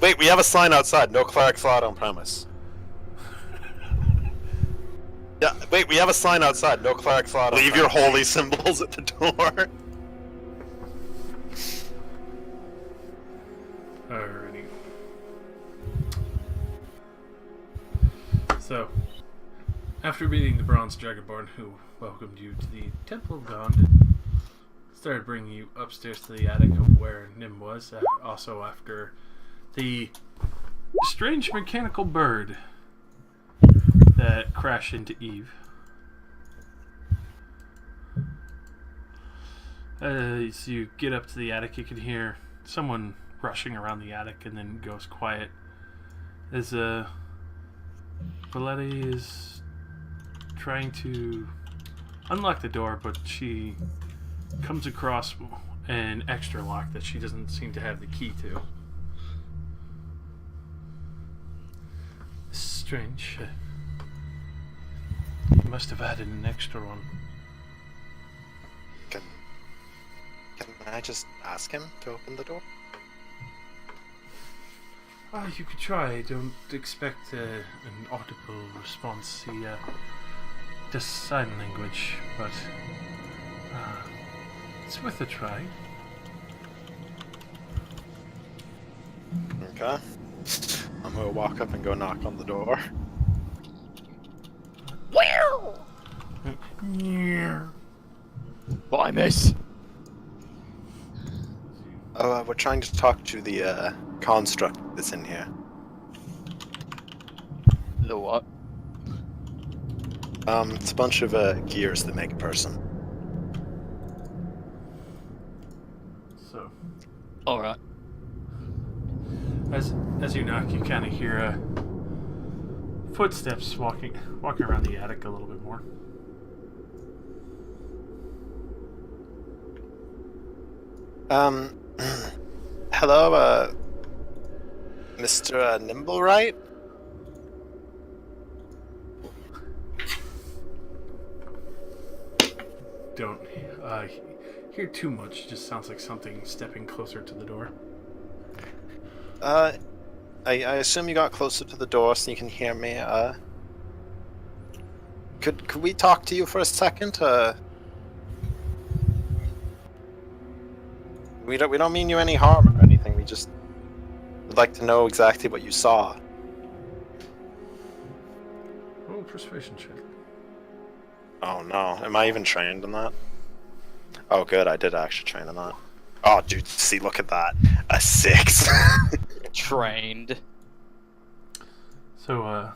Wait, we have a sign outside. No clerics allowed on premise. Yeah, wait, we have a sign outside. No clerics allowed on premise. Leave your holy symbols at the door. Alrighty. So, after meeting the Bronze Dragonborn who welcomed you to the Temple of God and started bringing you upstairs to the attic of where Nim was, also after the strange mechanical bird that crashed into Eve. As you get up to the attic, you can hear someone rushing around the attic and then goes quiet. As Valetti is trying to unlock the door, but she comes across an extra lock that she doesn't seem to have the key to. Strange. You must have added an extra one. Can I just ask him to open the door? You could try. Don't expect an audible response. He does sign language, but it's worth a try. Okay. I'm gonna walk up and go knock on the door. Wow! Bye, miss. Oh, we're trying to talk to the construct that's in here. The what? It's a bunch of gears that make a person. So, Alright. as you knock, you kind of hear footsteps walking around the attic a little bit more. Hello, Mr. Nimblewright? Don't hear too much. Just sounds like something stepping closer to the door. I assume you got closer to the door so you can hear me. Could we talk to you for a second? We don't mean you any harm or anything. We just would like to know exactly what you saw. Oh, persuasion check. Oh no, am I even trained in that? Oh good, I did actually train in that. Oh dude, see, look at that. A 6. Trained. So,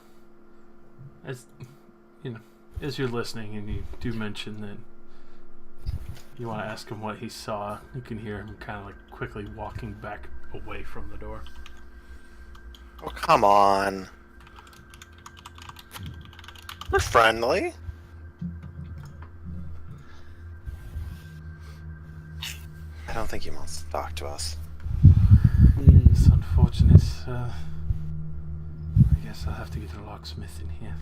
as you know, as you're listening and you do mention that you want to ask him what he saw, you can hear him kind of like quickly walking back away from the door. Oh come on. We're friendly. I don't think he wants to talk to us. It's unfortunate. I guess I'll have to get a locksmith in here.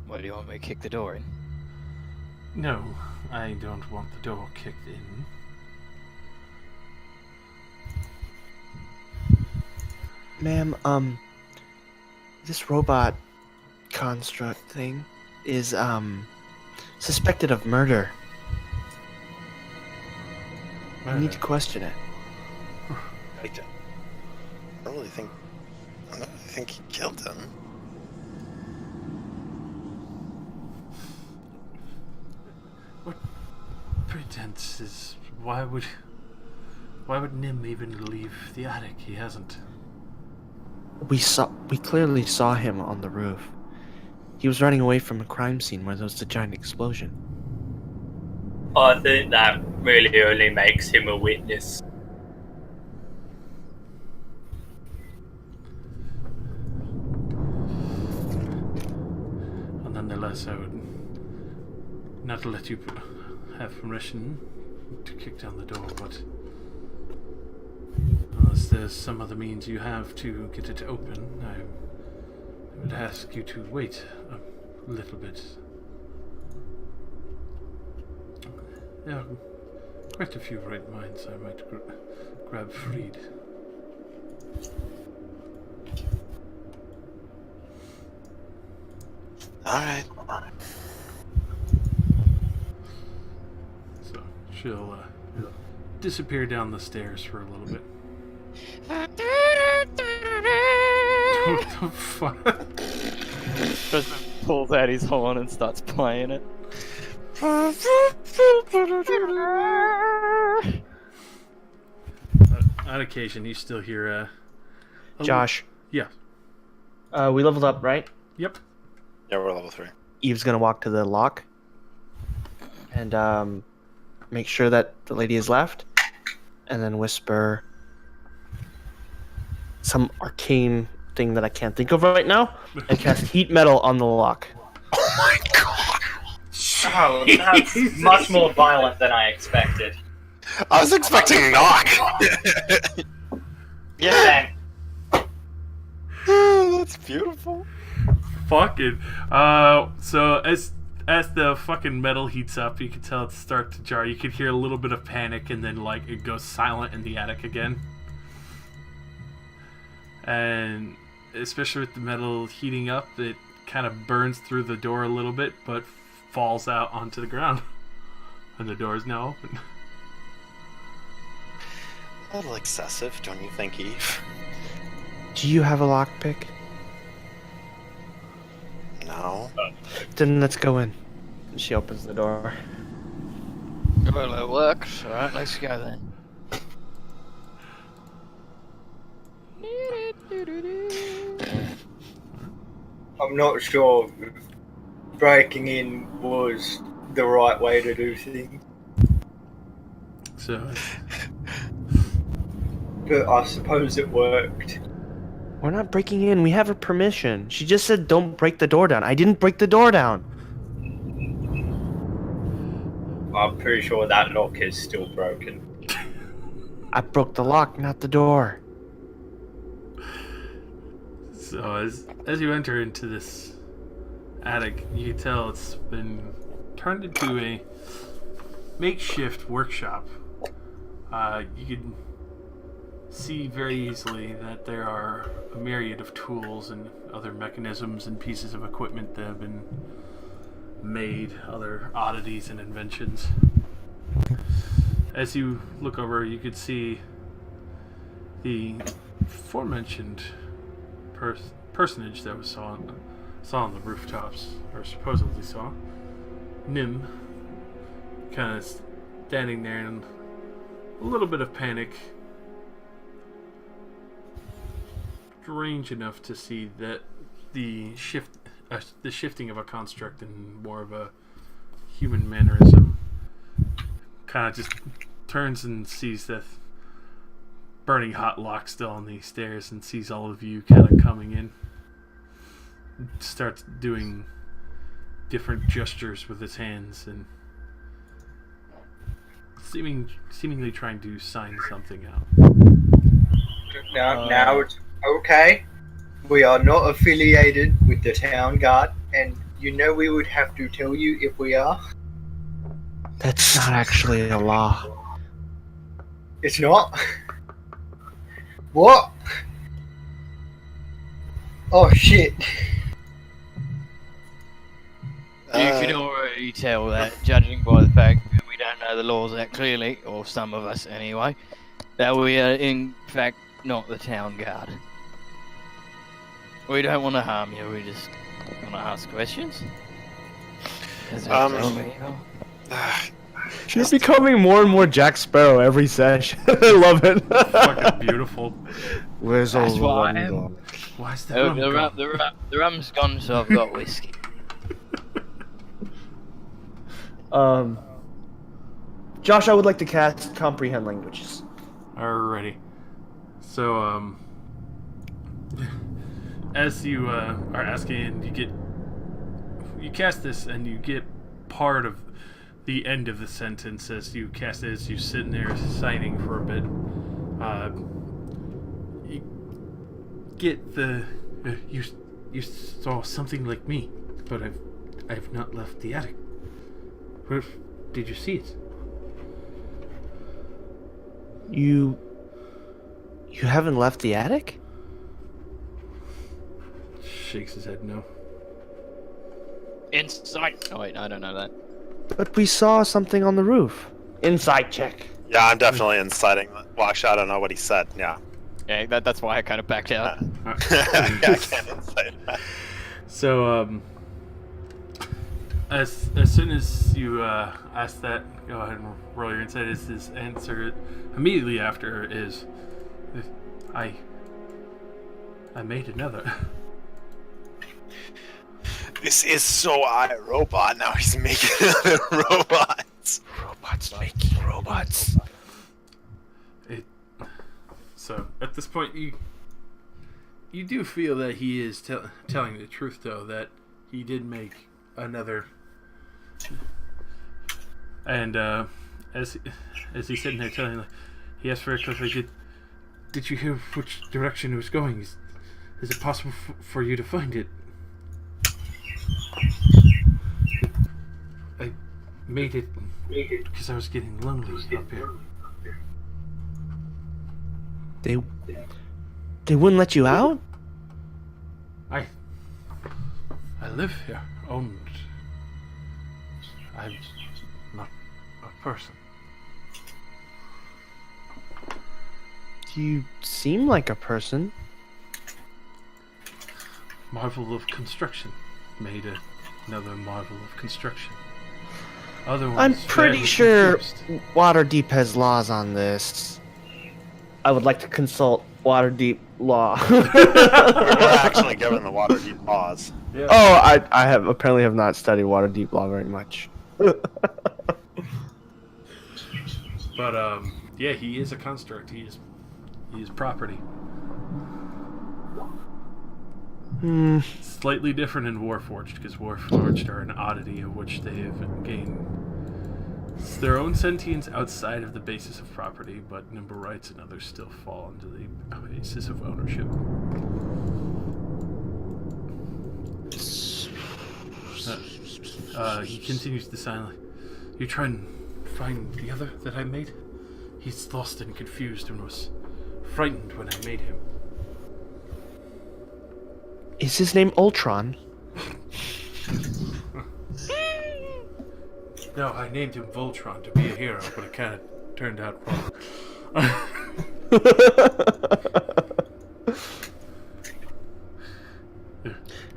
What, do you want me to kick the door in? No, I don't want the door kicked in. Ma'am, this robot construct thing is, suspected of murder. I need to question it. I don't really think he killed him. What pretense is... Why would Nim even leave the attic? He hasn't. We clearly saw him on the roof. He was running away from a crime scene where there was a giant explosion. I think that really only makes him a witness. And nonetheless, I would not let you have permission to kick down the door, but unless there's some other means you have to get it open, I would ask you to wait a little bit. There are quite a few right minds I might grab freed. Alright. So she'll disappear down the stairs for a little bit. What the fuck? Just pulls out his horn and starts playing it. On occasion, you still hear a Josh, Yeah. we leveled up, right? Yep. Yeah, we're level 3. Eve's gonna walk to the lock and make sure that the lady is left, and then whisper some arcane thing that I can't think of right now, and cast heat metal on the lock. Oh my god! Oh, that's much more violent than I expected. I was expecting knock! Yeah. Oh, that's beautiful. Fucking. So as the fucking metal heats up, you can tell it start to jar. You can hear a little bit of panic, and then like it goes silent in the attic again. And especially with the metal heating up, it kind of burns through the door a little bit, but falls out onto the ground. And the door is now open. A little excessive, don't you think, Eve? Do you have a lockpick? No. Then let's go in. She opens the door. Well, it works. Alright, let's go then. I'm not sure if breaking in was the right way to do things, So but I suppose it worked. We're not breaking in. We have her permission. She just said don't break the door down. I didn't break the door down. I'm pretty sure that lock is still broken. I broke the lock, not the door. So as you enter into this attic, you can tell it's been turned into a makeshift workshop. You can see very easily that there are a myriad of tools and other mechanisms and pieces of equipment that have been made, other oddities and inventions. As you look over, you could see the aforementioned personage that was saw on the rooftops, or supposedly saw. Nim, kind of standing there in a little bit of panic. Strange enough to see that the shifting of a construct in more of a human mannerism kind of just turns and sees that burning hot lock still on the stairs and sees all of you kind of coming in. Starts doing different gestures with his hands and seemingly trying to sign something out. Now it's okay. We are not affiliated with the town guard, and you know we would have to tell you if we are. That's not actually a law. It's not? What? Oh shit. You can already tell that, judging by the fact that we don't know the laws that clearly, or some of us anyway, that we are in fact not the town guard. We don't want to harm you, we just want to ask questions. You're becoming more and more Jack Sparrow every session. I love it. Fucking beautiful. Where's all That's the what I rum am. gone? Why's the rum gone? The rum's gone, so I've got whiskey. Josh, I would like to cast Comprehend Languages. Alrighty. So, as you are asking, you cast this, and you get part of the end of the sentence as you cast it, as you sitting there signing for a bit. You get the you saw something like me, but I've not left the attic. Where did you see it? You haven't left the attic? Shakes his head no. Insight. Oh wait, I don't know that. But we saw something on the roof. Inside check. Yeah, I'm definitely inciting. Well, actually, I don't know what he said. Yeah. Yeah, that's why I kind of backed out. Yeah, I can't incite that. So, as soon as you ask that, go ahead and roll your insight. Is his answer immediately after is, I made another. This is so iRobot. Now he's making other robots. Robots making robots. So at this point, you do feel that he is telling the truth, though, that he did make another. And as he's sitting there telling, he asked very quickly, "Did you hear which direction it was going? Is it possible for you to find it?" I made it because I was getting lonely up here. They wouldn't let you out? I live here, and I'm not a person. You seem like a person. Marvel of construction made another marvel of construction. Other ones I'm pretty badly sure confused. Waterdeep has laws on this. I would like to consult Waterdeep law. We were actually given the Waterdeep laws. Yeah. Oh, I apparently have not studied Waterdeep law very much. But yeah, he is a construct. He is property. Slightly different in Warforged, because Warforged are an oddity of which they have gained their own sentience outside of the basis of property, but Nimble rights and others still fall under the basis of ownership. He continues to silently. You try and find the other that I made? He's lost and confused and was frightened when I made him. Is his name Ultron? No, I named him Voltron to be a hero, but it kind of turned out wrong.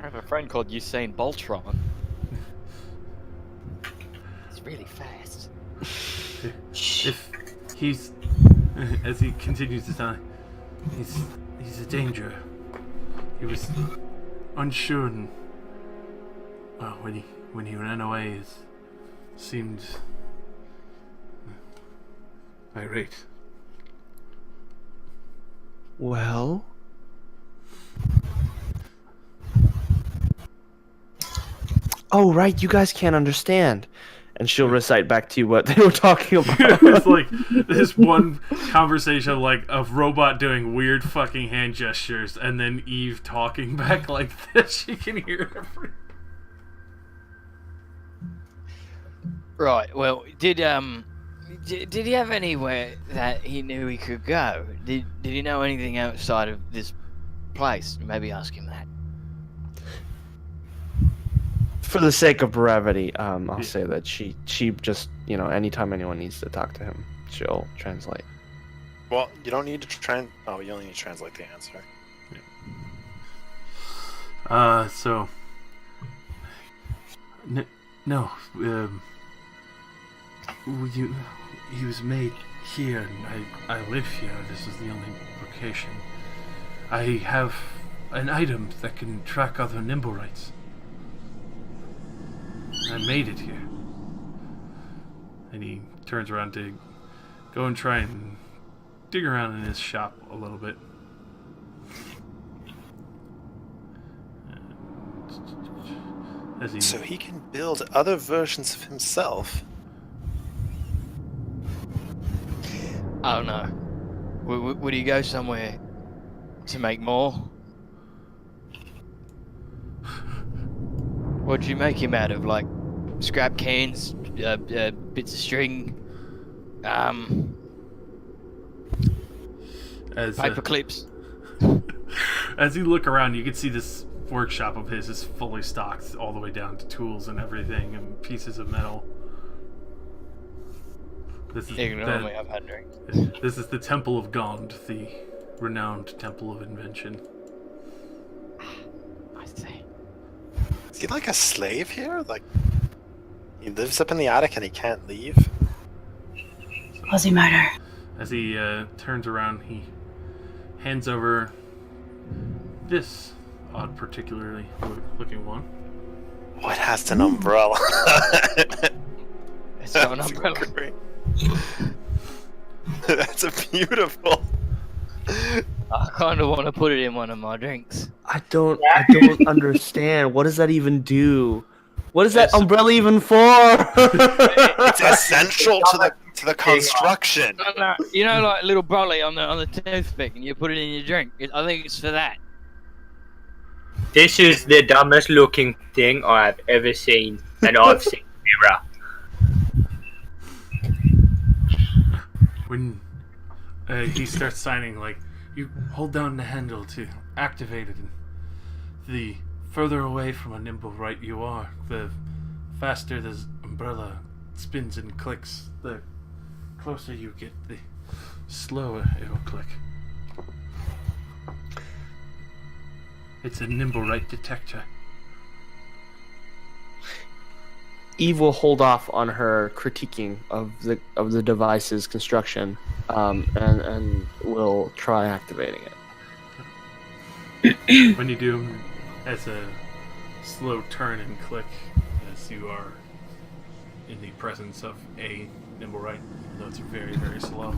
I have a friend called Usain Boltron. It's really fast. If he's, as he continues to sound, he's a danger. He was unsure, and when he ran away, it seemed irate. Well? Oh, right, you guys can't understand. And she'll recite back to you what they were talking about. It's like this one conversation of robot doing weird fucking hand gestures, and then Eve talking back like this. She can hear everything. Right. Well, did he have anywhere that he knew he could go? Did he know anything outside of this place? Maybe ask him that. For the sake of brevity, I'll say that she just, anytime anyone needs to talk to him, she'll translate. Well, you don't need to Oh, you only need to translate the answer. So... No, he was made here, and I live here. This is the only location. I have an item that can track other Nimblerites. I made it here. And he turns around to go and try and dig around in his shop a little bit. So he can build other versions of himself. I don't know. Would he go somewhere to make more? What'd you make him out of? Like scrap cans, bits of string, as paper clips? As you look around, you can see this workshop of his is fully stocked all the way down to tools and everything and pieces of metal. This is Ignore me, I've had drinks. This is the Temple of Gond, the renowned Temple of Invention. I see. Is he like a slave here? Like, he lives up in the attic and he can't leave? What's the matter? As he turns around, he hands over this odd, particularly looking one. Oh, it has an umbrella. It's got an That's umbrella. great. That's a beautiful. I kind of want to put it in one of my drinks. I don't understand. What does that even do? What is that It's- umbrella even for? It's essential to the construction. No, you know, like a little brolly on the toothpick, and you put it in your drink. I think it's for that. This is the dumbest looking thing I have ever seen, and I've seen mirror. When he starts signing, like, you hold down the handle to activate it, and the further away from a nimble right you are, the faster this umbrella spins and clicks. The closer you get, the slower it'll click. It's a nimble right detector. Eve will hold off on her critiquing of the device's construction, and will try activating it. When you do, as a slow turn and click, as you are in the presence of a nimble right, though it's very, very slow.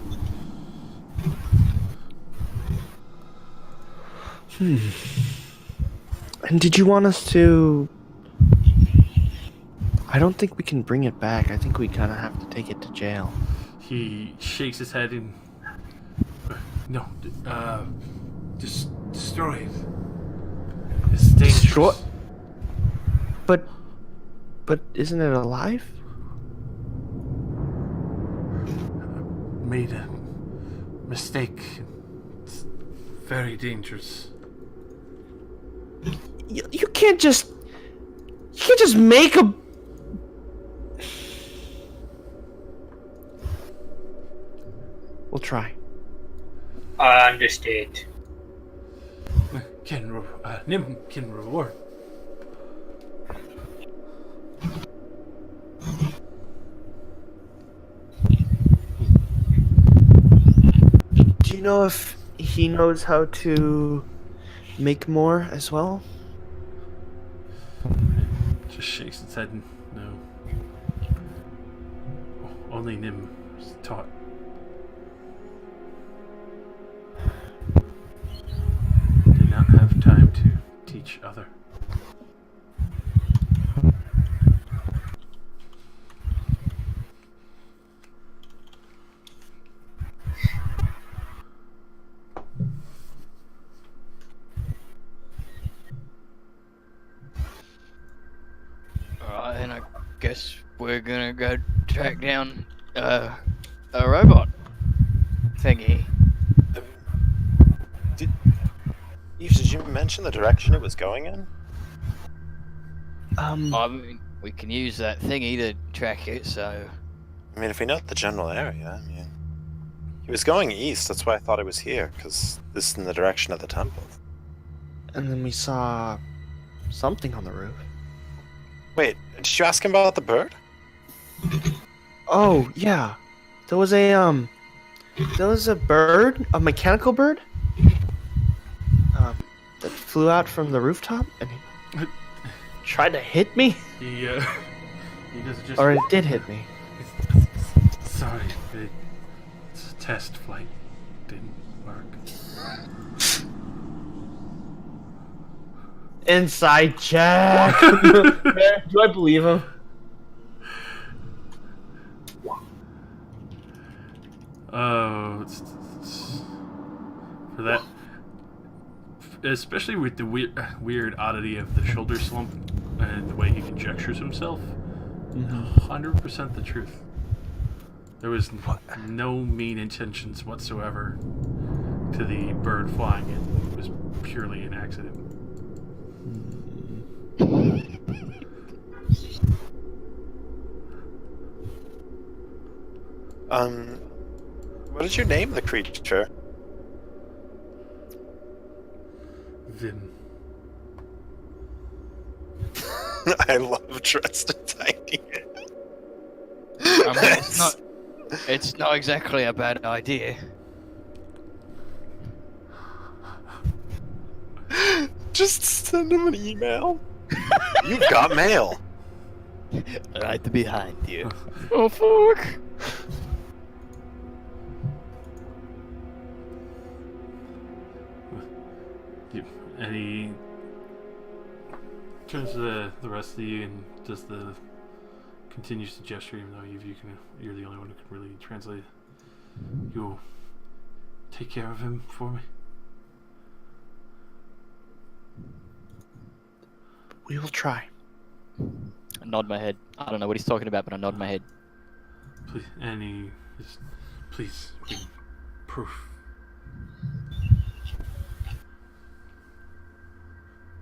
And did you want us to? I don't think we can bring it back. I think we kind of have to take it to jail. He shakes his head and no, just destroy it. It's dangerous. Destroy- But isn't it alive? Made a mistake. It's very dangerous. You can't just make a. We'll try. I understand. Nim can reward. Do you know if he knows how to make more as well? Just shakes its head. No. Only Nim is taught. Did not have time to teach other. Alright, then I guess we're gonna go track down a robot thingy. Did you mention the direction it was going in? I mean, we can use that thingy to track it, so... I mean, if we know the general area, I mean, he was going east. That's why I thought it was here, because this is in the direction of the temple. And then we saw something on the roof. Wait, did you ask him about the bird? Oh yeah, there was a bird, a mechanical bird, that flew out from the rooftop and he tried to hit me, He does just. or it did hit me. Sorry, the test flight didn't work. Inside check. Do I believe him? Oh, for that, especially with the weird oddity of the shoulder slump and the way he conjectures himself, 100% the truth. There was no mean intentions whatsoever to the bird flying in. It was purely an accident. What did you name the creature? Vim. I love dressed in tiny. I mean, it's not exactly a bad idea. Just send him an email. You've got mail. Right behind you. Oh fuck! Any turns to the rest of you and does the continues to gesture, even though you're the only one who can really translate. You'll take care of him for me. We will try. I nod my head. I don't know what he's talking about, but I nod my head. Please, please bring proof.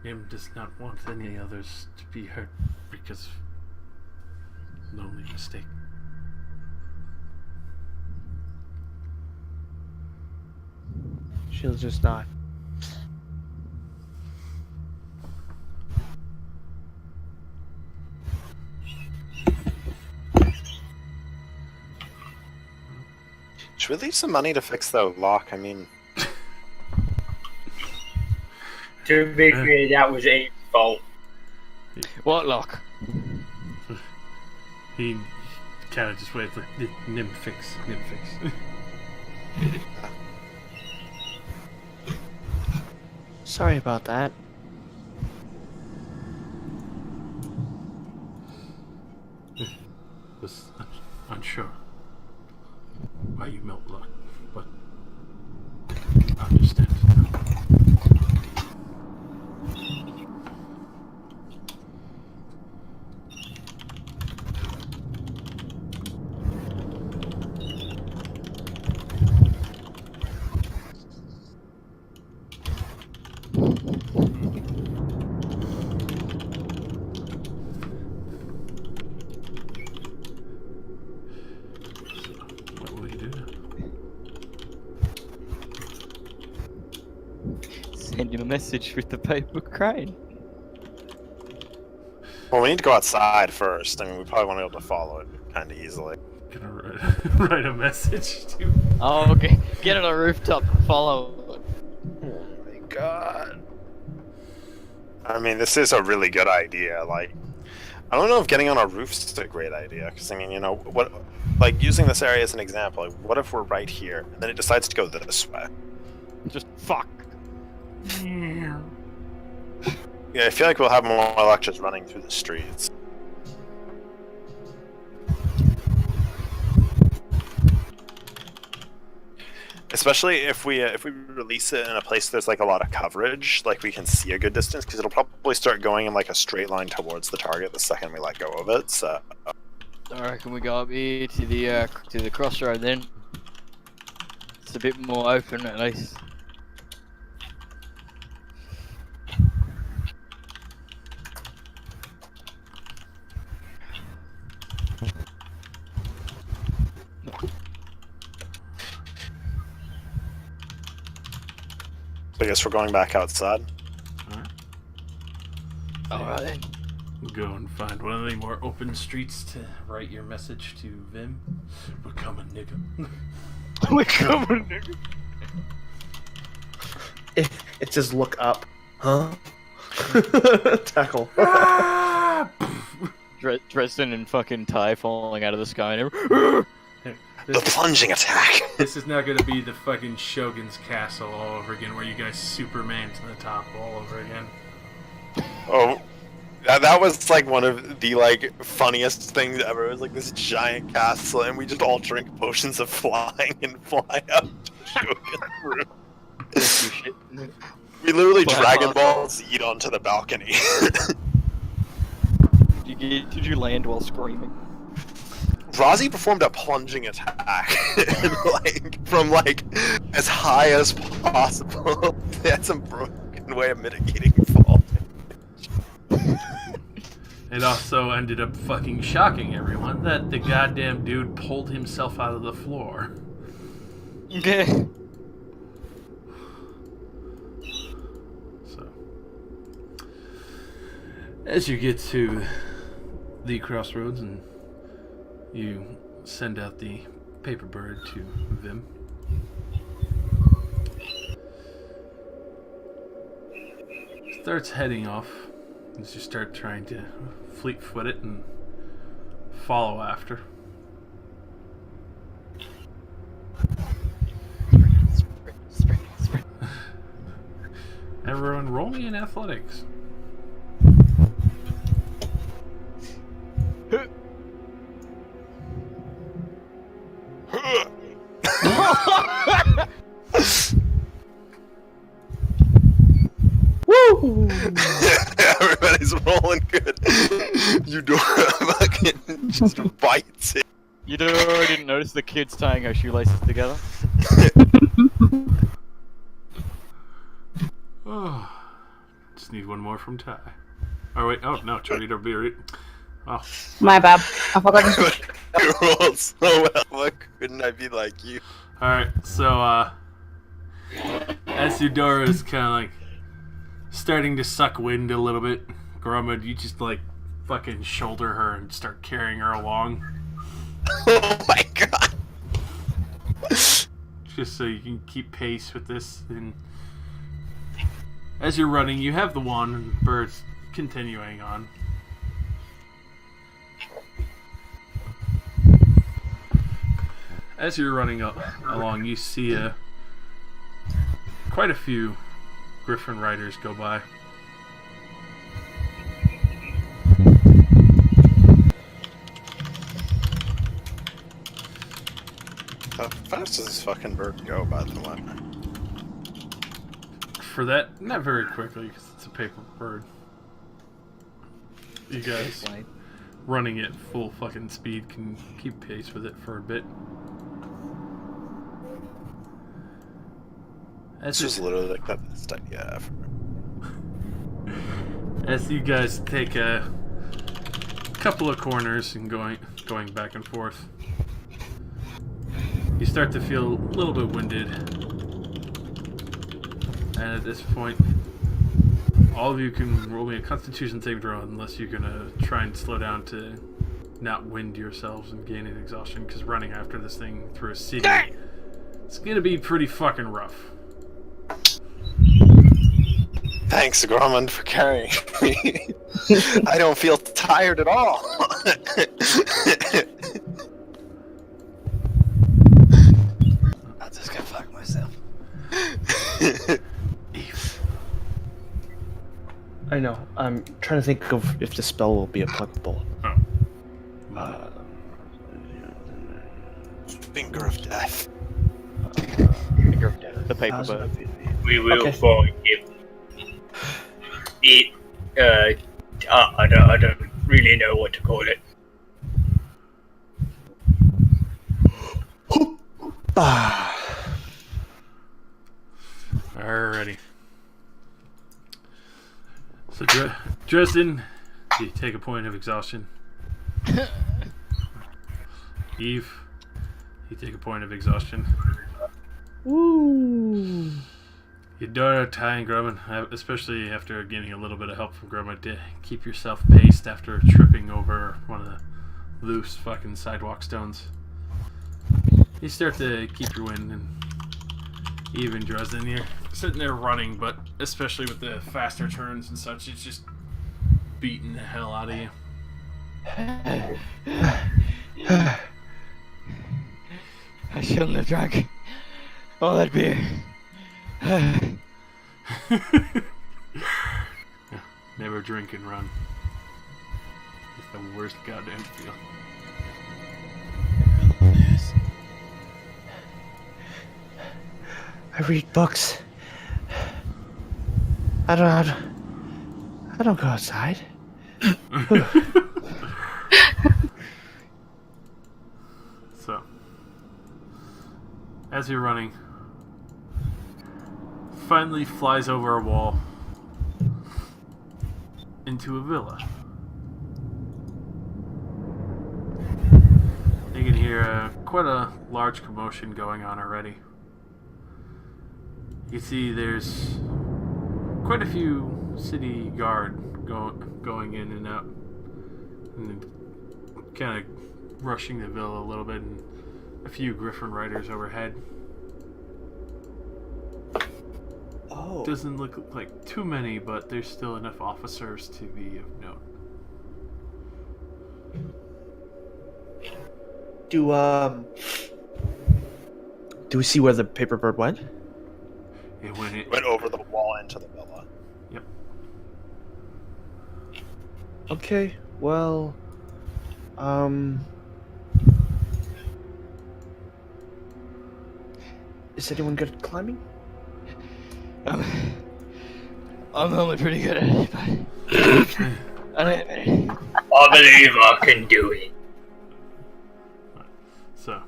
Nim does not want any others to be hurt because of an only mistake. She'll just nod. Should we leave some money to fix the lock? I mean, To be fair, that was Abe's fault. What lock? He kind of just waits like, Nim fix. Sorry about that. Was unsure why you melt blood, but I understand now. What will you do now? Send him a message with the paper crane. well, we need to go outside first. I mean, we probably won't be able to follow it kind of easily. Gonna write a message to. Oh, okay. Get on a rooftop and follow. Oh my god. I mean, this is a really good idea. Like, I don't know if getting on a roof's a great idea. Because, I mean, you know, what, like, using this area as an example, like, what if we're right here, and then it decides to go this way? Just fuck. Yeah, I feel like we'll have more luck just running through the streets. Especially if we release it in a place there's like a lot of coverage, like we can see a good distance, because it'll probably start going in like a straight line towards the target the second we let go of it. So I reckon we go up here to the crossroad then. It's a bit more open at least. I guess we're going back outside. Alright then. Go and find one of the more open streets to write your message to Vim. We're coming, nigga. We're coming, nigga. It says look up. Huh? Tackle. Dresden and fucking Ty falling out of the sky and everything. The plunging attack! This is now going to be the fucking Shogun's castle all over again, where you guys Superman to the top all over again. Oh, that was like one of the like funniest things ever. It was like this giant castle, and we just all drink potions of flying and fly up to the Shogun's room. We literally Dragon Ball Z onto the balcony. Did you land while screaming? Rozzy performed a plunging attack, like from like as high as possible. They had some broken way of mitigating fall. It also ended up fucking shocking everyone that the goddamn dude pulled himself out of the floor. Okay. So, as you get to the crossroads and you send out the paper bird to Vim, starts heading off as you start trying to fleet foot it and follow after. Everyone roll me in athletics. Woo! Everybody's rolling good. Eudora fucking just bites it. You didn't notice the kid's tying her shoelaces together? Oh, just need one more from Ty. Oh wait, oh no, Chorito Beer. Oh, My bad. I forgot to. You rolled so well. Why couldn't I be like you? all right. So, as Eudora is kind of like starting to suck wind a little bit, Gromad, you just like fucking shoulder her and start carrying her along, Oh my god. just so you can keep pace with this. And as you're running, you have the wand and the bird's continuing on. As you're running along, you see quite a few Griffin riders go by. How fast does this fucking bird go, by the way? For that, not very quickly, because it's a paper bird. You guys running at full fucking speed can keep pace with it for a bit. This was literally like the best idea ever. As you guys take a couple of corners and going back and forth, you start to feel a little bit winded. And at this point, all of you can roll me a Constitution saving throw unless you're gonna try and slow down to not wind yourselves and gain an exhaustion, because running after this thing through a city, it's gonna be pretty fucking rough. Thanks, Gorman, for carrying me. I don't feel tired at all. I'll just go fuck myself. I know. I'm trying to think of if the spell will be applicable. Oh. Finger of death. The paper bird. We will Okay. find him. I don't really know what to call it. Alrighty. So, Dresden, you take a point of exhaustion. Eve, you take a point of exhaustion. Woo! Eudora, Ty, and Grumman, especially after getting a little bit of help from Grumman, to keep yourself paced after tripping over one of the loose fucking sidewalk stones. You start to keep your wind, and Eve and Dresden, you're sitting there running, but especially with the faster turns and such, it's just beating the hell out of you. I shouldn't have drunk all that beer. Never drink and run. It's the worst goddamn feel. I read books. I don't go outside. So, as you're running, finally flies over a wall into a villa. hear quite a large commotion going on already. You see there's quite a few city guard going in and out, and kind of rushing the villa a little bit, and a few Griffin riders overhead. Oh. Doesn't look like too many, but there's still enough officers to be of note. Do we see where the paper bird went? It Went over the wall into the villa. Yep. Okay, well, is anyone good at climbing? I'm only pretty good at it, but I believe I can do it. So,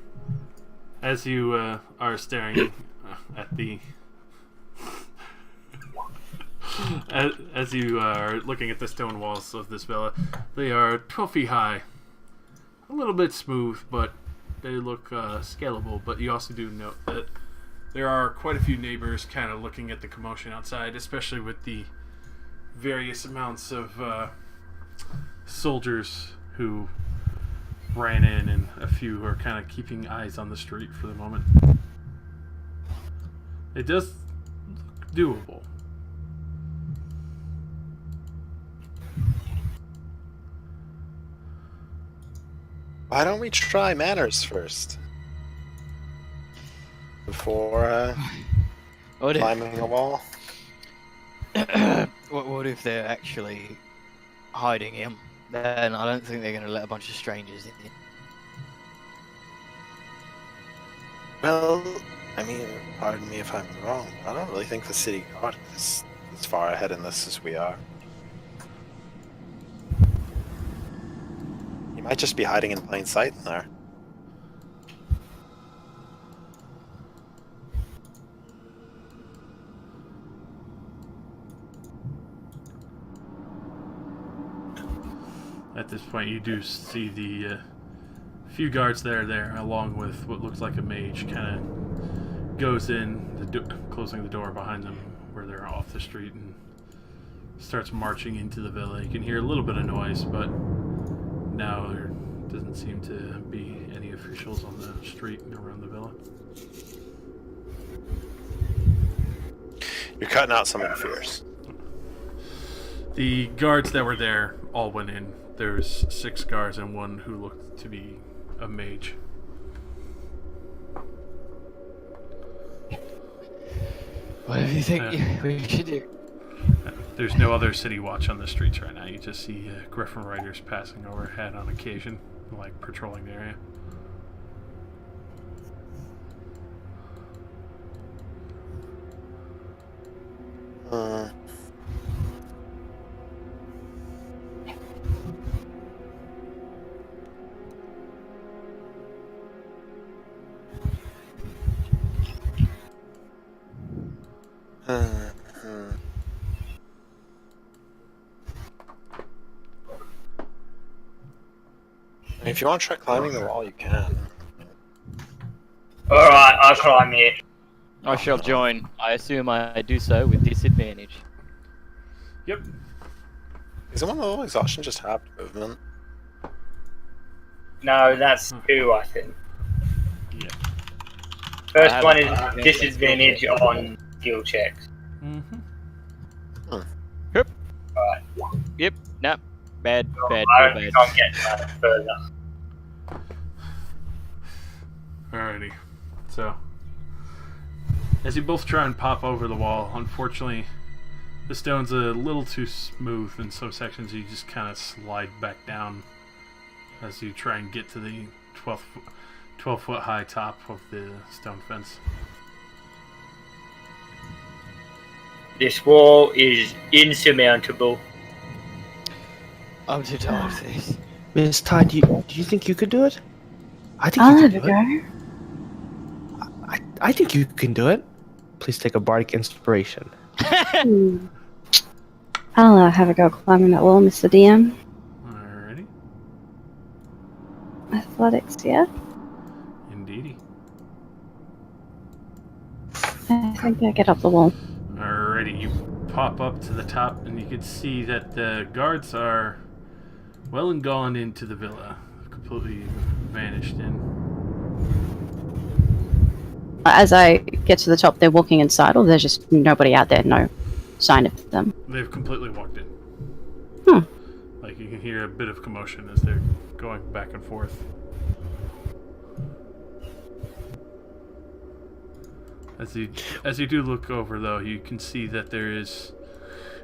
as you are staring at the as you are looking at the stone walls of this villa, they are 12 feet high, a little bit smooth, but they look scalable. But you also do note that there are quite a few neighbors kind of looking at the commotion outside, especially with the various amounts of soldiers who ran in, and a few are kind of keeping eyes on the street for the moment. It does look doable. Why don't we try manners first? Before what climbing a wall? what if they're actually hiding him? Then I don't think they're going to let a bunch of strangers in. Well, I mean, pardon me if I'm wrong. I don't really think the city guard is as far ahead in this as we are. He might just be hiding in plain sight in there. At this point, you do see the few guards there, along with what looks like a mage, kind of goes in, closing the door behind them where they're off the street, and starts marching into the villa. You can hear a little bit of noise, but now there doesn't seem to be any officials on the street around the villa. You're cutting out some of the fears. The guards that were there all went in. There's 6 guards and one who looked to be a mage. What do you think we should do? There's no other city watch on the streets right now. You just see Griffin riders passing overhead on occasion, like patrolling the area. If you want to try climbing the wall, you can. Alright, I'll climb it. I shall join. I assume I do so with disadvantage. Yep. Is one level exhaustion just half movement? No, that's 2, I think. Yeah. First one is disadvantage on skill checks. Mm-hmm. Yep. Alright. Yep. Nah. Bad. I don't think I'm getting that further. Alrighty. So, as you both try and pop over the wall, unfortunately, the stone's a little too smooth in some sections. You just kind of slide back down as you try and get to the 12 foot high top of the stone fence. This wall is insurmountable. I'm too tired for this. Miss Ty, do you think you could do it? I think I'll you have can a do it. go. I think you can do it. Please take a bardic inspiration. I'll have a go climbing that wall, Mr. DM. Alrighty. Athletics, yeah? I think I get up the wall. Alrighty, you pop up to the top, and you can see that the guards are well and gone into the villa, completely vanished in. As I get to the top, they're walking inside, or there's just nobody out there, no sign of them. They've completely walked in. Hmm. Like, you can hear a bit of commotion as they're going back and forth. As you do look over, though, you can see that there is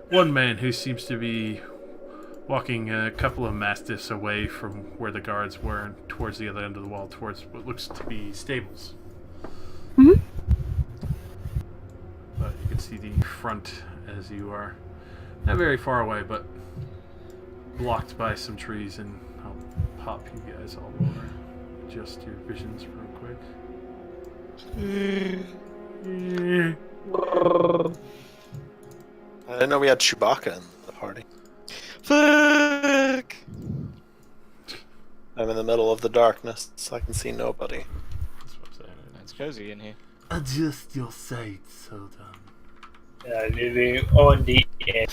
one man who seems to be walking a couple of mastiffs away from where the guards were, and towards the other end of the wall, towards what looks to be stables. Mm-hmm. But you can see the front as you are not very far away, but blocked by some trees, and I'll pop you guys all over. Adjust your visions real quick. I didn't know we had Chewbacca in the party. Fuck! I'm in the middle of the darkness, so I can see nobody. That's what I'm saying. It's cozy in here. Adjust your sights, Sultan. Living on the edge.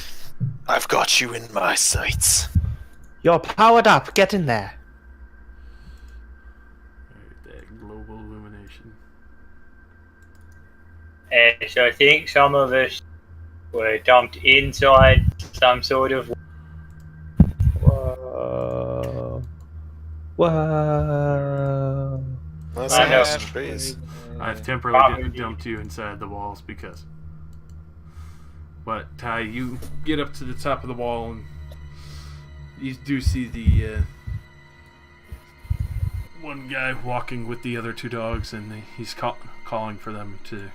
I've got you in my sights. You're powered up. Get in there. Alright, that global illumination. So I think some of us were dumped inside some sort of. Whoa. Whoa. That's I a know. house of trees. I've temporarily dumped you inside the walls because. But Ty, you get up to the top of the wall and you do see the one guy walking with the other two dogs, and he's calling for them to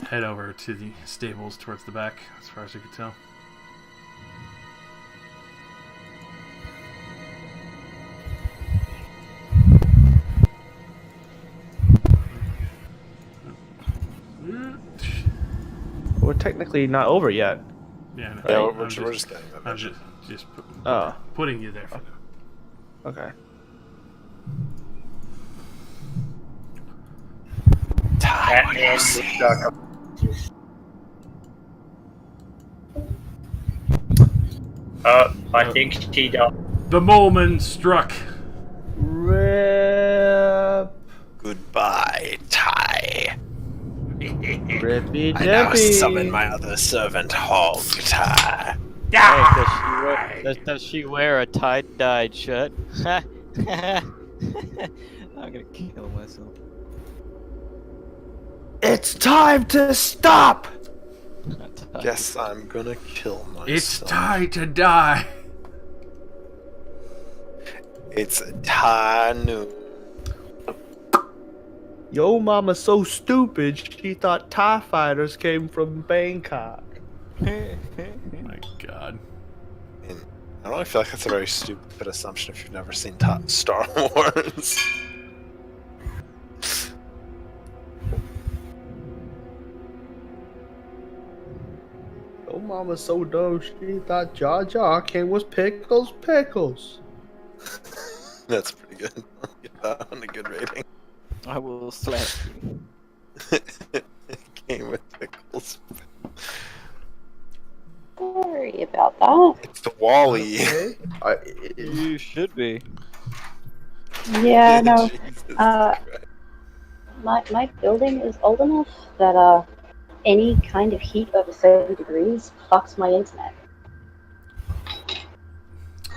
head over to the stables towards the back, as far as you can tell. We're technically not over yet. Yeah, no, Yeah, I'm we're just getting them. I'm just Oh. putting you there for now. Okay. That man looks like I think she does. The moment struck. Rip. Goodbye, Ty. Rippy I now dippy. summon my other servant, Hog Ty. Hey, does she wear a tie-dyed shirt? I'm gonna kill myself. It's time to stop. Guess I'm gonna kill myself. It's time to die. It's Ty noon. Yo mama's so stupid, she thought TIE fighters came from Bangkok. My God. I don't really feel like that's a very stupid assumption if you've never seen Star Wars. Yo mama's so dumb, she thought Jar Jar came with pickles. That's pretty good. I'll give that one a good rating. I will slap you. It came with pickles. Sorry about that. It's the Wally. Okay. You should be. Yeah, no. Jesus Uh, Christ. My building is old enough that any kind of heat over 30 degrees fucks my internet.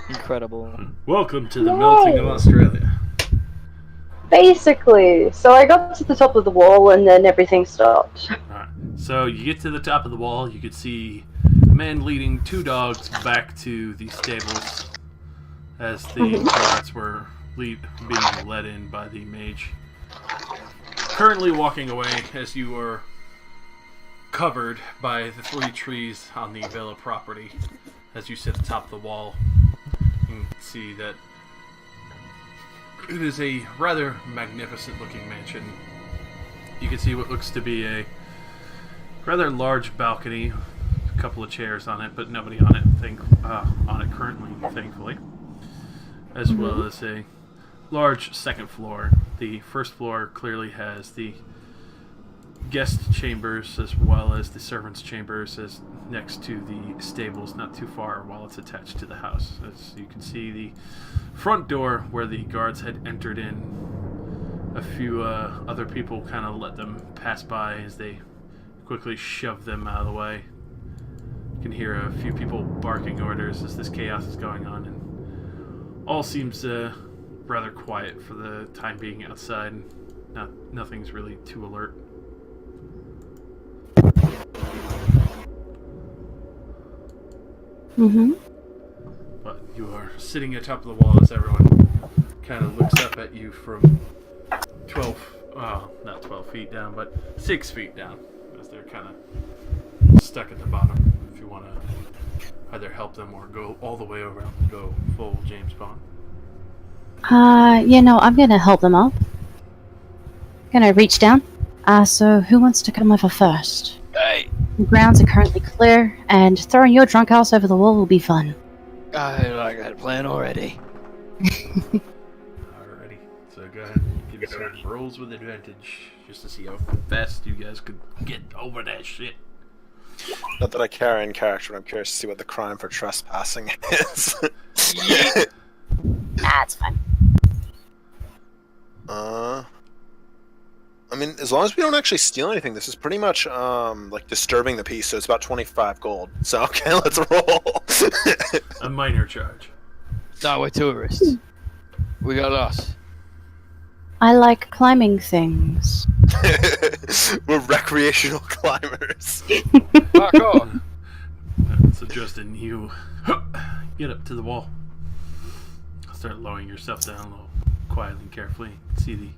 Incredible. Welcome to the Yay. melting of Australia. Basically, so I got to the top of the wall and then everything stopped. Alright, so you get to the top of the wall, you can see a man leading two dogs back to the stables as the guards were being led in by the mage. Currently walking away as you are covered by the 3 trees on the villa property. As you sit at the top of the wall, you can see that it is a rather magnificent looking mansion. You can see what looks to be a rather large balcony, a couple of chairs on it, but nobody on it currently, thankfully. As well as a large second floor. The first floor clearly has the guest chambers as well as the servants' chambers as next to the stables, not too far while it's attached to the house. As you can see the front door where the guards had entered in. A few other people kind of let them pass by as they quickly shoved them out of the way. You can hear a few people barking orders as this chaos is going on, and all seems rather quiet for the time being outside. Nothing's really too alert. Mm-hmm. But you are sitting atop of the wall as everyone kind of looks up at you from 12 feet down, but 6 feet down, as they're kind of stuck at the bottom. If you want to either help them or go all the way over and go full James Bond. I'm gonna help them up. Gonna reach down. So who wants to come over first? Hey, The grounds are currently clear, and throwing your drunk ass over the wall will be fun. I like that plan already. Alrighty, so go ahead and give me some rolls with advantage, just to see how fast you guys could get over that shit. Not that I care in character, but I'm curious to see what the crime for trespassing is. That's fun. I mean, as long as we don't actually steal anything, this is pretty much like disturbing the peace. So it's about 25 gold. So okay, let's roll. A minor charge. No, we're tourists. We got lost. I like climbing things. We're recreational climbers. Fuck off. So Justin, you get up to the wall. Start lowering yourself down a little quietly and carefully. You can see the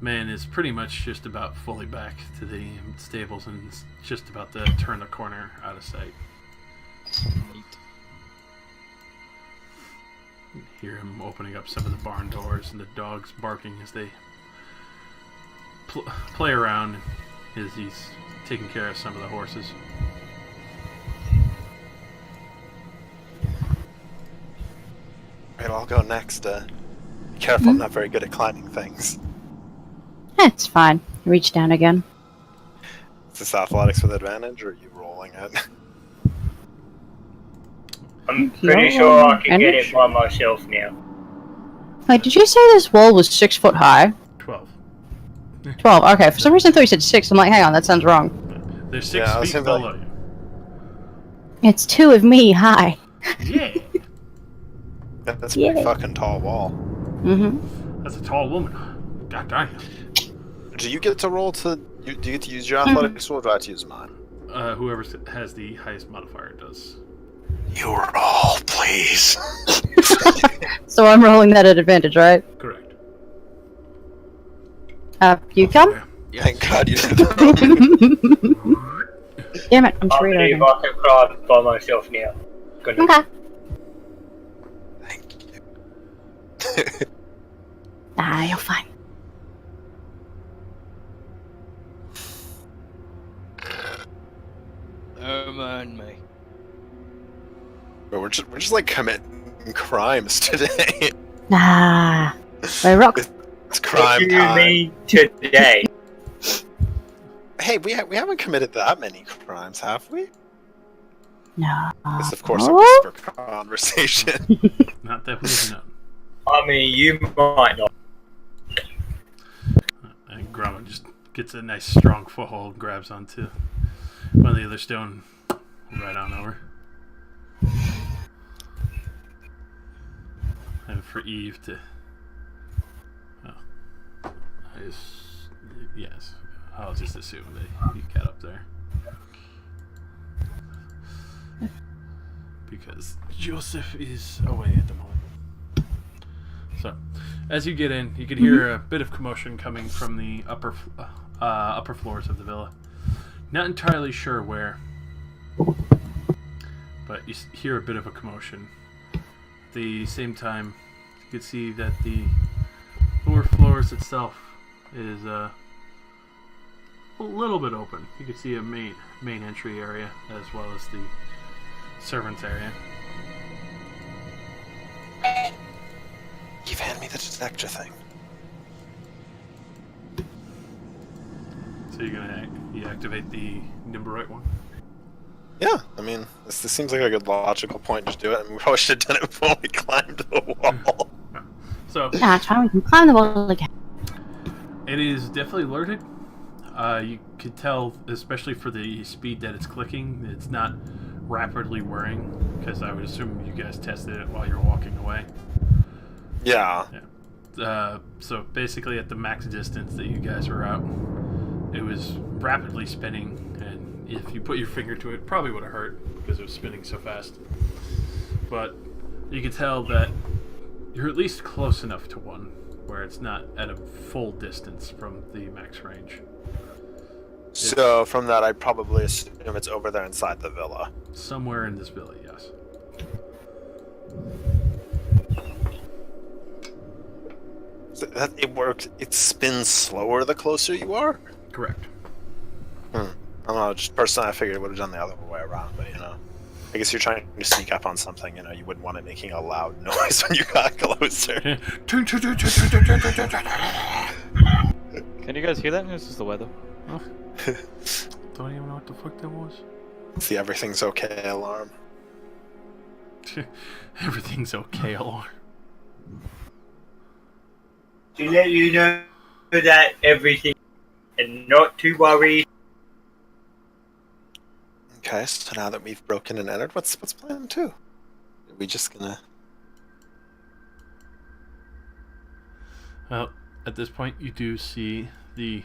man is pretty much just about fully back to the stables and is just about to turn the corner out of sight. You can hear him opening up some of the barn doors and the dogs barking as they play around as he's taking care of some of the horses. Alright, I'll go next. Be careful, I'm not very good at climbing things. It's fine. Reach down again. Is this athletics with advantage, or are you rolling it? I'm pretty sure I can get it by myself now. Wait, did you say this wall was 6 foot high? 12. 12, okay. For some reason I thought you said 6. I'm like, hang on, that sounds wrong. They're 6 feet below you. It's 2 of me high. Yeah. That's a pretty fucking tall wall. Mm-hmm. That's a tall woman. God damn. Do you get to roll to... Do you get to use your athletics roll, or do I have to use mine? Whoever has the highest modifier does. You roll, please. So I'm rolling that at advantage, right? Correct. You come? Yeah. Thank God you did that. Damn it, I'm I sure believe I can climb by myself now. Good enough. Okay. Thank you. You're fine. Don't mind me. But we're just like committing crimes today. Wait, rock. It's crime What do you time. mean today? Hey, we haven't committed that many crimes, have we? No. It's of course a whisper conversation. Not that we know. I mean, you might not. And Grumman just gets a nice strong foothold, grabs onto one of the other stone, right on over. And for Eve to... yes, I'll just assume that you got up there. Because Joseph is away at the moment. So, as you get in, you can hear a bit of commotion coming from the upper floors of the villa. Not entirely sure where, but you hear a bit of a commotion. At the same time, you can see that the lower floors itself is a little bit open. You can see a main entry area as well as the servants area. You've handed me the detector thing. So you're gonna activate the Nimberite one? Yeah, I mean, this seems like a good logical point to do it, and we probably should have done it before we climbed the wall. So Yeah, try we can climb the wall again. it is definitely alerted. You could tell, especially for the speed that it's clicking, it's not rapidly whirring, because I would assume you guys tested it while you're walking away. Yeah. So basically at the max distance that you guys were out, it was rapidly spinning, and if you put your finger to it, it probably would have hurt because it was spinning so fast. But you could tell that you're at least close enough to one where it's not at a full distance from the max range. So from that, I'd probably assume it's over there inside the villa. Somewhere in this villa, yes. So that it works. It spins slower the closer you are. Correct. I don't know. Just personally, I figured it would have done the other way around. But I guess you're trying to sneak up on something. You wouldn't want it making a loud noise when you got closer. Can you guys hear that? This is the weather. Oh. Don't even know what the fuck that was. It's the everything's okay alarm. Everything's okay alarm. To let you know that everything, and not to worry. Okay, so now that we've broken and entered, what's plan 2? Are we just gonna? Well, at this point, you do see the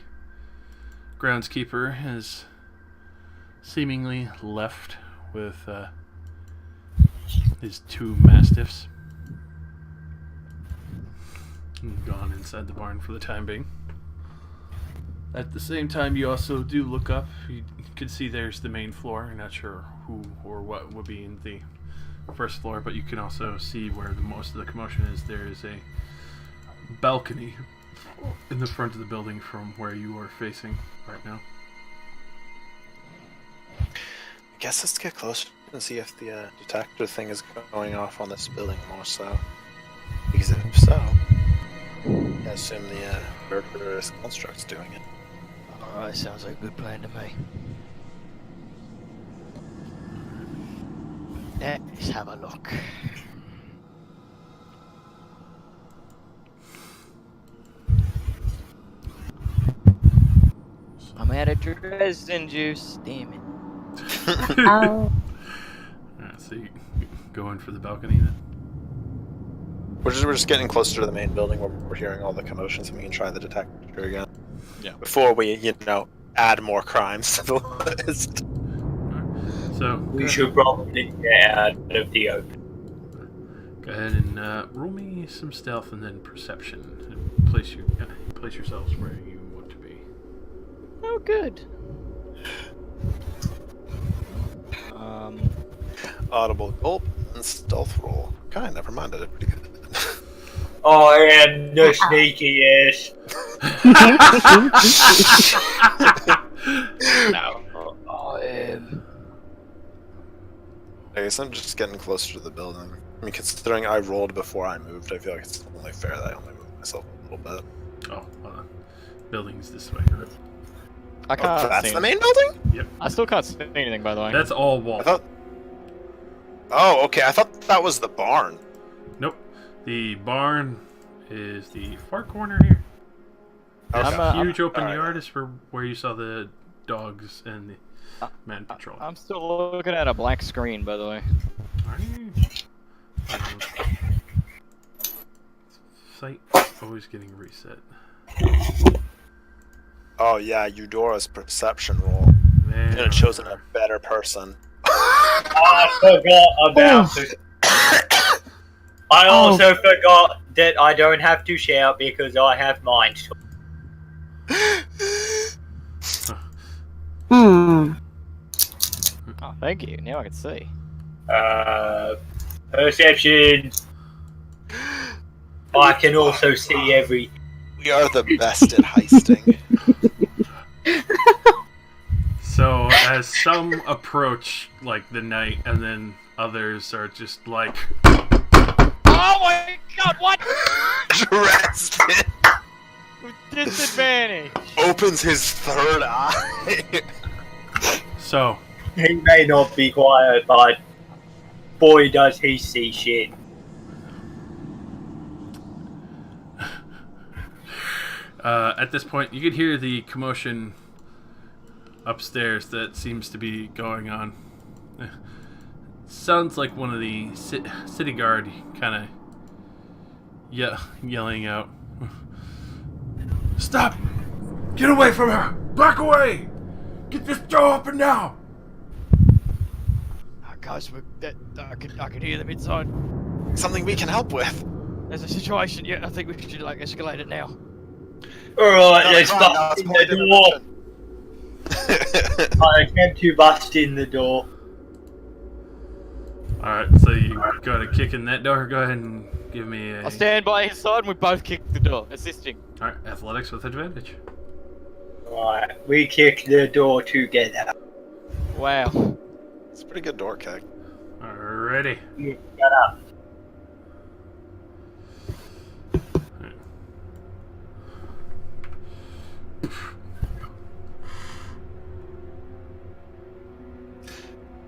groundskeeper has seemingly left with his 2 mastiffs and gone inside the barn for the time being. At the same time, you also do look up. You can see there's the main floor. You're not sure who or what would be in the first floor, but you can also see where most of the commotion is. There is a balcony in the front of the building from where you are facing right now. I guess let's get closer and see if the detector thing is going off on this building more so. Because if so, I assume the murderous construct's doing it. Alright, sounds like a good plan to me. Let's have a look. I'm out of Dresden juice, damn it. Oh. Alright, so you go in for the balcony then? We're just getting closer to the main building where we're hearing all the commotions, and we can try the detector again. Yeah. Before we, add more crimes to the list. Alright, so We should probably get out of the open. go ahead and roll me some stealth and then perception. And place yourselves where you want to be. Oh, good. Audible gulp and stealth roll. Okay, never mind, I did pretty good. I am the sneakiest. No. I am. I guess I'm just getting closer to the building. I mean, considering I rolled before I moved, I feel like it's only fair that I only moved myself a little bit. Oh, hold on. Building's this way. I can't That's see the anything. main building? Yep. I still can't see anything, by the way. That's all wall. I thought... Oh, okay, I thought that was the barn. Nope. The barn is the far corner here. Okay. This huge open alright. yard is for where you saw the dogs and the man patrol. I'm still looking at a black screen, by the way. Site always getting reset. Oh yeah, Eudora's perception roll. There Could have chosen we a are. better person. I forgot about it. I also forgot that I don't have to shout because I have mind. Hmm. Oh, thank you. Now I can see. Perception. I can also see everything. We are the best at heisting. So as some approach like the night, and then others are just like, Oh my god, what? Dresden! With disadvantage. Opens his third eye. So, He may not be quiet, but boy does he see shit. at this point, you can hear the commotion upstairs that seems to be going on. Sounds like one of the city guard kind of yelling out, "Stop! Get away from her! Back away! Get this door open now!" Guys, I can hear them inside. Something we can help with. There's a situation. Yeah, I think we should escalate it now. Alright, No, let's come on, bust in now, it's the point door. I attempt to bust in the door. Alright, so you got a kick in that door. Go ahead and give me a... I'll stand by his side and we both kick the door, assisting. Alright, athletics with advantage. Alright, we kick the door together. Wow. It's a pretty good door kick. Alrighty. Shut up.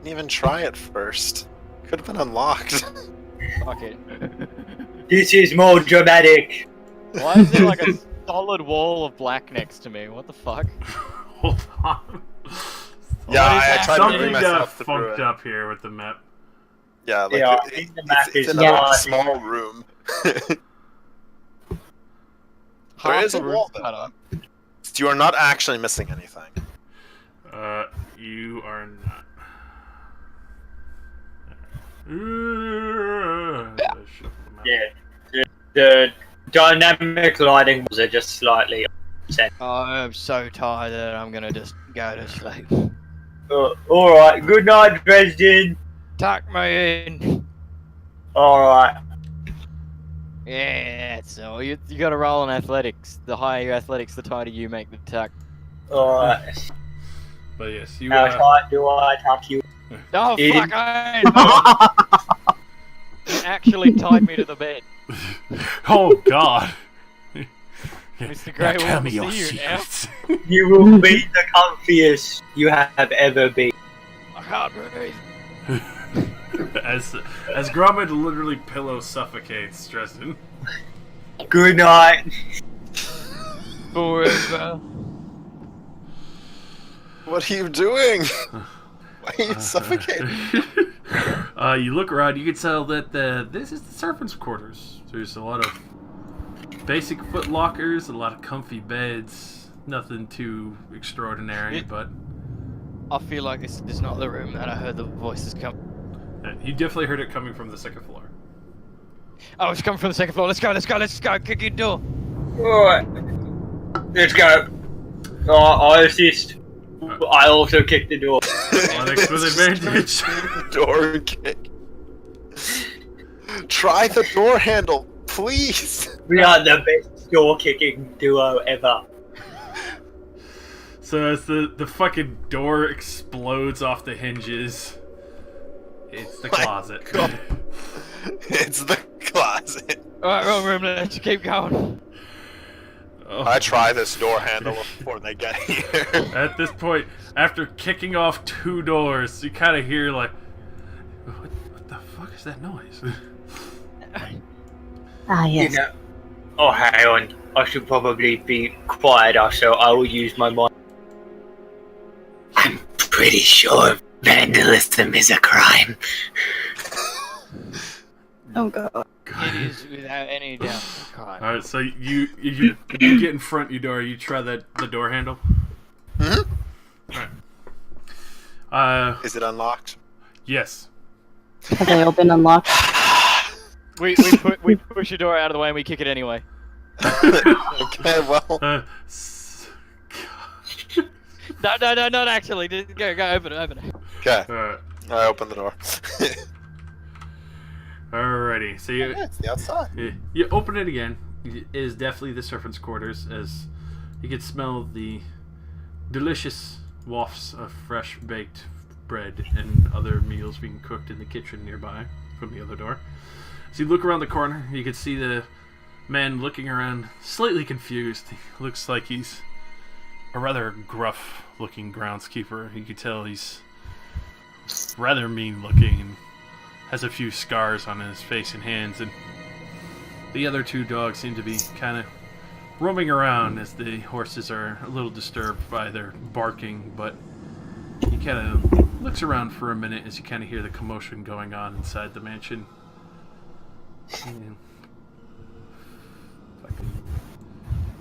Didn't even try it first. Could have been unlocked. Fuck it. This is more dramatic. Why is there like a solid wall of black next to me? What the fuck? Hold on. Yeah, I tried to bring Something got myself through funked it. up here with the map. Yeah, like Yeah, I think the map it's is in a large. small room. Half is the a room's wall, though. cut up. You are not actually missing anything. You are not. Yeah. The dynamic lighting was just slightly upset. Oh, I'm so tired that I'm gonna just go to sleep. Alright, good night, Dresden. Tuck me in. Alright. Yeah, so you gotta roll in athletics. The higher your athletics, the tighter you make the tuck. Alright. But yes, you. How tight do I tuck you? Oh In. fuck! I ain't. You actually tied me to the bed. Oh God. Mr. Grey, Now tell we'll me see your you now. secrets. You will be the comfiest you have ever been. I can't breathe. as Gromit literally pillow suffocates Dresden. Good night. Forever. What are you doing? Why are you suffocating? You look around, you can tell that this is the servants' quarters. There's a lot of basic foot lockers, a lot of comfy beds. Nothing too extraordinary, but I feel like this is not the room that I heard the voices come. you definitely heard it coming from the second floor. Oh, it's coming from the second floor. Let's go. Kick your door. Alright. Let's go. I assist. I also kick the door. Athletics with advantage. Door kick. Try the door handle, please. We are the best door kicking duo ever. So as the fucking door explodes off the hinges, it's the My closet. God. It's the closet. Alright, wrong room. Let's keep going. Oh. I try this door handle before they get here. At this point, after kicking off 2 doors, you kind of hear like, what the fuck is that noise? Ah, yes. You know. Oh, hang on. I should probably be quieter, so I will use my mind. I'm pretty sure vandalism is a crime. Oh god. It is without any doubt. God. Alright, so you get in front of your door, you try the door handle. Hmm? Alright. Is it unlocked? Yes. Have they all been unlocked? We push your door out of the way and we kick it anyway. Okay, well. No, not actually. Go, open it. Okay, Alright. I open the door. Alrighty, so you Yeah, it's the outside. you open it again. It is definitely the servants' quarters, as you can smell the delicious wafts of fresh baked bread and other meals being cooked in the kitchen nearby from the other door. So you look around the corner, you can see the man looking around, slightly confused. He looks like he's a rather gruff-looking groundskeeper. You can tell he's rather mean-looking and has a few scars on his face and hands. And the other two dogs seem to be kind of roaming around as the horses are a little disturbed by their barking, but he kind of looks around for a minute as you kind of hear the commotion going on inside the mansion. And fucking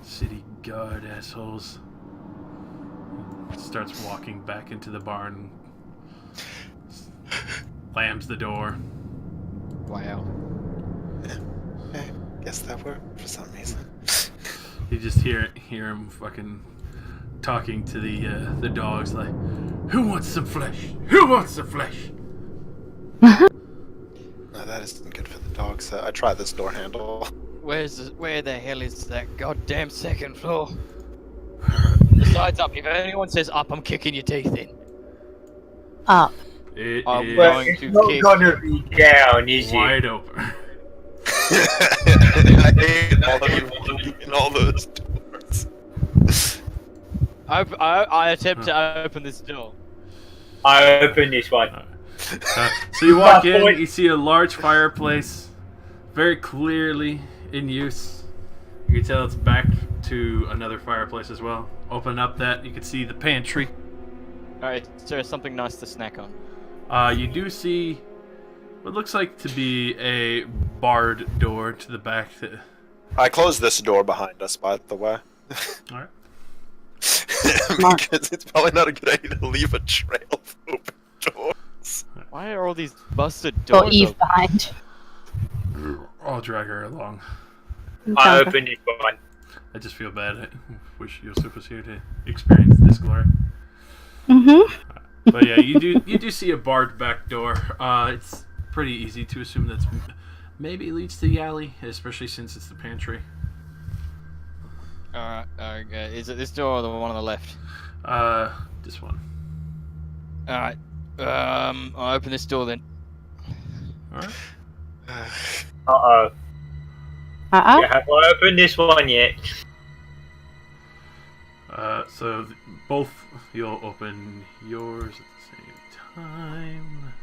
city guard assholes. And starts walking back into the barn. Slams the door. Wow. Guess that worked for some reason. You just hear him fucking talking to the dogs like, "Who wants some flesh? Who wants some flesh?" No, that isn't good for the dogs. I tried this door handle. Where the hell is that goddamn second floor? Besides up, if anyone says up, I'm kicking your teeth in. Up. It I'm is Well, going it's to not kick. gonna be down, is it? wide open. I hate all of you walking in all those doors. I attempt to open this door. I open this one. So you walk in, you see a large fireplace, very clearly in use. You can tell it's back to another fireplace as well. Open up that, you can see the pantry. Alright, is there something nice to snack on? You do see what looks like to be a barred door to the back. I closed this door behind us, by the way. Alright. Because it's probably not a good idea to leave a trail of open doors. Why are all these busted Got doors Eve open? behind. I'll drag her along. I Okay. open this one. I just feel bad. I wish Yosef was here to experience this glory. Mm-hmm. But yeah, you do see a barred back door. It's pretty easy to assume that's maybe leads to the alley, especially since it's the pantry. Alright, okay. Is it this door or the one on the left? This one. Alright. I'll open this door then. All right. Uh-oh. Uh-oh. Yeah, have I opened this one yet? So both you'll open yours at the same time.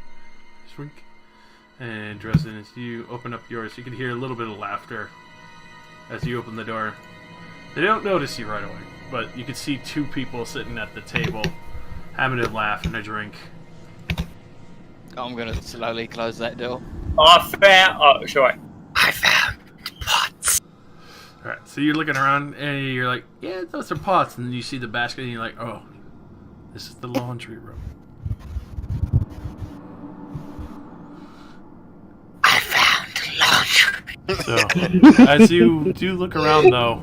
Shrink. And Dresden, as you open up yours, you can hear a little bit of laughter as you open the door. They don't notice you right away, but you can see two people sitting at the table having a laugh and a drink. I'm gonna slowly close that door. I found pots. Alright, so you're looking around and you're like, yeah, those are pots. And then you see the basket and you're like, oh, this is the laundry room. I found laundry. So, as you do look around though,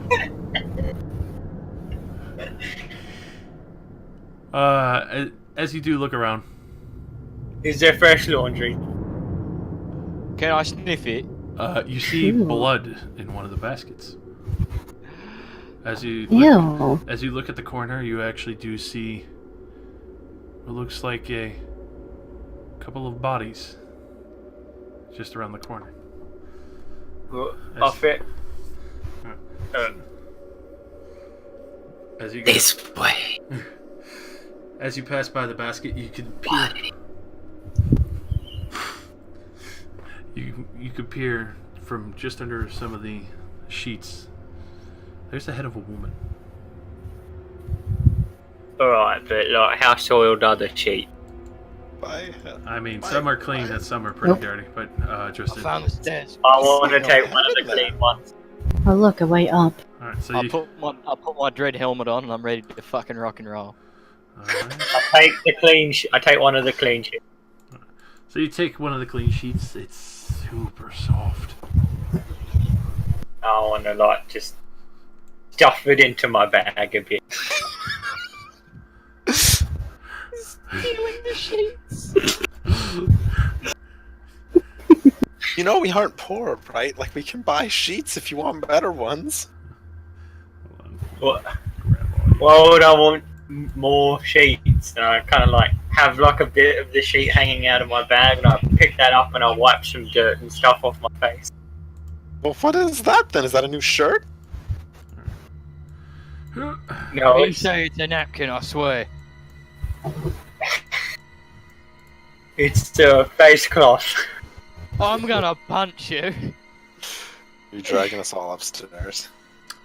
as you do look around, Is there fresh laundry? Can I sniff it? you see blood in one of the baskets. As you Ew. as you look at the corner, you actually do see what looks like a couple of bodies just around the corner. Off it. As you go, This way. as you pass by the basket, you can peer. You could peer from just under some of the sheets. There's the head of a woman. Alright, but like, how soiled are the sheets? I mean, some are clean and some are pretty dirty, but just I found the stairs. I want to take one of the clean ones. Oh, look, a way up. Alright, so I'll you. put my dread helmet on and I'm ready to fucking rock and roll. Alright. I take the clean. I take one of the clean sheets. So you take one of the clean sheets. It's super soft. I want to like just stuff it into my bag a bit. Stealing the sheets. You know, we aren't poor, right? Like, we can buy sheets if you want better ones. Hold on. What? Grab all your- Why would I want more sheets? And I kind of like have like a bit of the sheet hanging out of my bag, and I pick that up and I wipe some dirt and stuff off my face. Well, what is that then? Is that a new shirt? No, You it's, say it's a napkin, I swear. it's a face cloth. I'm gonna punch you. You're dragging us all upstairs.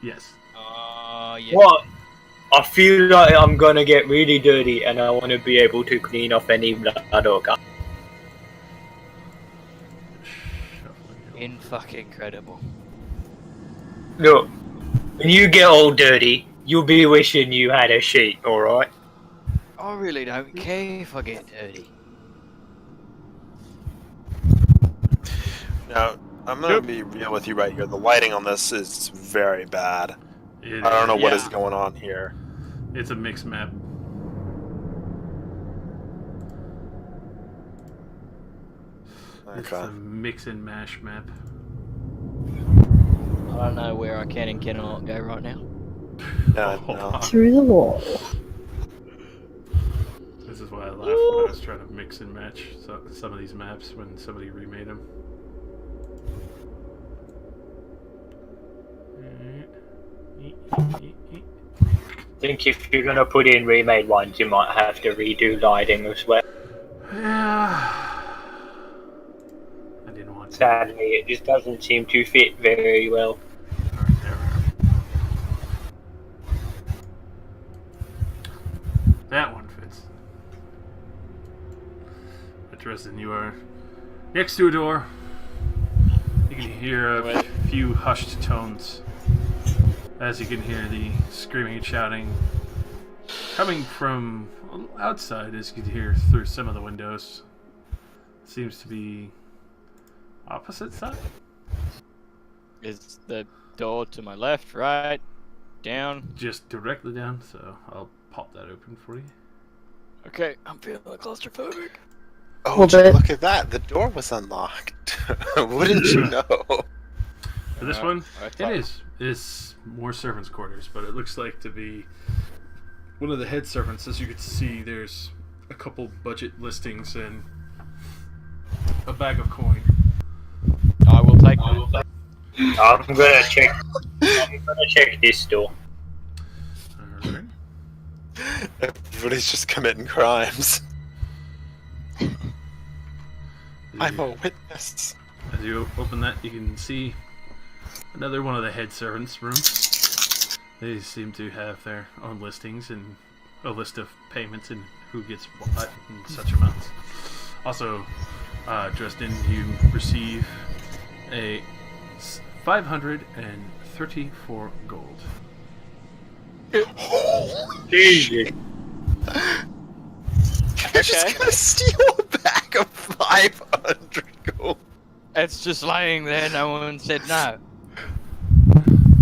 Yes. Yeah. What? I feel like I'm gonna get really dirty, and I want to be able to clean off any blood or gum. In fucking incredible. Look, when you get all dirty, you'll be wishing you had a sheet. All right? I really don't care if I get dirty. Now, I'm gonna be real with you right here. The lighting on this is very bad. I don't know what is going on here. It's a mixed map. It's Okay. a mix and mash map. I don't know where I can and cannot go right now. Yeah, no. Through the wall. This is why I laughed when I was trying to mix and match some of these maps when somebody remade them. I think if you're gonna put in remade ones, you might have to redo lighting as well. Yeah. I didn't want to. Sadly, it just doesn't seem to fit very well. Alright, there we are. That one fits. Interesting, you are next to a door. You can hear a few hushed tones. As you can hear the screaming and shouting coming from outside, as you can hear through some of the windows. Seems to be opposite side. Is the door to my left, right, down? Just directly down, so I'll pop that open for you. Okay, I'm feeling claustrophobic. Oh, Well, gee, but- look at that. The door was unlocked. Wouldn't you know? For this one, I it thought- is. It is more servants' quarters, but it looks like to be one of the head servants. As you can see, there's a couple budget listings and a bag of coin. I will take that. I'm gonna check. I'm gonna check this door. Alright. Everybody's just committing crimes. I'm a witness. As you open that, you can see another one of the head servants' rooms. They seem to have their own listings and a list of payments and who gets what and such amounts. Also, dressed in, you receive a 534 gold. Jesus. You're just gonna steal a bag of 500 gold. It's just laying there, no one said no.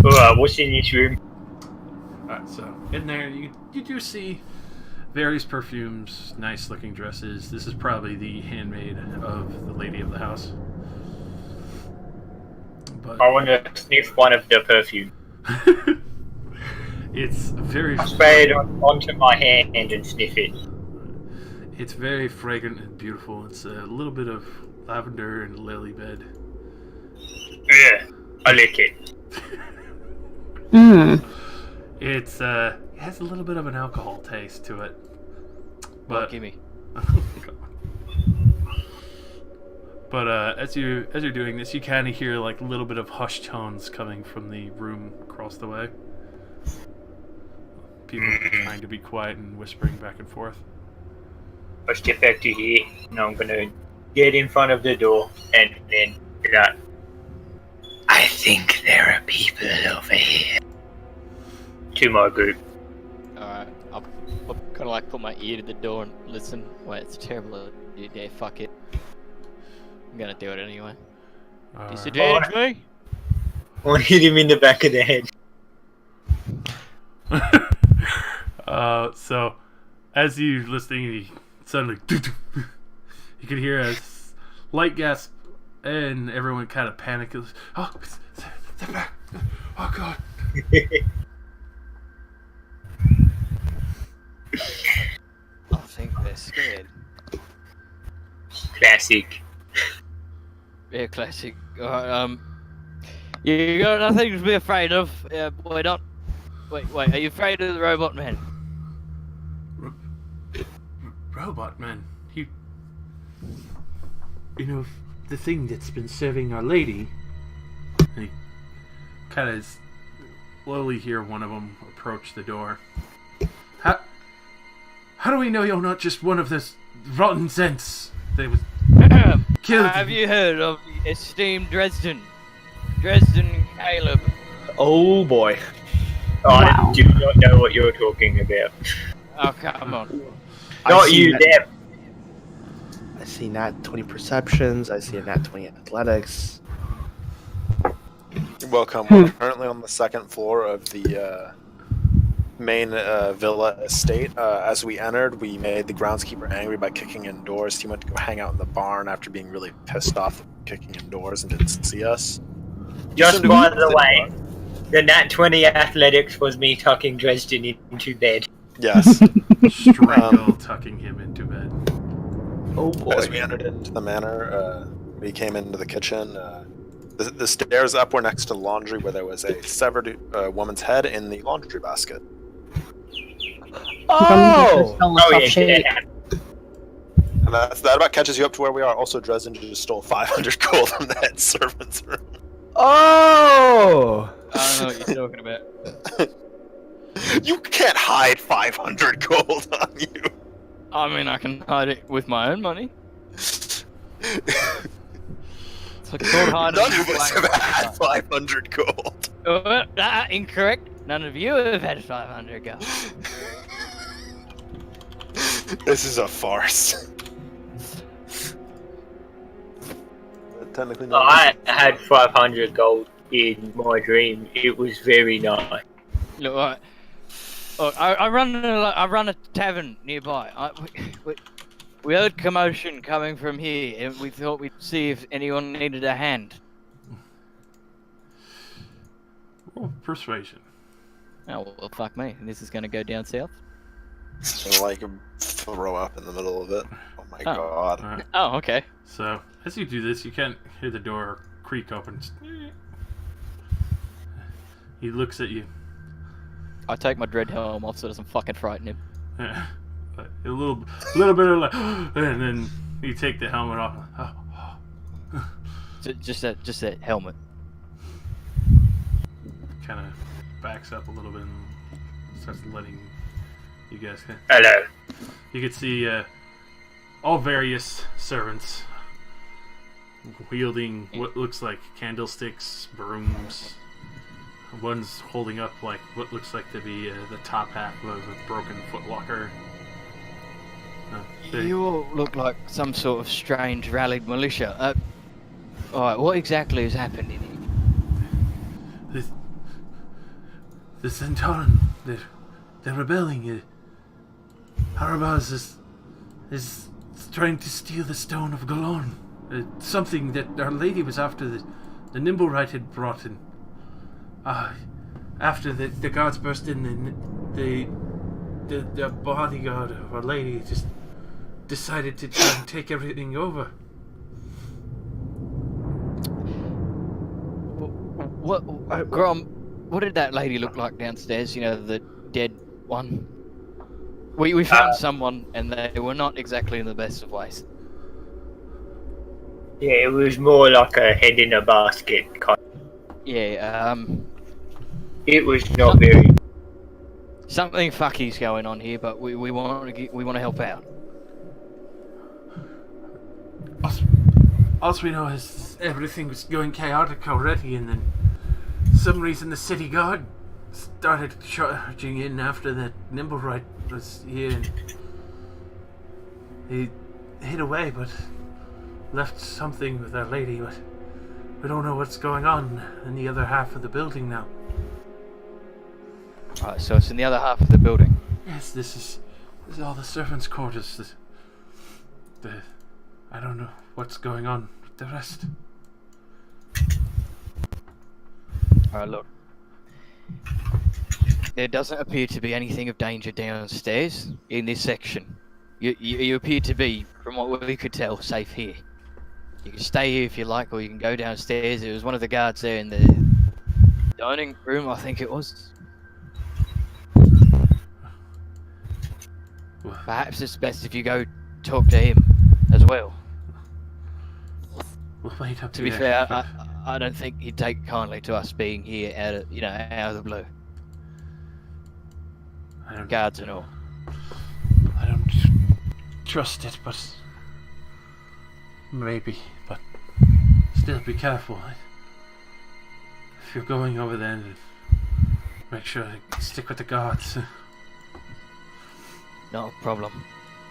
Alright, what's in this room? Alright, so in there you do see various perfumes, nice looking dresses. This is probably the handmaid of the lady of the house. But I want to sniff one of the perfume. it's very Spray it onto my hand and sniff it. it's very fragrant and beautiful. It's a little bit of lavender and lily bed. Yeah, I lick it. Mmm. It has a little bit of an alcohol taste to it. Well, But gimme. But as you're doing this, you kind of hear like a little bit of hushed tones coming from the room across the way. People trying to be quiet and whispering back and forth. I step back to here, and I'm gonna get in front of the door, and then be like, I think there are people over here. To my group. Alright, I'll kind of like put my ear to the door and listen. Wait, it's a terrible idea, fuck it. I'm gonna do it anyway. Disadvantage me? I want to hit him in the back of the head. So as you're listening, you suddenly you can hear a light gasp, and everyone kind of panics. Oh, step back! Oh God! I think they're scared. Classic. Yeah, classic. Alright, You got nothing to be afraid of. We're not. Wait. Are you afraid of the robot man? Robot man, you know, the thing that's been serving our lady. And he kind of slowly hear one of them approach the door. How do we know you're not just one of this rotten scents that was killed? Have you heard of the esteemed Dresden Caleb? Oh boy. I do not know what you're talking about. Oh, come on. Not you, them. I see nat 20 perceptions. I see a nat 20 athletics. Welcome. We're currently on the second floor of the main villa estate. As we entered, we made the groundskeeper angry by kicking in doors. He went to go hang out in the barn after being really pissed off kicking in doors and didn't see us. Just by the way, the nat 20 athletics was me tucking Dresden into bed. Yes. Strangle tucking him into bed. Oh boy. As we entered into the manor, we came into the kitchen. The stairs up were next to the laundry, where there was a severed woman's head in the laundry basket. Oh! Yeah. And that about catches you up to where we are. Also, Dresden just stole 500 gold from the head servant's room. Oh! I don't know what you're talking about. You can't hide 500 gold on you. I mean, I can hide it with my own money. It's called hiding. None of us have had 500 gold. Incorrect. None of you have had 500 gold. This is a farce. Technically, no. I had 500 gold in my dream. It was very nice. Look, I run a tavern nearby. We heard commotion coming from here, and we thought we'd see if anyone needed a hand. Roll persuasion. Oh well, fuck me. This is gonna go down south. And, like, throw up in the middle of it. Oh my god. Alright. Oh, okay. So, as you do this, you can't hear the door creak open. He looks at you. I take my dread helm off so it doesn't fucking frighten him. Yeah. A little bit of like, and then you take the helmet off. Just that helmet. Kind of backs up a little bit and starts letting you guys. Hello. You can see all various servants wielding what looks like candlesticks, brooms. One's holding up like what looks like to be the top half of a broken footlocker. You all look like some sort of strange rallied militia. Alright, what exactly is happening here? The Centauran, they're rebelling. Harabaz is trying to steal the Stone of Galorn. Something that Our Lady was after the Nimblewright had brought in. After the guards burst in, and the bodyguard of Our Lady just decided to try and take everything over. What, Grom, what did that lady look like downstairs? You know, the dead one? We found someone, and they were not exactly in the best of ways. Yeah, it was more like a head in a basket kind. Yeah, It was not very. something fucky's going on here, but we want to help out. All we know is everything was going chaotic already, and then some reason the city guard started charging in after the Nimblewright was here, and he hid away, but left something with Our Lady, but we don't know what's going on in the other half of the building now. Alright, so it's in the other half of the building. Yes, this is all the servants' quarters. I don't know what's going on with the rest. Alright, look. There doesn't appear to be anything of danger downstairs in this section. You appear to be, from what we could tell, safe here. You can stay here if you like, or you can go downstairs. There was one of the guards there in dining room, I think it was. Perhaps it's best if you go talk to him as well. We'll wait up To be here. fair, I don't think he'd take kindly to us being here out of the blue. I don't, Guards and all. I don't trust it, but maybe. But still, be careful. If you're going over there, make sure to stick with the guards. Not a problem.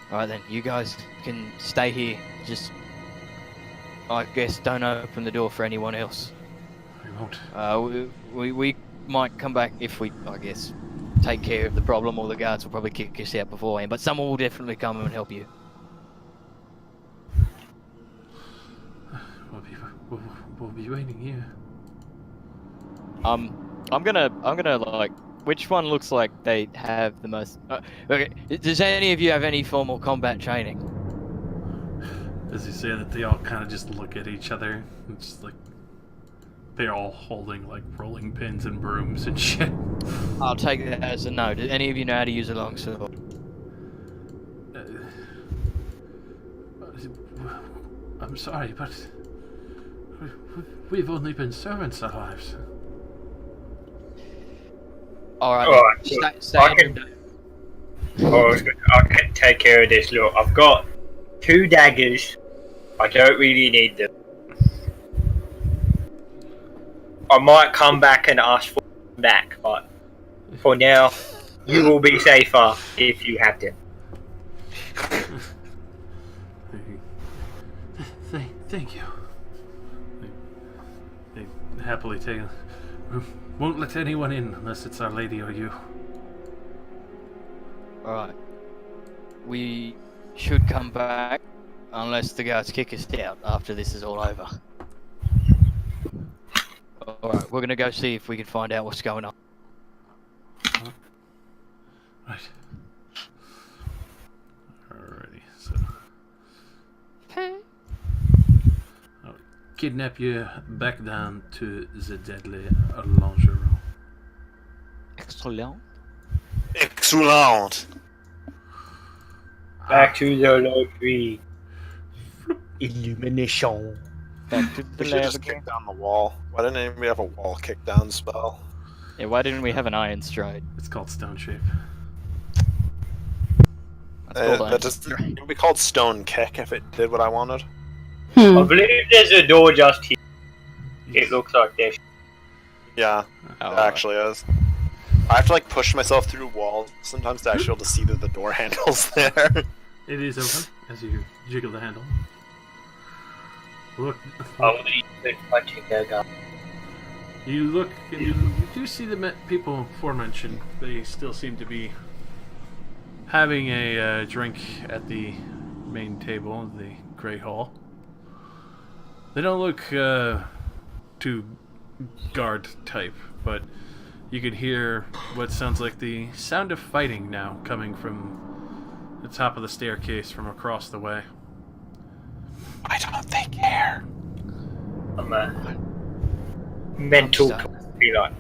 Alright then, you guys can stay here. Just, I guess, don't open the door for anyone else. We won't. We might come back if we, I guess, take care of the problem, or the guards will probably kick us out beforehand. But someone will definitely come and help you. We'll be waiting here. I'm gonna like. Which one looks like they have the most? Okay. Does any of you have any formal combat training? As you say that, they all kind of just look at each other. It's just like they're all holding like rolling pins and brooms and shit. I'll take that as a no. Do any of you know how to use a longsword? I'm sorry, but we've only been servants our lives. Alright, stay I can take care of this. Look, I've got 2 daggers. I don't really need them. I might come back and ask for them back, but for now, you will be safer if you have them. Thank you. They happily take it. Won't let anyone in unless it's Our Lady or you. Alright. We should come back unless the guards kick us out after this is all over. Alright, we're gonna go see if we can find out what's going on. Right. Alrighty, so I'll kidnap you back down to the deadly lingerie. Excellent. Excellent. Back to the lottery. Illumination. Back to We the should just laboratory. kick down the wall. Why didn't anybody have a wall kick down spell? Yeah, why didn't we have an iron stride? It's called Stone Shape. That's called iron That just stride. it would be called stone kick if it did what I wanted. I believe there's a door just here. It looks like this. Yeah, Oh, it actually is. I have to like push myself through walls sometimes to actually be able to see that the door handle's there. It is open as you jiggle the handle. Look, I will need to punching their gun. you look, and you do see the people aforementioned. They still seem to be having a drink at the main table of the Grey Hall. They don't look too guard type, but you could hear what sounds like the sound of fighting now coming from the top of the staircase from across the way. Why don't they care? I'm a mental be like,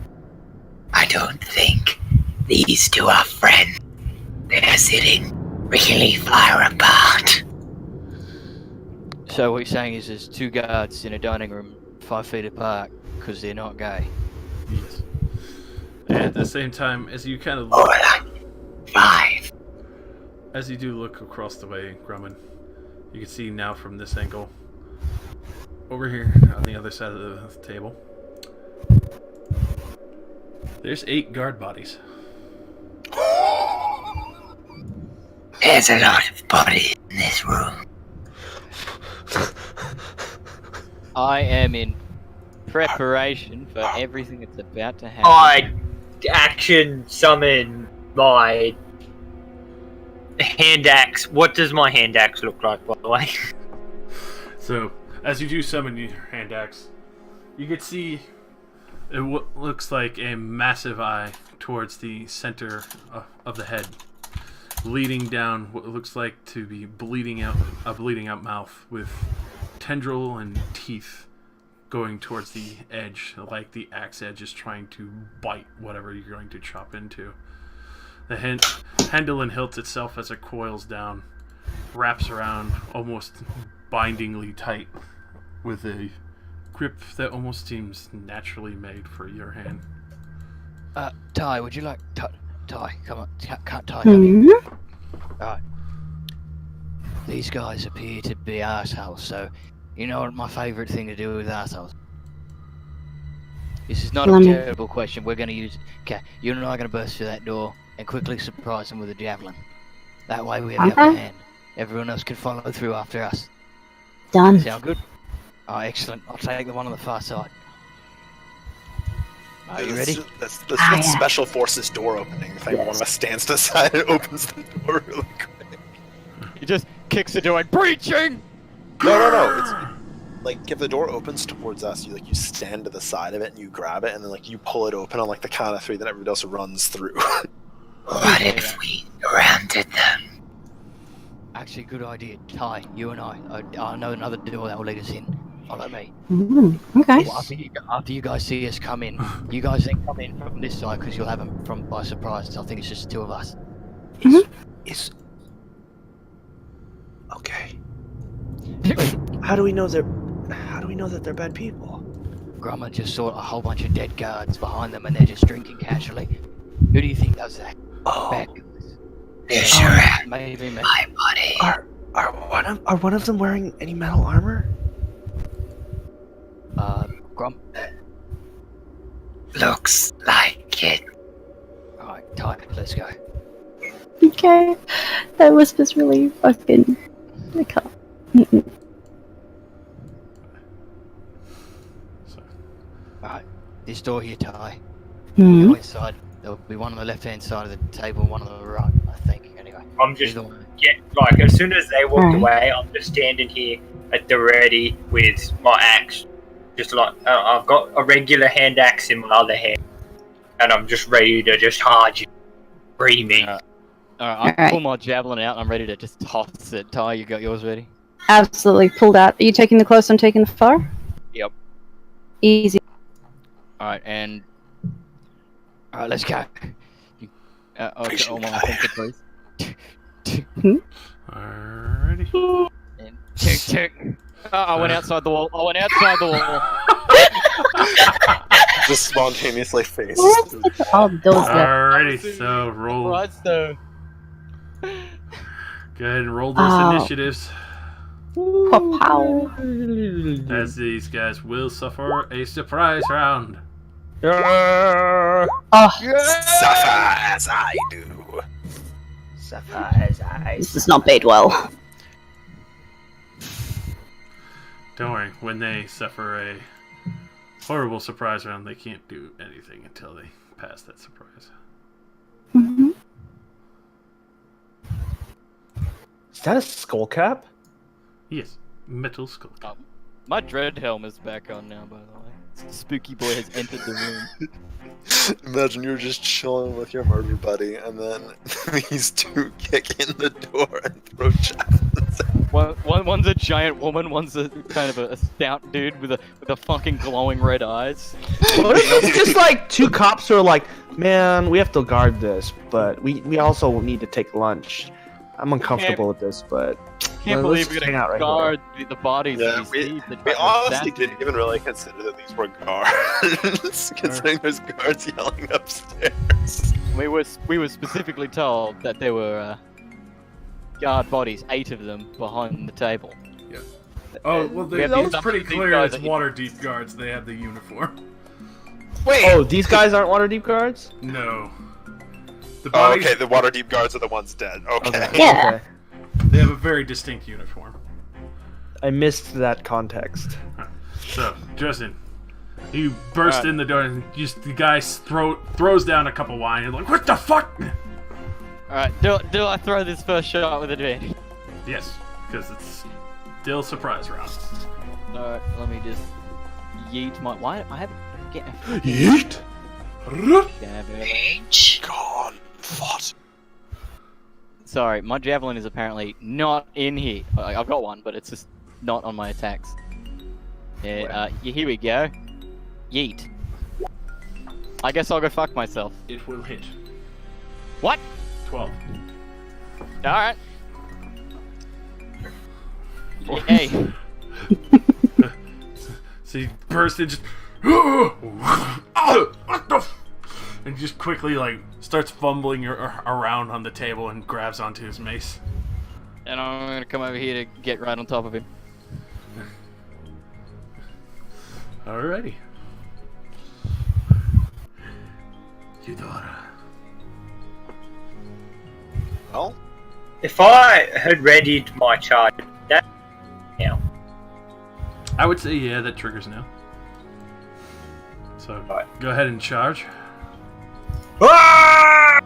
I don't think these 2 are friends. They're sitting really far apart. So what you're saying is there's 2 guards in a dining room 5 feet apart because they're not gay. Yes. And at the same time, as you kind of Or look, like 5. as you do look across the way, Grumman, you can see now from this angle, over here on the other side of the table, there's 8 guard bodies. There's a lot of bodies in this room. I am in preparation for everything that's about to happen. I action summon my hand axe. What does my hand axe look like, by the way? So, as you do summon your hand axe, you can see it looks like a massive eye towards the center of the head, leading down what looks like to be bleeding out mouth with tendril and teeth going towards the edge, like the axe edge is trying to bite whatever you're going to chop into. The handle and hilt itself, as it coils down, wraps around almost bindingly tight with a grip that almost seems naturally made for your hand. Ty, would you like... Ty, come on. Ty, come here. Alright. These guys appear to be assholes, so you know what my favourite thing to do with assholes? This is not a terrible question. We're going to use... Okay, you and I are going to burst through that door and quickly surprise them with a javelin. That way we have the upper hand. Everyone else can follow through after us. Done. Sound good? Oh, excellent. I'll take the one on the far side. Are you ready? That's what Special Forces door opening thing. One of us stands to the side and opens the door really quick. He just kicks the door like, breaching! No. It's like if the door opens towards us, you stand to the side of it and you grab it, and then you pull it open on the count of 3. Then everybody else runs through. What if we grounded them? Actually, good idea. Ty, you and I know another door that will lead us in. Follow me. Okay. Well, after you guys see us come in, you guys then come in from this side because you'll have them from by surprise. I think it's just the 2 of us. Is okay. How do we know that they're bad people? Grumman just saw a whole bunch of dead guards behind them and they're just drinking casually. Who do you think does that? Oh, Bad guys. They're sure Maybe me. my body. are one of them wearing any metal armor? Grum. Looks like it. Alright, Ty, let's go. Okay. That whisper's really fucking... I can't. Alright, this door here, Ty. Hmm. Go inside. There'll be one on the left-hand side of the table and one on the right, I think. Anyway. I'm just either one. as soon as they walked Alright. away, I'm just standing here at the ready with my axe. Just I've got a regular hand axe in my other hand, and I'm just ready to just charge you. Free me. Alright, I pull my javelin out and I'm ready to just toss it. Ty, you got yours ready? Absolutely pulled out. Are you taking the close? I'm taking the far? Yep. Easy. Alright, and... Alright, let's go. Okay, all my attention, please. Alrighty. And tick. I went outside the wall. Just spontaneously face. All those guys. Alrighty, so roll. Right, so... Go ahead and roll those initiatives. Pow. As these guys will suffer a surprise round. Oh, Suffer as I do. this does not bode well. Don't worry, when they suffer a horrible surprise round, they can't do anything until they pass that surprise. Mm-hmm. Is that a skull cap? Yes, metal skull. My dread helm is back on now, by the way. Spooky boy has entered the room. Imagine you're just chilling with your murder buddy, and then these 2 kick in the door and throw javelins. One's a giant woman, one's a kind of a stout dude with a fucking glowing red eyes. What if it's just 2 cops who are like, man, we have to guard this, but we also need to take lunch. I'm uncomfortable with this, but Can't let's believe we're just hang gonna out right guard the bodies Yeah, of these thieves. We honestly didn't even really consider that these were guards, considering there's guards yelling upstairs. We were specifically told that there were guard bodies, 8 of them, behind the table. Oh, well, We have it's these pretty deep clear guys it's that you- Waterdeep guards. They have the uniform. Wait! Oh, these guys aren't Waterdeep guards? No. The Oh, bodies, okay, the Waterdeep guards are the ones dead. Okay. Yeah. Okay. they have a very distinct uniform. I missed that context. So, Justin, you burst in the door and just the guy throws down a cup of wine and like, what the fuck? Alright, do I throw this first shot with advantage? Yes, because it's still surprise round. Alright, let me just yeet my... Why? I haven't... Yeet! God, what? Sorry, my javelin is apparently not in here. I've got one, but it's just not on my attacks. Yeah, here we go. Yeet. I guess I'll go fuck myself. It will hit. What? 12. Alright. Yay. So you burst in, just what the and just quickly like starts fumbling around on the table and grabs onto his mace. And I'm gonna come over here to get right on top of him. Alrighty. Eudora. Well, If I had readied my charge, that now. I would say yeah, that triggers now. So Right. go ahead and charge. Ah!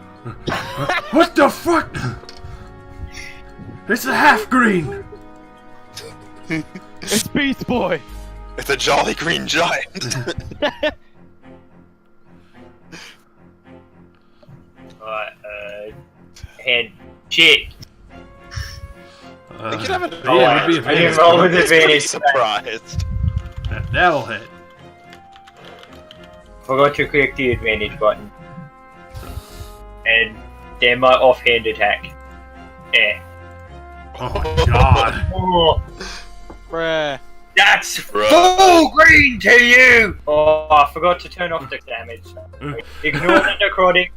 What the fuck? It's a half green. It's Beast Boy! it's a jolly green giant. And shit. I think you'd have an yeah, it would be I didn't advantage. roll with It's pretty advantage. surprised. That'll hit. Forgot to click the advantage button. And then my offhand attack. Eh. Oh my god. Oh, Bruh. that's Bruh. full green to you! Oh, I forgot to turn off the damage. Ignore the necrotic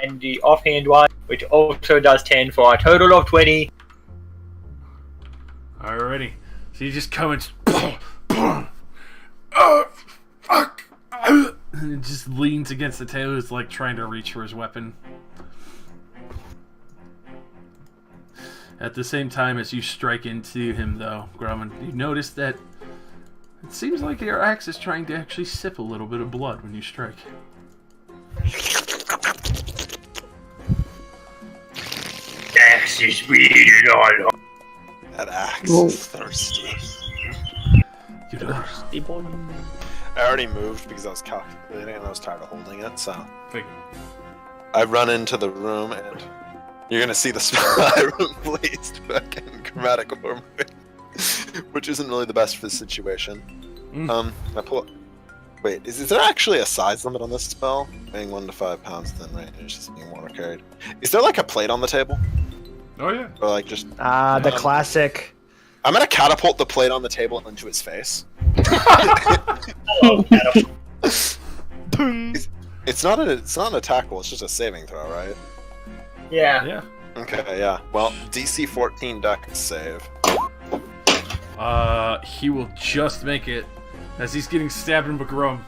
and the offhand one, which also does 10 for a total of 20. Alrighty. So you just come and oh, fuck. And it just leans against the table. It's like trying to reach for his weapon. At the same time as you strike into him, though, Grumman, you notice that it seems like your axe is trying to actually sip a little bit of blood when you strike. Axe is bleeding all over. That axe Whoa. is thirsty. Eudora. I already moved because I was calculating and I was tired of holding it, so Figure. I run into the room and you're gonna see the spy room blazed fucking chromatic orb, which isn't really the best for the situation. I pull. Wait, is there actually a size limit on this spell? Weighing 1 to 5 pounds, then range, just being water carried. Is there like a plate on the table, Oh yeah. or like just? The classic. I'm gonna catapult the plate on the table into his face. Hello, Adam. It's not an attack roll. It's just a saving throw, right? Yeah. Yeah. Okay, yeah. Well, DC 14 Dex save. He will just make it as he's getting stabbed in Bagrum.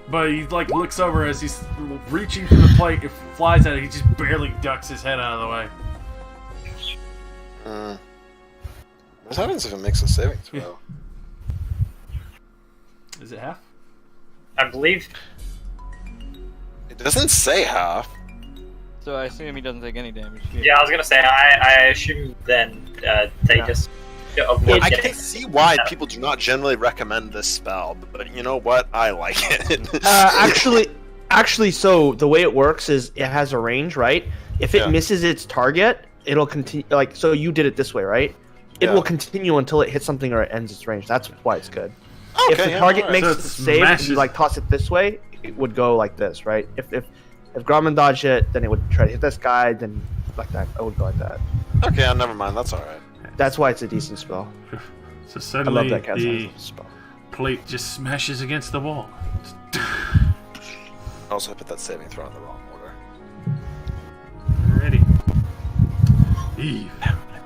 But he like looks over as he's reaching for the plate. It flies at it. He just barely ducks his head out of the way. What happens if it makes a saving throw? Is it half? I believe. It doesn't say half. So I assume he doesn't take any damage. Yeah, I was gonna say, I assume then they Yeah. just avoid I getting. can see why people do not generally recommend this spell, but you know what? I like it. Actually, so the way it works is it has a range, right? If it Yeah. misses its target, it'll continue. Like, so you did it this way, right? It Yeah. will continue until it hits something or it ends its range. That's why it's good. Okay, If the yeah, target alright. makes So the it save and smashes- you like toss it this way, it would go like this, right? If Grumman dodged it, then it would try to hit this guy, then like that. It would go like that. Okay, never mind. That's all right. That's why it's a decent spell. So I suddenly love that cast the spell. plate just smashes against the wall. Also, I put that saving throw in the wrong order. Ready. Eve.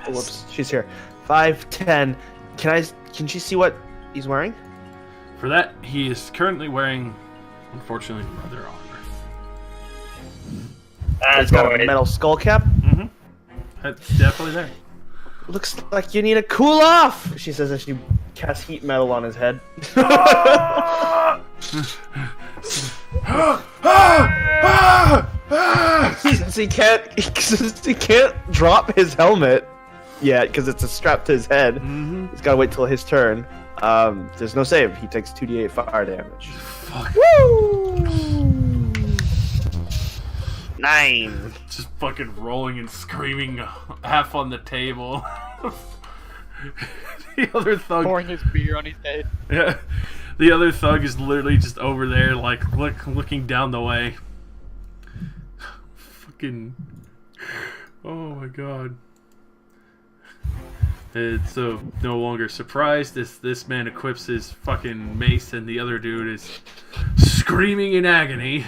Oh, whoops, she's here. 5, 10. Can she see what he's wearing? For that, he is currently wearing, unfortunately, leather armor. He's got a metal skull cap. Mm-hmm. That's definitely there. Looks like you need to cool off, she says as she casts heat metal on his head. Since he can't drop his helmet yet because it's strapped to his head. Mm-hmm. He's got to wait till his turn. There's no save. He takes 2d8 fire damage. Fuck. Woo! 9. Just fucking rolling and screaming half on the table. The other thug. Pouring his beer on his head. Yeah. The other thug is literally just over there, like, looking down the way. Fucking. Oh my god. And so, no longer surprised, this man equips his fucking mace, and the other dude is screaming in agony.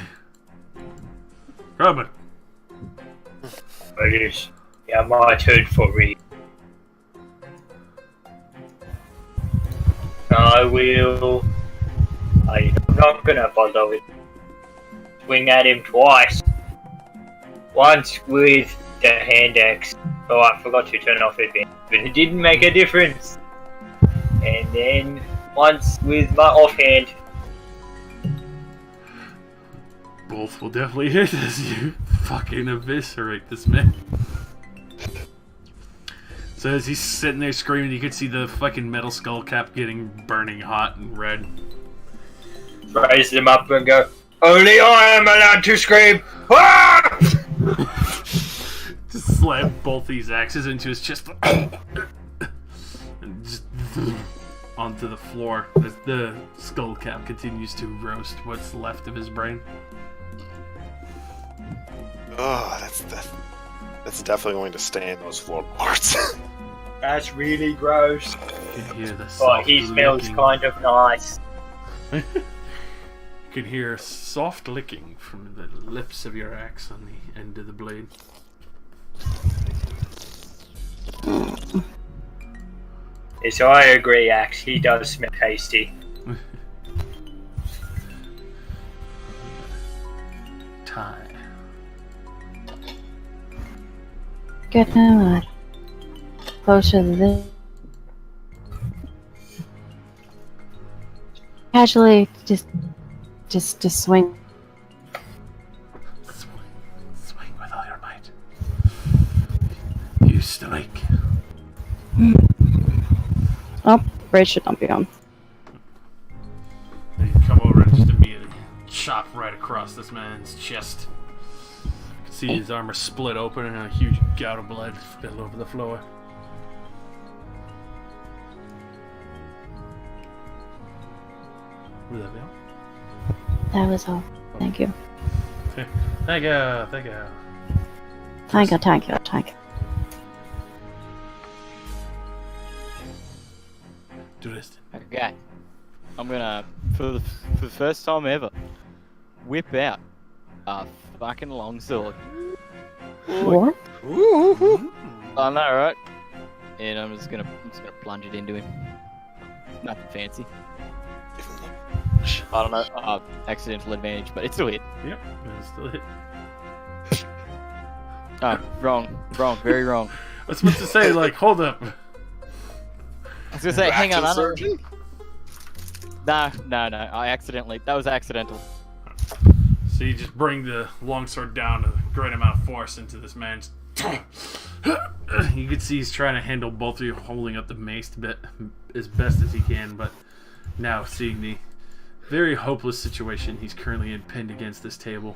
Robert. It is. Yeah, my turn for read. I'm not gonna bother with. Swing at him twice. Once with the hand axe. Oh, I forgot to turn off advantage, but it didn't make a difference. And then once with my offhand. Both will definitely hit as you fucking eviscerate this man. So as he's sitting there screaming, you can see the fucking metal skull cap getting burning hot and red. Raise them up and go, only I am allowed to scream! Ah! Just slam both these axes into his chest. And just onto the floor as the skull cap continues to roast what's left of his brain. Oh, that's definitely going to stain those floorboards. That's really gross. You can hear the Oh, soft he smells licking. kind of nice. You can hear soft licking from the lips of your axe on the end of the blade. Yes, I agree, Axe. He does smell tasty. Tie. Get out. Closer to this. Casually, just swing. Swing with all your might. You strike. Oh, bridge should not be on. And you come over and just immediately chop right across this man's chest. You can see his armor split open and a huge gout of blood spill over the floor. Would that be all? That was all. Thank you. Thank you. Thank you. Do this. Okay. I'm gonna, for the first time ever, whip out a fucking long sword. What? I know, right? And I'm just gonna plunge it into him. Nothing fancy. I don't know. Accidental advantage, but it's still hit. Yep, it's still hit. Oh, wrong, very wrong. I was supposed to say, like, hold up. I was gonna say, hang on, I don't... No, that was accidental. So you just bring the longsword down a great amount of force into this man's. You can see he's trying to handle both of you, holding up the mace as best as he can, but now seeing the very hopeless situation he's currently in, pinned against this table.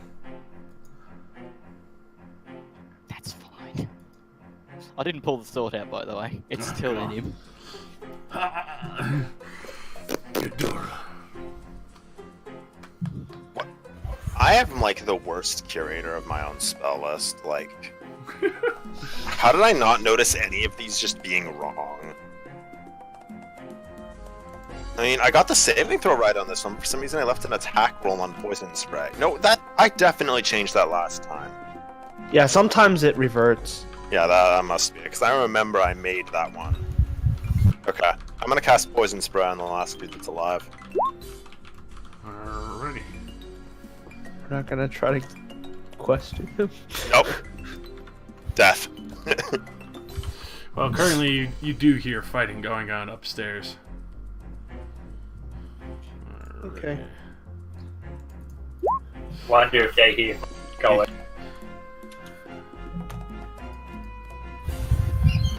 That's fine. I didn't pull the sword out, by the way. It's still in him. Ghidorah. I am like the worst curator of my own spell list. Like, how did I not notice any of these just being wrong? I mean, I got the saving throw right on this one. For some reason, I left an attack roll on poison spray. No, I definitely changed that last time. Yeah, sometimes it reverts. Yeah, that must be it, because I remember I made that one. Okay, I'm gonna cast poison spray on the last dude that's alive. Alrighty. We're not gonna try to question him. Nope. Death. Well, currently you do hear fighting going on upstairs. Okay. Wonder if they hear going.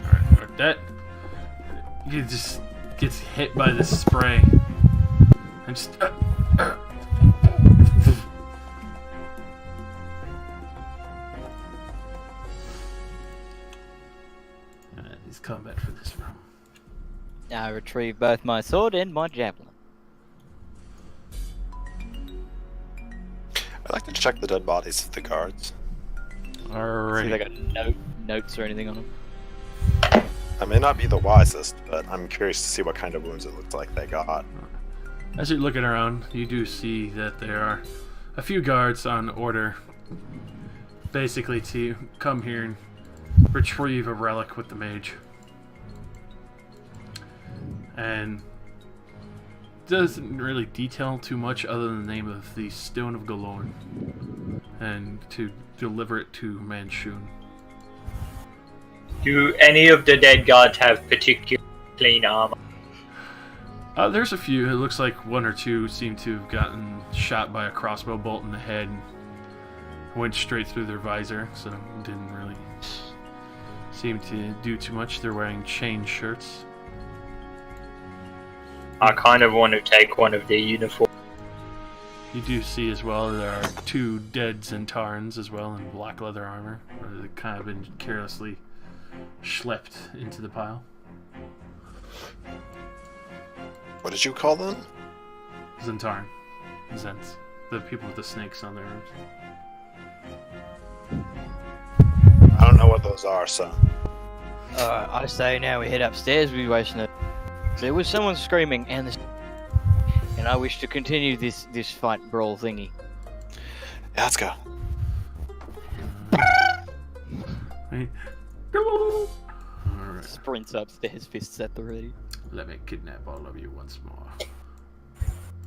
Alright, that he just gets hit by this spray and just he's combat for this room. I retrieve both my sword and my javelin. I'd like to check the dead bodies of the guards. See if they Alrighty. got notes or anything on them. I may not be the wisest, but I'm curious to see what kind of wounds it looks like they got. As you're looking around, you do see that there are a few guards on order, basically to come here and retrieve a relic with the mage. And doesn't really detail too much other than the name of the Stone of Galorn, and to deliver it to Manchun. Do any of the dead gods have particular clean armor? There's a few. It looks like one or two seem to have gotten shot by a crossbow bolt in the head. Went straight through their visor, so didn't really seem to do too much. They're wearing chain shirts. I kind of want to take one of their uniforms. You do see as well there are two dead Zentarans as well in black leather armor, where they've kind of been carelessly schlepped into the pile. What did you call them? Zentarn. Zents. The people with the snakes on their arms. I don't know what those are, so. I say now we head upstairs. We waste no. There was someone screaming, and I wish to continue this fight brawl thingy. Yeah, let's go. Right. Alright. Sprints upstairs, fists at the ready. Let me kidnap all of you once more.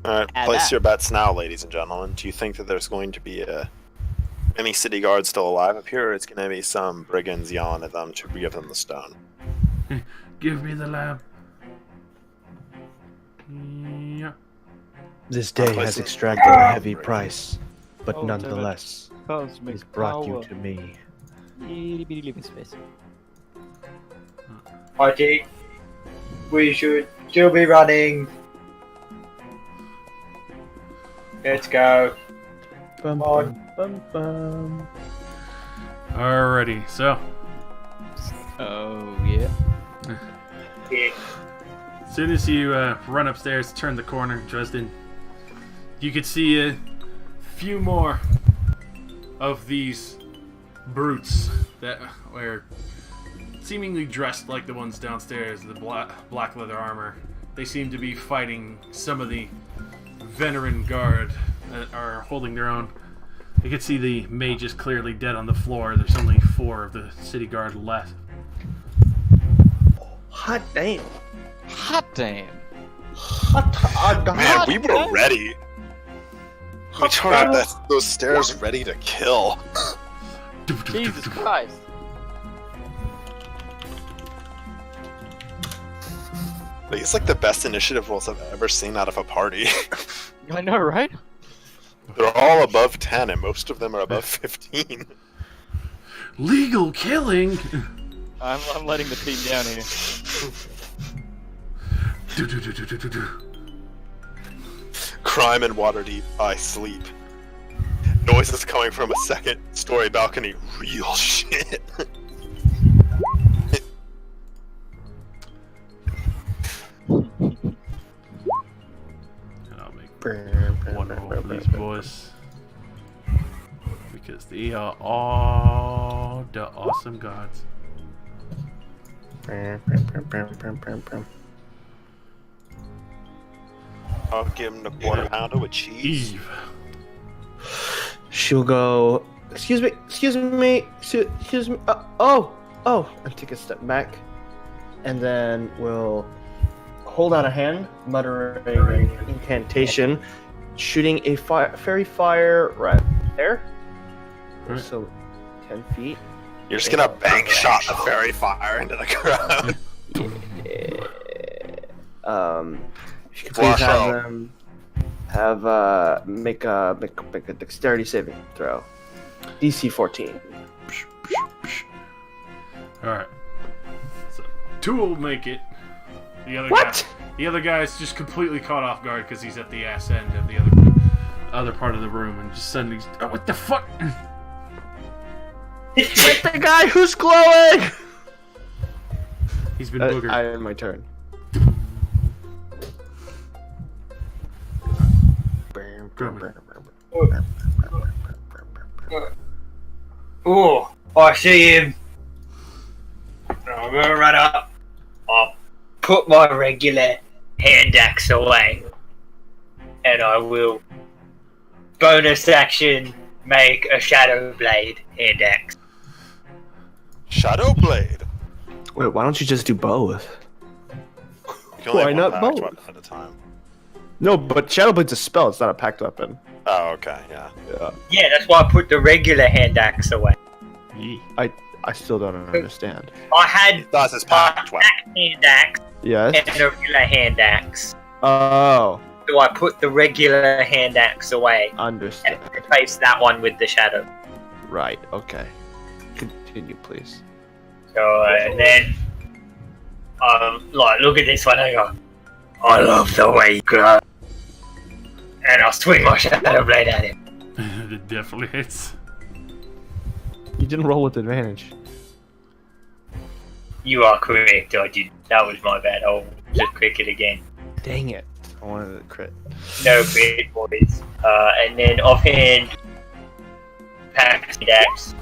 Alright, And place that- your bets now, ladies and gentlemen. Do you think that there's going to be any city guards still alive up here, or it's going to be some brigands yelling at them to give them the stone? Give me the lamp. Yeah. This day Place has it. extracted a heavy price, but Oh, nonetheless, Cosmic has brought you to me. Itty bitty living space. I think we should still be running. Let's go. Bum, On. bum, bum, bum. Alrighty, so Oh yeah. Yeah. as soon as you run upstairs, turn the corner, Dresden, you could see a few more of these brutes that were seemingly dressed like the ones downstairs, the black leather armor. They seem to be fighting some of the veteran guard that are holding their own. You can see the mage is clearly dead on the floor. There's only 4 of the city guard left. Hot damn. Hot damn. Man, we were ready. We turned up those stairs ready to kill. Jesus Christ. Like, it's like the best initiative rolls I've ever seen out of a party. I know, right? They're all above 10, and most of them are above 15. Legal killing! I'm letting the team down here. Crime in Waterdeep, I sleep. Noises coming from a second-story balcony. Real shit. And I'll make one roll for these boys. Because they are all the awesome gods. I'll give him the quarter pounder with cheese. Eve. She'll go. Excuse me. Excuse me. Excuse me. Oh. And take a step back, and then we'll hold out a hand, muttering an incantation, shooting a fairy fire right there. Right. So, 10 feet. You're just gonna bank shot the fairy fire into the crowd. If you could Flash please have out. them make a dexterity saving throw. DC 14. Alright. So, 2 will make it. The other guy's just completely caught off guard because he's at the ass end of the other part of the room and just suddenly, oh, what the fuck? With the guy who's glowing. He's been boogered. I end my turn. Oh, I see him. I'm gonna run up. I'll put my regular hand axe away. And I will bonus action make a shadow blade hand axe. Shadow Blade. Wait, why don't you just do both? You can only Why have not one packed both? weapon at a time. No, but Shadow Blade's a spell. It's not a packed weapon. Oh, okay, yeah. Yeah. Yeah, that's why I put the regular hand axe away. I still don't understand. I had That's his my packed weapon. hand axe Yes. and a regular hand axe. Oh, So I put the regular hand axe away and understand. replaced that one with the shadow. Right. Okay. Continue, please. So and then, like, look at this one. I go, I love the way you go, and I'll swing my shadow blade at him. It definitely hits. You didn't roll with advantage. You are correct. I did. That was my bad. I'll just click it again. Dang it! I wanted to crit. No crit, boys. And then offhand, pack axe.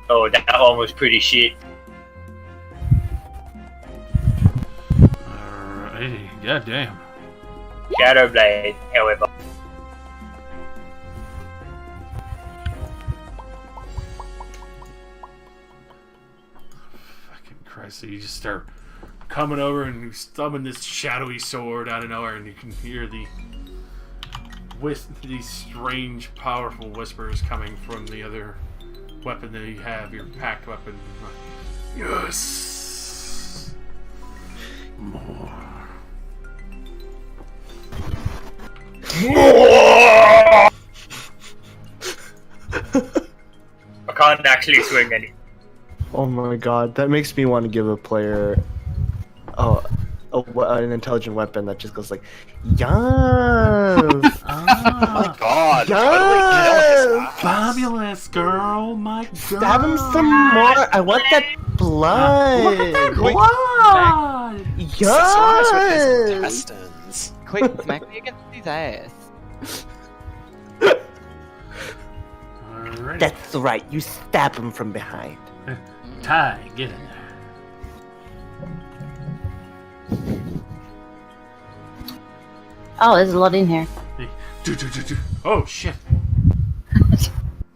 Oh, that one was pretty shit. Alrighty, goddamn. Shadow blade, however. Fucking Christ, so you just start coming over and you summon this shadowy sword out of nowhere, and you can hear these strange, powerful whispers coming from the other weapon that you have, your packed weapon. Yes! More. I can't actually swing any. Oh my god, that makes me want to give a player an intelligent weapon that just goes like, yes, Oh my god. yes, Fabulous, girl! My god! stab him some more. I want that blood. Look at that blood! Accessorize with his Yes. intestines. Quick, smack me against his ass. Alrighty. That's right. You stab him from behind. Ty, get in there. Oh, there's a lot in here. Hey, do. Oh shit!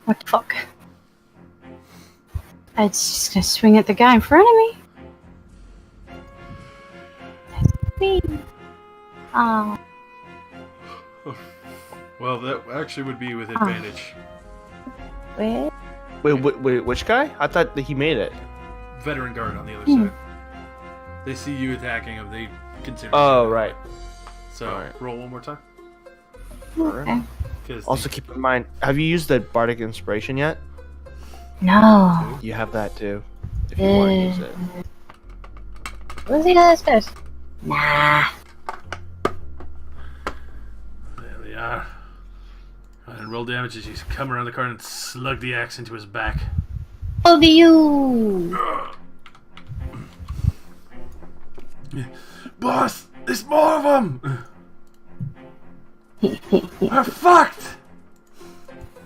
What the fuck? It's just gonna swing at the guy in front of me. That's me. Oh, Well, that actually would be with advantage. wait. Wait, which guy? I thought that he made it. Veteran guard on the other Hmm. side. They see you attacking them, they consider. Oh, you. right. So Alright. roll one more time. Okay. Also, keep in mind, have you used the Bardic Inspiration yet? No. You have that too, if you want to use it. Let's see how this goes. Nah. There we are. And roll damage as you come around the corner and slug the axe into his back. Over you. Boss, there's more of them. We're fucked.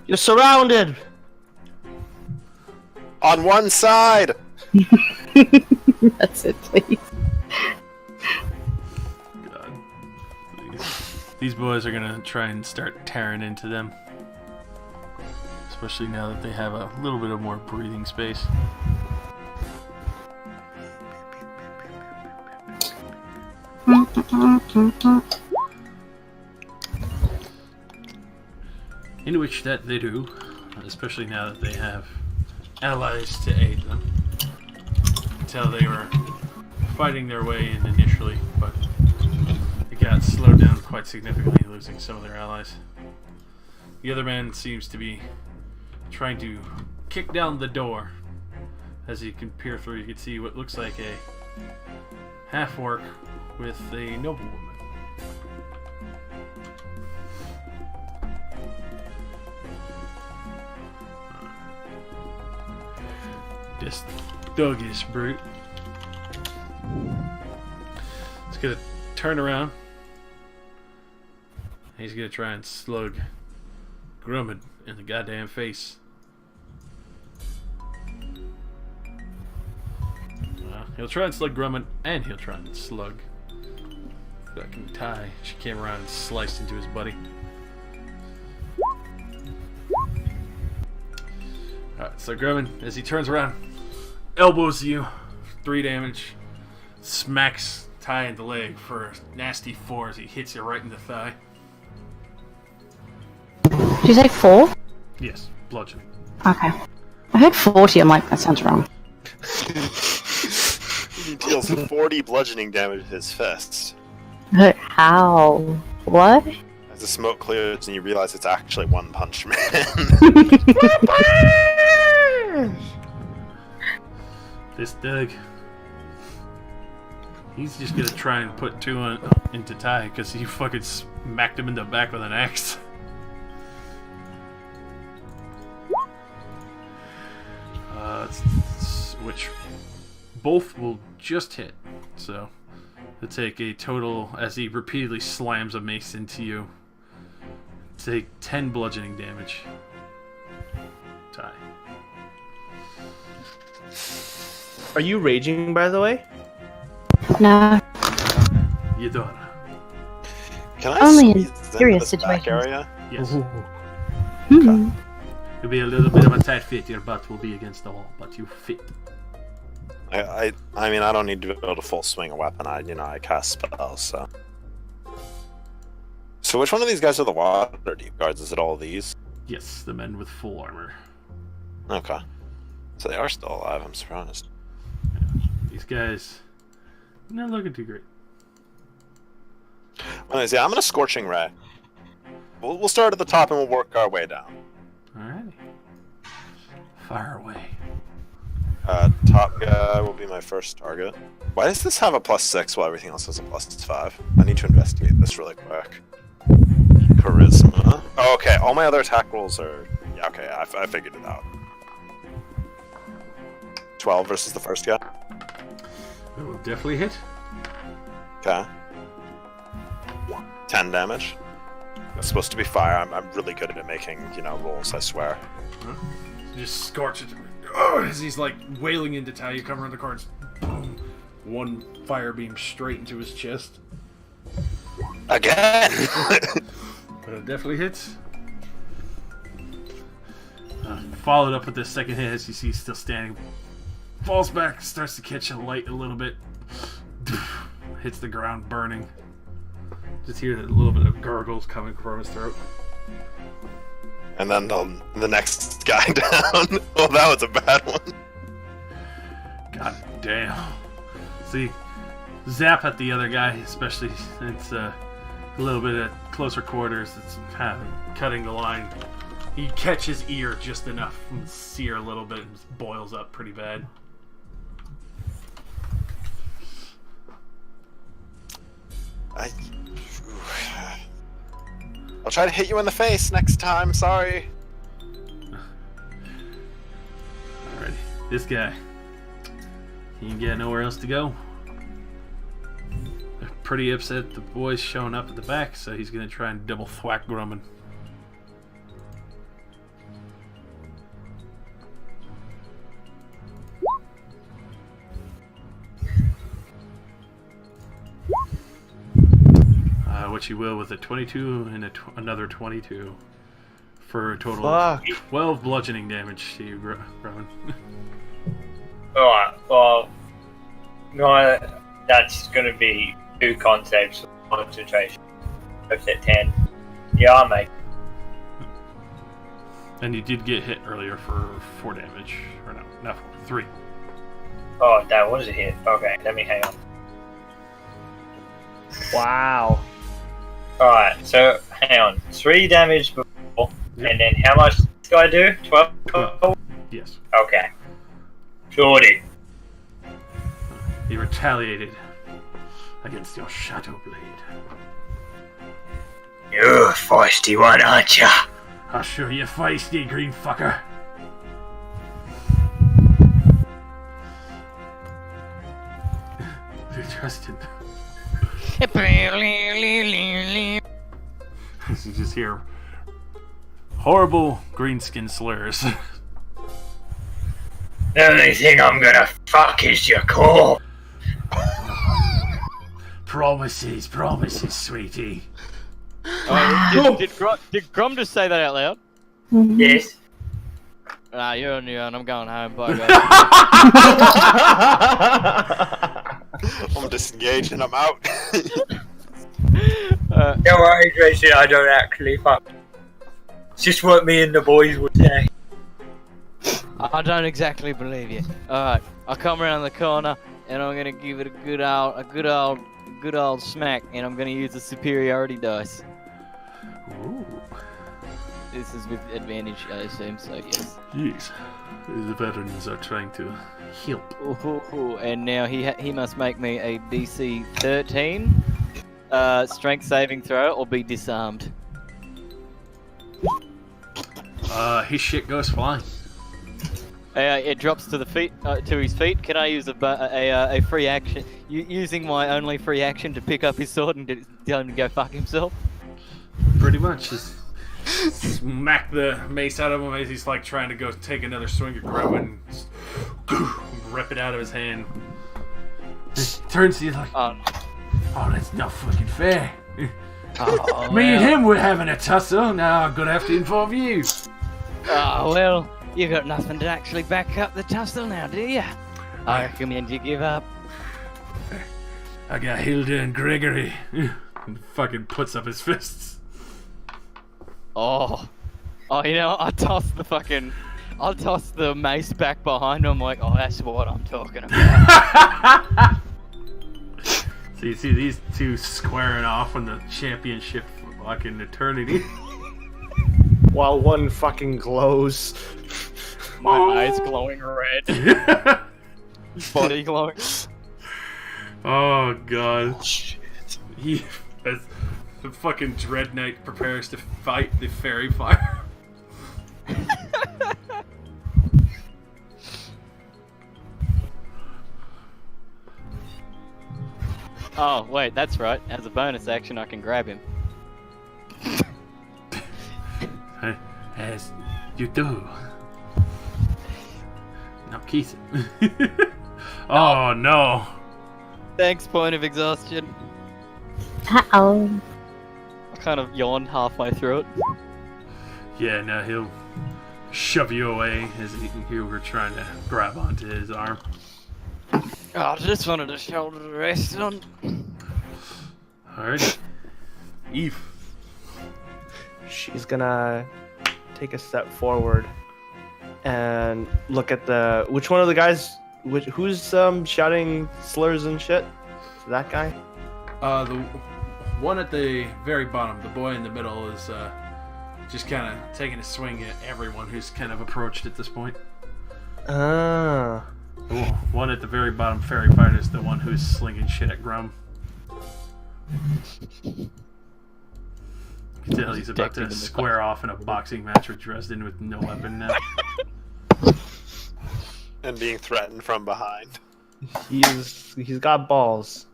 You're surrounded. On one side! That's it, please. God. These boys are gonna try and start tearing into them. Especially now that they have a little bit of more breathing space. In which that they do, especially now that they have allies to aid them. Until they were fighting their way in initially, but it got slowed down quite significantly, losing some of their allies. The other man seems to be trying to kick down the door. As you can peer through, you can see what looks like a half-orc with a noblewoman. This thuggish brute. It's gonna turn around he's gonna try and slug Grumman in the goddamn face. He'll try and slug Grumman, and he'll try and slug fucking Ty. She came around and sliced into his buddy. Alright, so Grumman, as he turns around, elbows you, 3 damage, smacks Ty in the leg for a nasty 4 as he hits you right in the thigh. Did you say 4? Yes, bludgeoning. Okay. I heard 40. I'm like, that sounds wrong. He deals 40 bludgeoning damage with his fists. But how? What? As the smoke clears and you realize it's actually One Punch Man. This Doug, he's just gonna try and put 2 into Ty because he fucking smacked him in the back with an axe. Which both will just hit, so to take a total, as he repeatedly slams a mace into you, take 10 bludgeoning damage. Ty. Are you raging, by the way? No. Yadora. Can I Only in squeeze serious into this back situations. area? Yes. Hmm. It'll be a little bit of a tight fit. Your butt will be against the wall, but you fit. I mean, I don't need to be able to full swing a weapon. I cast spells, so. So which one of these guys are the water deep guards? Is it all these? Yes, the men with full armor. Okay. So they are still alive, I'm surprised. These guys, not looking too great. Anyways, yeah, I'm gonna Scorching Ray. We'll start at the top and we'll work our way down. Alrighty. Fire away. Top guy will be my first target. Why does this have a +6 while everything else has a +5? I need to investigate this really quick. Charisma. Oh, okay, all my other attack rolls are... Yeah, okay, I figured it out. 12 versus the first guy. It will definitely hit. Okay. 10 damage. It's supposed to be fire. I'm really good at making, rolls, I swear. Just scorch it. Oh, as he's like wailing into Ty, you come around the corner. Boom. 1 fire beam straight into his chest. Again! But it definitely hits. Followed up with this second hit as you see he's still standing. Falls back, starts to catch a light a little bit. Hits the ground burning. Just hear a little bit of gurgles coming from his throat. And then the next guy down. Oh, that was a bad one. God damn. See, zap at the other guy, especially it's a little bit at closer quarters. It's kind of cutting the line. He catches ear just enough and sear a little bit and boils up pretty bad. I'll try to hit you in the face next time, sorry. Alrighty, this guy. He ain't got nowhere else to go. They're pretty upset the boy's showing up at the back, so he's gonna try and double thwack Grumman. What you will with a 22 and another 22 for a total of 12 bludgeoning damage to you, Grumman. Alright, well, no, that's gonna be 2 concepts of concentration. That's at 10. Yeah, I'll make. And you did get hit earlier for 4 damage. Or no, not 4, 3. Oh, that was a hit. Okay, let me hang on. Wow. Alright, so hang on. 3 damage before, Yep. and then how much does this guy do? 12? Yes. Okay. 40. He retaliated against your Shadow Blade. You're a feisty one, aren't ya? I'll show you feisty, green fucker. You trusted. You just hear horrible greenskin slurs. The only thing I'm gonna fuck is your core. Promises, sweetie. Did Grom just say that out loud? Yes. Nah, you're on your own. I'm going home. Bye, guys. I'm disengaged and I'm out. Don't worry, Tracy, I don't actually fuck. It's just what me and the boys would say. I don't exactly believe you. Alright, I'll come around the corner and I'm gonna give it a good old smack, and I'm gonna use the superiority dice. Ooh. This is with advantage, I assume, so yes. Yes. The veterans are trying to help. Ooh, and now he must make me a DC 13 strength saving throw or be disarmed. His shit goes flying. It drops to the feet, to his feet. Can I use a free action, using my only free action to pick up his sword and tell him to go fuck himself? Pretty much. Just smack the mace out of him as he's like trying to go take another swing at Grum and just rip it out of his hand. Turns to you like, oh, that's not fucking fair. Oh, Me and him were having a tussle. Now I'm gonna have to involve you. Oh well, you got nothing to actually back up the tussle now, do you? I recommend you give up. I got Hilda and Gregory. And fucking puts up his fists. Oh, you know, I'll toss the mace back behind him. Like, oh, that's what I'm talking about. So you see these two squaring off on the championship for fucking eternity. While one fucking glows. My eyes glowing red. Body glowing. Oh god. Shit. As the fucking Dread Knight prepares to fight the fairy fire. Oh, wait, that's right. As a bonus action, I can grab him. As you do. Now kiss him. Oh no. Thanks, point of exhaustion. Uh-oh. I kind of yawned halfway through it. Yeah, now he'll shove you away as you were trying to grab onto his arm. Oh, I just wanted a shoulder to rest on. Alright. Eve. She's gonna take a step forward and look at which one of the guys, who's shouting slurs and shit? Is it that guy? The one at the very bottom, the boy in the middle, is just kind of taking a swing at everyone who's kind of approached at this point. Ah. The one at the very bottom, fairy fighter, is the one who's slinging shit at Grum. You can tell he's about to square off in a boxing match with Dresden with no weapon now. And being threatened from behind. He's got balls.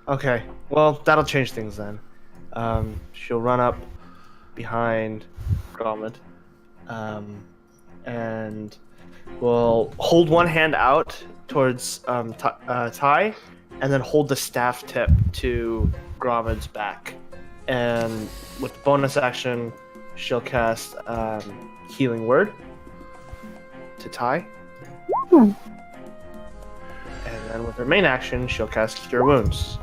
Okay, well that'll change things then. She'll run up behind Gromit, and will hold one hand out towards Ty, and then hold the staff tip to Gromit's back. And with the bonus action, she'll cast Healing Word to Ty. And then with her main action, she'll cast Cure Wounds.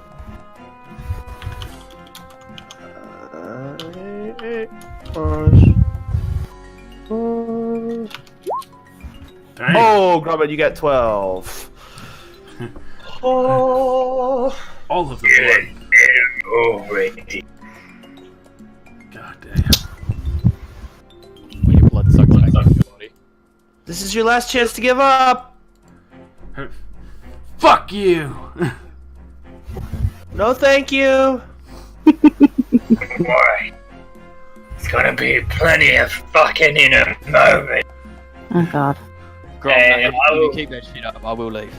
Dang. Oh, Gromit, you get 12. Oh. All of the blood. Already. God damn. When your blood sucks back into your body. This is your last chance to give up. Fuck you! No, thank you. Boy, it's gonna be plenty of fucking in a moment. Oh god. Grom, Hey, if you keep that shit up, I will leave.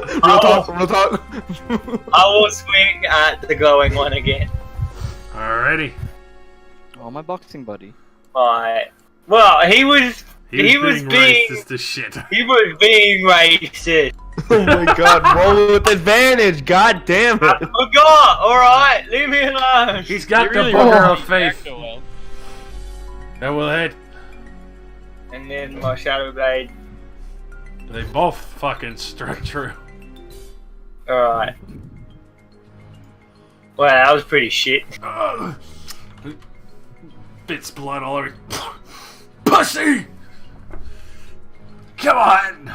Real talk, real talk. I will swing at the glowing one again. Alrighty. Oh, my boxing buddy. Alright. Well, he was being racist as shit. he was being racist. Oh my god, roll with advantage, god damn I it. forgot. Alright, leave me alone. He's got the really booger are of faith. so well. That will hit. And then my shadow blade. They both fucking struck true. Alright. Well, that was pretty shit. Bits blood all over. Pussy! Come on!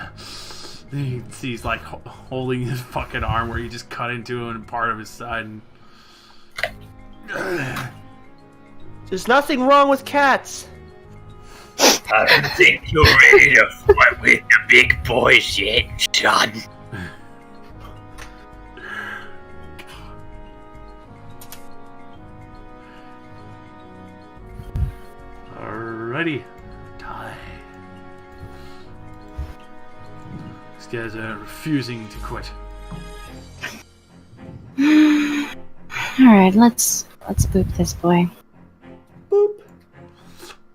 He's like holding his fucking arm where he just cut into him and part of his side. And... There's nothing wrong with cats. I don't think you're ready to fight with the big boys yet, son. Alrighty. Tie. These guys are refusing to quit. Alright, let's boop this boy. Boop.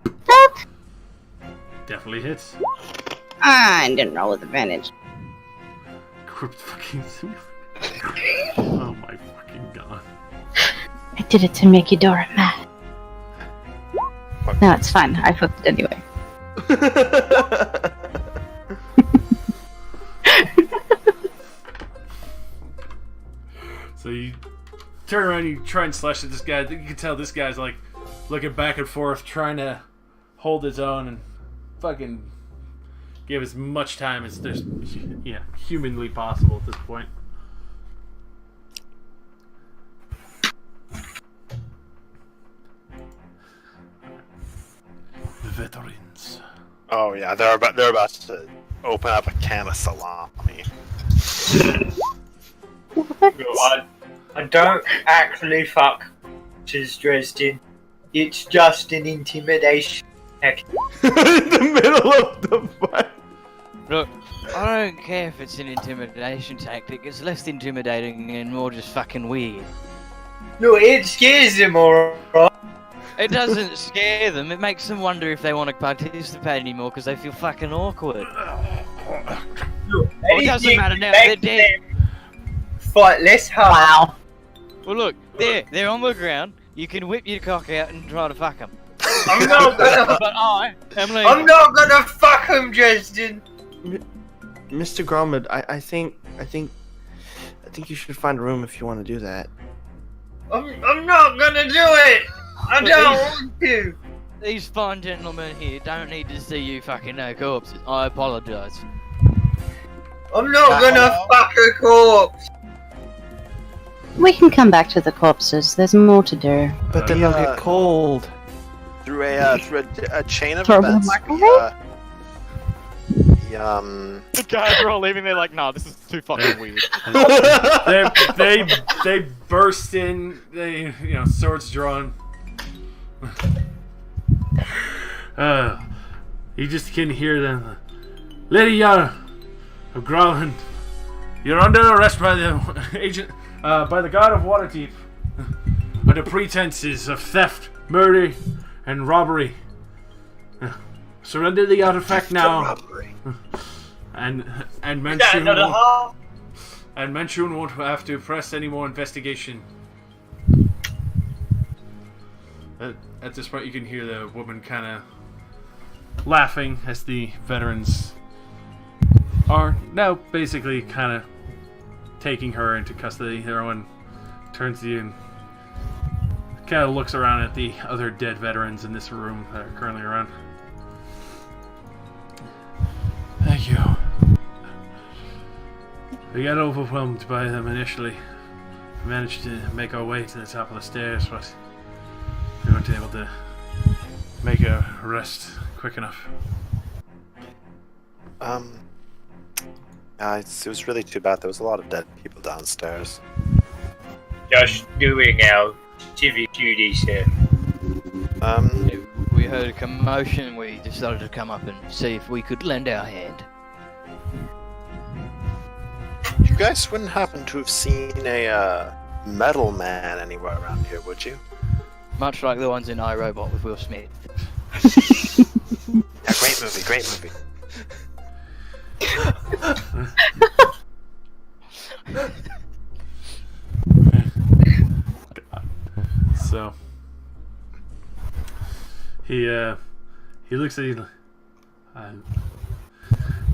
Boop! Definitely hits. I didn't roll with advantage. Crypt fucking oh my fucking god. I did it to make Eudora mad. No, it's fine. I flipped it anyway. So you turn around, you try and slash at this guy. You can tell this guy's like looking back and forth, trying to hold his own and fucking give as much time as there's humanly possible at this point. The veterans. Oh yeah, they're about to open up a can of salami. I don't actually fuck Tis Dresden. It's just an intimidation tactic. In the middle of the fight. Look, I don't care if it's an intimidation tactic. It's less intimidating and more just fucking weird. No, it scares them, alright. It doesn't scare them. It makes them wonder if they want to participate anymore because they feel fucking awkward. Look, It doesn't matter now. They're dead. Fight less hard. Wow. Well, look, they're on the ground. You can whip your cock out and try to fuck them. I'm not gonna. But I am leaving. I'm not gonna fuck him, Dresden. Mr. Gromad, I think you should find a room if you want to do that. I'm not gonna do it. I don't want to. These fine gentlemen here don't need to see you fucking no corpses. I apologise. I'm not gonna fuck a corpse. We can come back to the corpses. There's more to do. But then they'll get cold. Through a chain of Throw them events, back we, away? The guys are all leaving. They're like, nah, this is too fucking weird. they burst in. They swords drawn. You just can hear them. Lady Yara of Growland, you're under arrest by the agent, by the God of Waterdeep, under pretenses of theft, murder, and robbery. Surrender the artifact now, and Manchun won't have to press any more investigation. At this point, you can hear the woman kind of laughing as the veterans are now basically kind of taking her into custody. Everyone turns to you and kind of looks around at the other dead veterans in this room that are currently around. Thank you. We got overwhelmed by them initially. We managed to make our way to the top of the stairs, but we weren't able to make a rest quick enough. It was really too bad. There was a lot of dead people downstairs. Just doing our civic duty, sir. We heard a commotion. We decided to come up and see if we could lend our hand. You guys wouldn't happen to have seen a metal man anywhere around here, would you? Much like the ones in iRobot with Will Smith. Yeah, great movie, great movie. So he looks at you.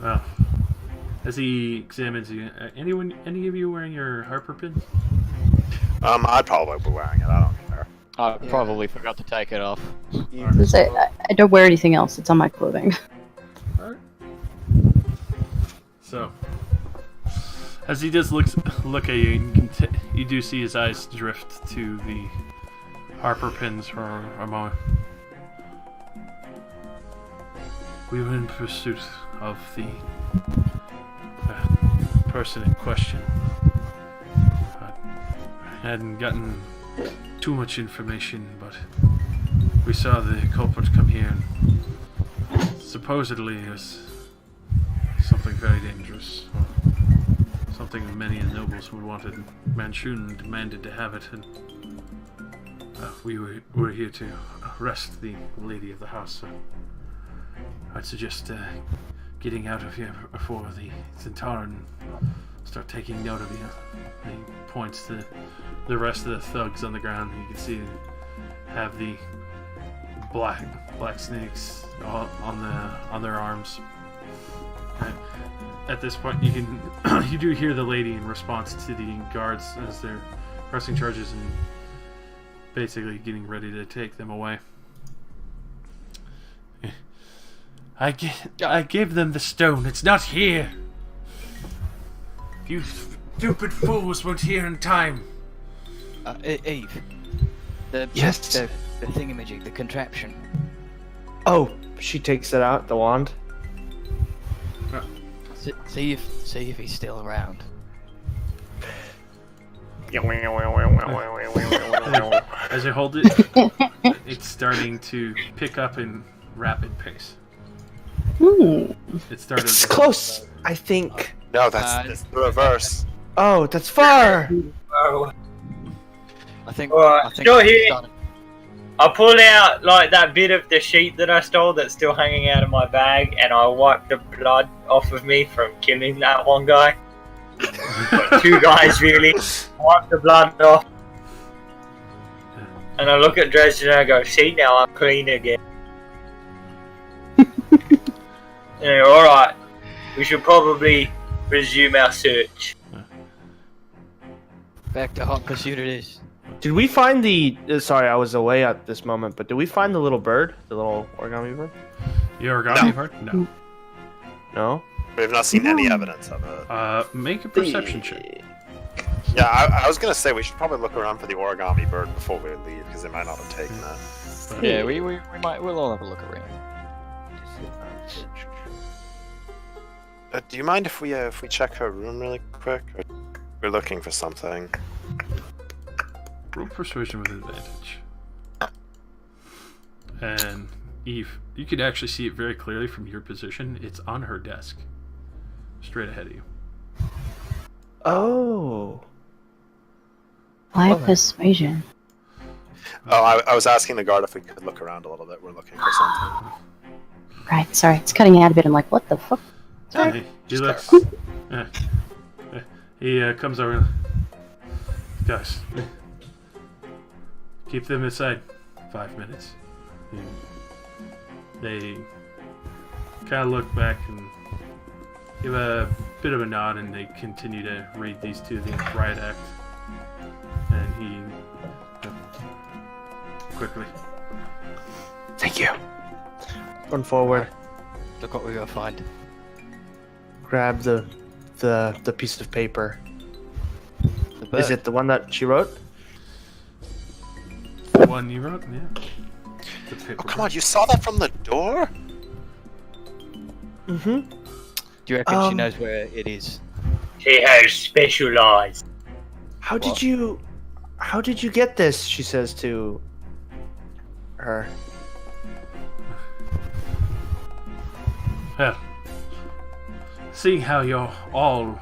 Well, as he examines you, any of you wearing your Harper pin? I'd probably be wearing it. I don't care. I probably forgot to take it off. I don't wear anything else. It's on my clothing. Alright. So, as he does look at you, you do see his eyes drift to the Harper pins for a moment. We were in pursuit of the person in question. I hadn't gotten too much information, but we saw the culprit come here, and supposedly it was something very dangerous. Something many of the nobles would wanted. Manchun demanded to have it, and we were here to arrest the lady of the house. So I'd suggest getting out of here before the Centauran start taking note of you. He points to the rest of the thugs on the ground. You can see have the black snakes on their arms. At this point, you do hear the lady in response to the guards as they're pressing charges and basically getting ready to take them away. I gave them the stone. It's not here. You stupid fools weren't here in time. Eve. Yes. The thingamajig, the contraption. Oh, she takes it out, the wand. See if he's still around. As you hold it, it's starting to pick up in rapid pace. It started. It's close, I think. No, that's the reverse. Oh, that's far. I think. Still here. I pulled out like that bit of the sheet that I stole that's still hanging out of my bag, and I wiped the blood off of me from killing that one guy. Two guys really. Wiped the blood off, and I look at Dresden and I go, "See, now I'm clean again." All right, we should probably resume our search. Back to hot pursuit it is. Did we find the? Sorry, I was away at this moment, but did we find the little bird, the little origami bird? The origami bird? No. No. We have not seen any evidence of it. Make a perception check. Yeah, I was gonna say we should probably look around for the origami bird before we leave because they might not have taken that. Yeah, we'll all have a look around. Do you mind if we check her room really quick? We're looking for something. Roll persuasion with advantage. And Eve, you could actually see it very clearly from your position. It's on her desk, straight ahead of you. Oh. Why persuasion? Oh, I was asking the guard if we could look around a little bit. We're looking for something. Right, sorry, it's cutting out a bit. I'm like, what the fuck? Sorry. He looks. He comes over. Guys, keep them inside 5 minutes. They kind of look back and give a bit of a nod, and they continue to read these to the riot act. And he quickly. Thank you. Run forward. Look what we're gonna find. Grab the piece of paper. The bird. Is it the one that she wrote? The one you wrote? Yeah. The paper. Oh, come on, you saw that from the door? Mm-hmm. Do you reckon she knows where it is? She has special eyes. How did you get this? She says to her. Well, seeing how you're all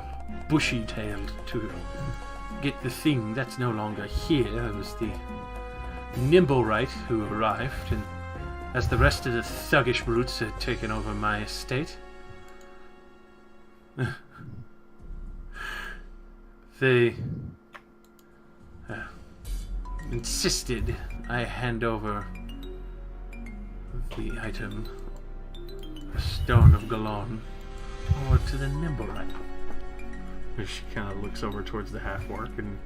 bushy-tailed to get the thing that's no longer here. It was the Nimblewright who arrived, and as the rest of the thuggish brutes had taken over my estate, they insisted I hand over the item, a stone of Galon, over to the Nimblewright. She kind of looks over towards the half-orc, and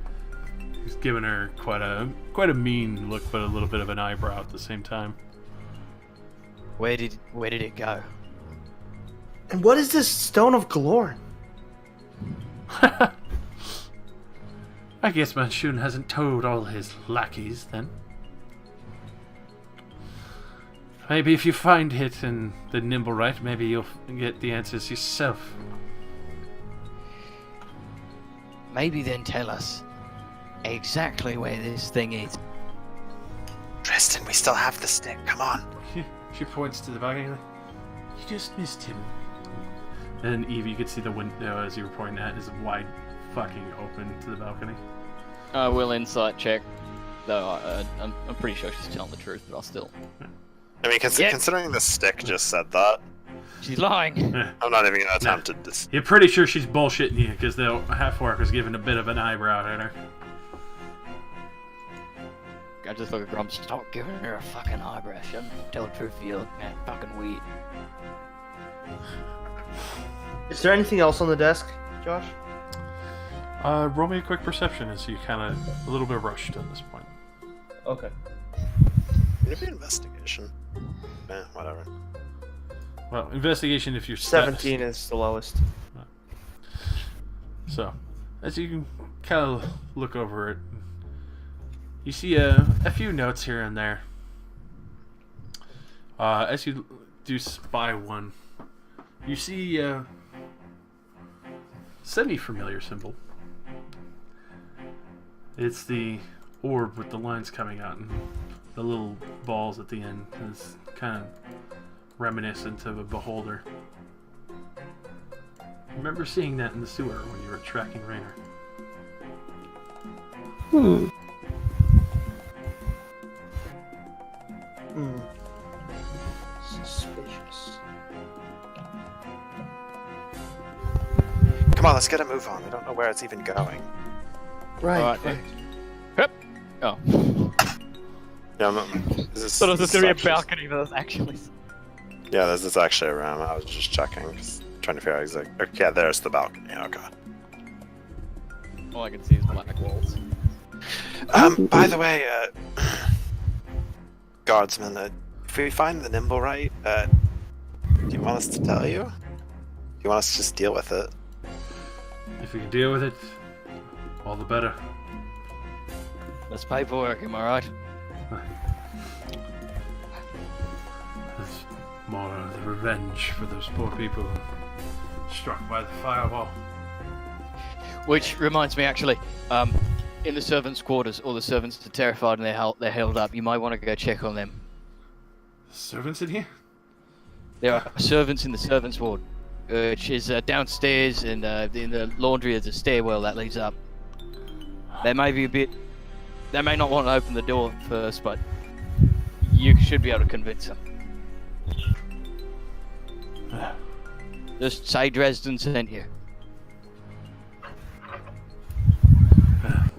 he's giving her quite a mean look, but a little bit of an eyebrow at the same time. Where did it go? And what is this stone of Galorn? I guess Manchun hasn't told all his lackeys, then. Maybe if you find it in the Nimblewright, maybe you'll get the answers yourself. Maybe then tell us exactly where this thing is. Tristan, we still have the stick. Come on. She points to the balcony. You just missed him. And Evie, you could see the window as you were pointing at is wide fucking open to the balcony. Will insight check. Though I'm pretty sure she's telling the truth, but I'll still. I mean, considering the stick just said that, She's lying. I'm not even gonna attempt to dis- You're pretty sure she's bullshitting you because the half-orc was giving a bit of an eyebrow at her. I just look at Grumps. Stop giving her a fucking eyebrow. She doesn't tell the truth. You're fucking weird. Is there anything else on the desk, Josh? Roll me a quick perception as you kind of a little bit rushed at this point. Okay. Would it be investigation? Whatever. Well, investigation if you're 17 is the lowest. So, as you kind of look over it, you see a few notes here and there. As you do spy one, you see a semi-familiar symbol. It's the orb with the lines coming out and the little balls at the end. It's kind of reminiscent of a beholder. Remember seeing that in the sewer when you were tracking Raynor. Suspicious. Come on, let's get a move on. We don't know where it's even going. Right. Yep. Oh. Yeah, is this, Thought it was just gonna be a actually- balcony, but that's actually. Yeah, this is actually a room. I was just checking, trying to figure out exactly. Okay, yeah, there's the balcony. Oh god. All I can see is black walls. By the way, guardsman, if we find the Nimblewright, do you want us to tell you? Do you want us to just deal with it? If you can deal with it, all the better. That's paperwork, am I right? It's more of the revenge for those poor people struck by the fireball. Which reminds me, actually, in the servants' quarters, all the servants are terrified and they're held up. You might want to go check on them. Servants in here? There are servants in the servants' ward, which is downstairs in the laundry. There's a stairwell that leads up. They may be they may not want to open the door first, but you should be able to convince them. Just say Dresden sent you.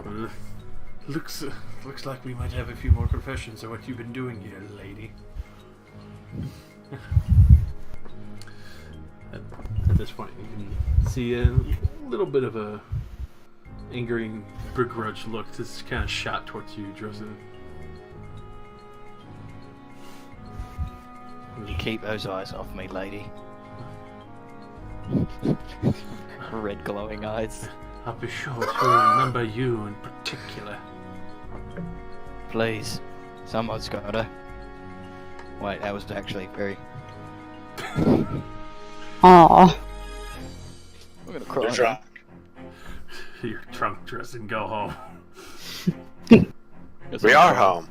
Well, looks like we might have a few more confessions of what you've been doing here, lady. At this point, you can see a little bit of a angering, begrudged look that's kind of shot towards you, Dresden. You keep those eyes off me, lady. Red glowing eyes. I'll be sure to remember you in particular. Please. Someone's gotta. Wait, that was actually very... Aww. I'm gonna cry. You're drunk. You're drunk, Dresden, go home. We are home.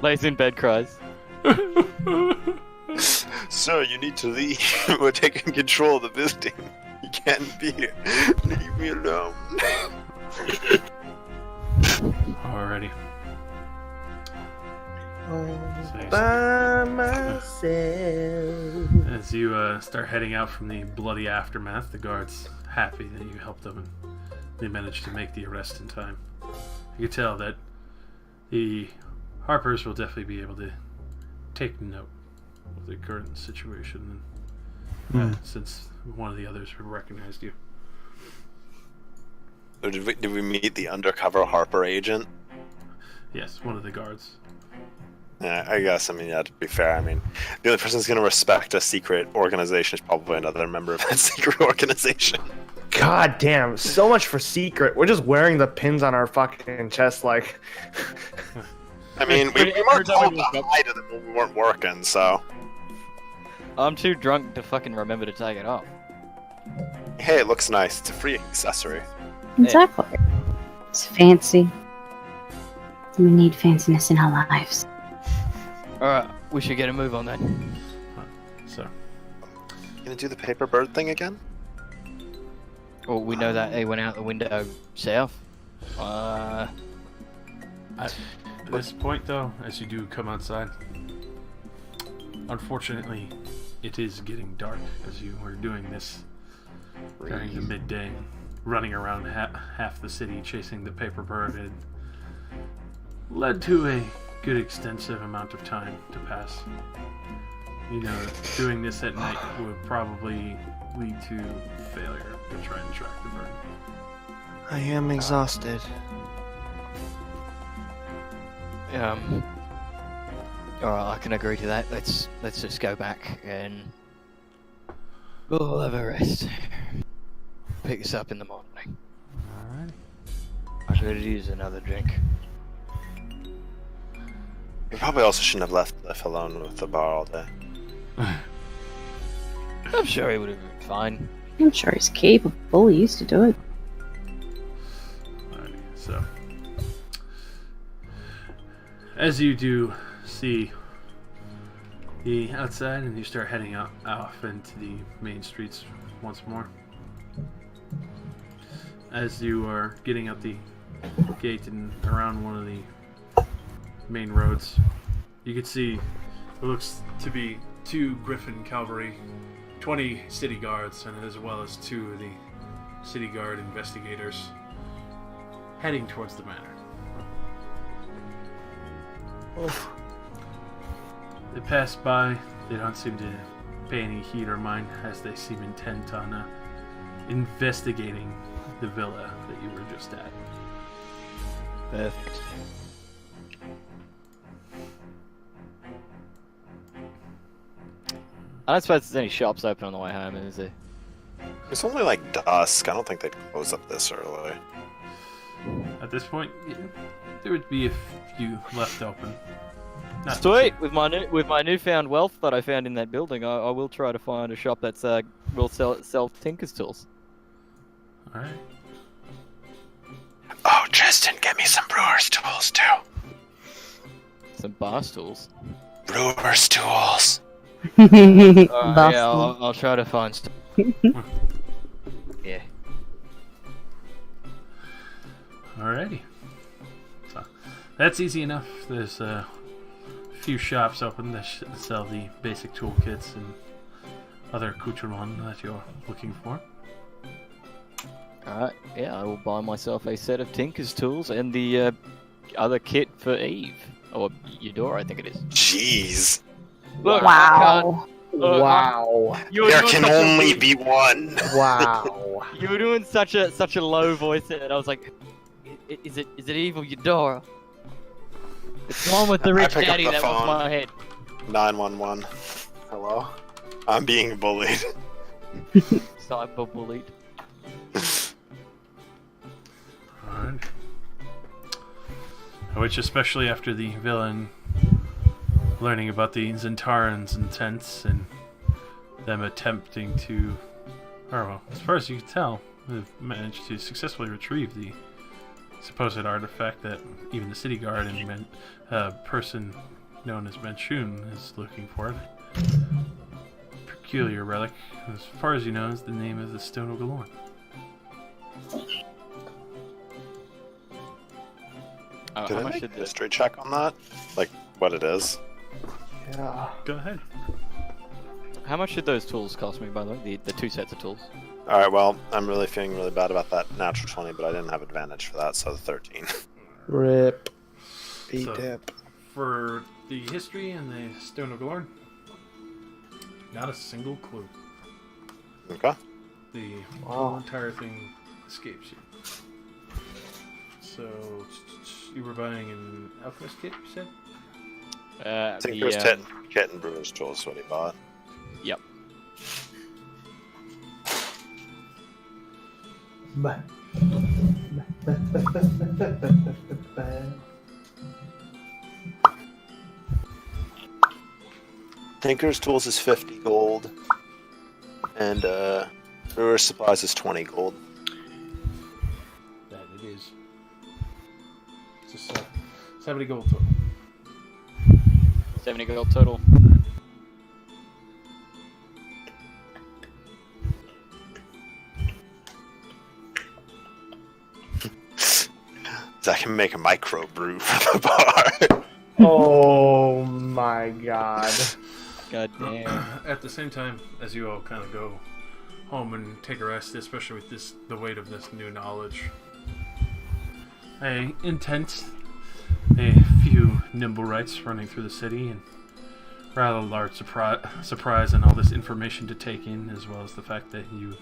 Lays in bed, cries. Sir, you need to leave. We're taking control of the building. You can't be here. Leave me alone. Alrighty. By myself. As you start heading out from the bloody aftermath, the guards happy that you helped them and they managed to make the arrest in time. You can tell that the Harpers will definitely be able to take note of the current situation since one of the others recognized you. So did we meet the undercover Harper agent? Yes, one of the guards. Yeah, I guess. I mean, yeah, to be fair, I mean, the only person who's going to respect a secret organization is probably another member of that secret organization. God damn, so much for secret. We're just wearing the pins on our fucking chest like... I mean, we weren't told to hide it when we weren't working, so... I'm too drunk to fucking remember to take it off. Hey, it looks nice. It's a free accessory. Exactly. It's fancy. We need fanciness in our lives. Alright, we should get a move on then. So, You gonna do the paper bird thing again? Well, we know that they went out the window south. at this point, though, as you do come outside, unfortunately, it is getting dark as you are doing this during the midday, running around half the city chasing the paper bird. It led to a good extensive amount of time to pass. You know, doing this at night would probably lead to failure to try and track the bird. I am exhausted. Alright, I can agree to that. Let's just go back and we'll have a rest. Pick us up in the morning. Alright. I could use another drink. We probably also shouldn't have left Cliff alone with the bar all day. I'm sure he would have been fine. I'm sure he's capable. He used to do it. Alrighty, so as you do see the outside and you start heading off into the main streets once more, as you are getting out the gate and around one of the main roads, you can see what looks to be 2 Griffin cavalry, 20 city guards, and as well as 2 of the city guard investigators heading towards the manor. They pass by. They don't seem to pay any heed or mind as they seem intent on investigating the villa that you were just at. Perfect. I don't suppose there's any shops open on the way home, is there? It's only like dusk. I don't think they'd close up this early. At this point, there would be a few left open. Not Sweet! With my newfound wealth that I found in that building, I will try to find a shop that's will sell Tinker's tools. All right. Oh, Tristan, get me some brewer's tools too. Some bar stools. Brewer's tools. Yeah, I'll try to find stuff. Yeah. Alrighty. So that's easy enough. There's a few shops open that sell the basic toolkits and other accoutrements that you're looking for. Alright, yeah, I will buy myself a set of Tinker's tools and the other kit for Eve. Or Eudora, I think it is. Jeez. Look, Wow. Wow. There can only be one. Wow. You were doing such a low voice there, I was like, is it Eve or Eudora? It's the one with the rich pick up daddy the that was phone. my head. 911. Hello? I'm being bullied. Cyber bullied. Alright. Which, especially after the villain learning about the Zentaran's intents and them attempting to, or well, as far as you can tell, they've managed to successfully retrieve the supposed artifact that even the city guard and person known as Manchun is looking for. peculiar relic. As far as you know, is the name of the Stone of Galorn. Did How I much make did a this? history check on that? Like, what it is? Yeah. Go ahead. How much did those tools cost me, by the way? The 2 sets of tools. Alright, well, I'm really feeling really bad about that natural 20, but I didn't have advantage for that, so the 13. Rip. So- Dip. For the history and the Stone of Galorn, not a single clue. Okay. The Wow. whole entire thing escapes you. So, you were buying an alchemist kit, you said? Tinker's kit and brewer's tools is what he bought. Yep. Tinker's tools is 50 gold, and brewer's supplies is 20 gold. That it is. It's just 70 gold total. 70 gold total. So I can make a micro brew for the bar. Oh my god. God damn. At the same time, as you all kind of go home and take a rest, especially with the weight of this new knowledge, a few nimble rights running through the city, and rather large surprise and all this information to take in, as well as the fact that you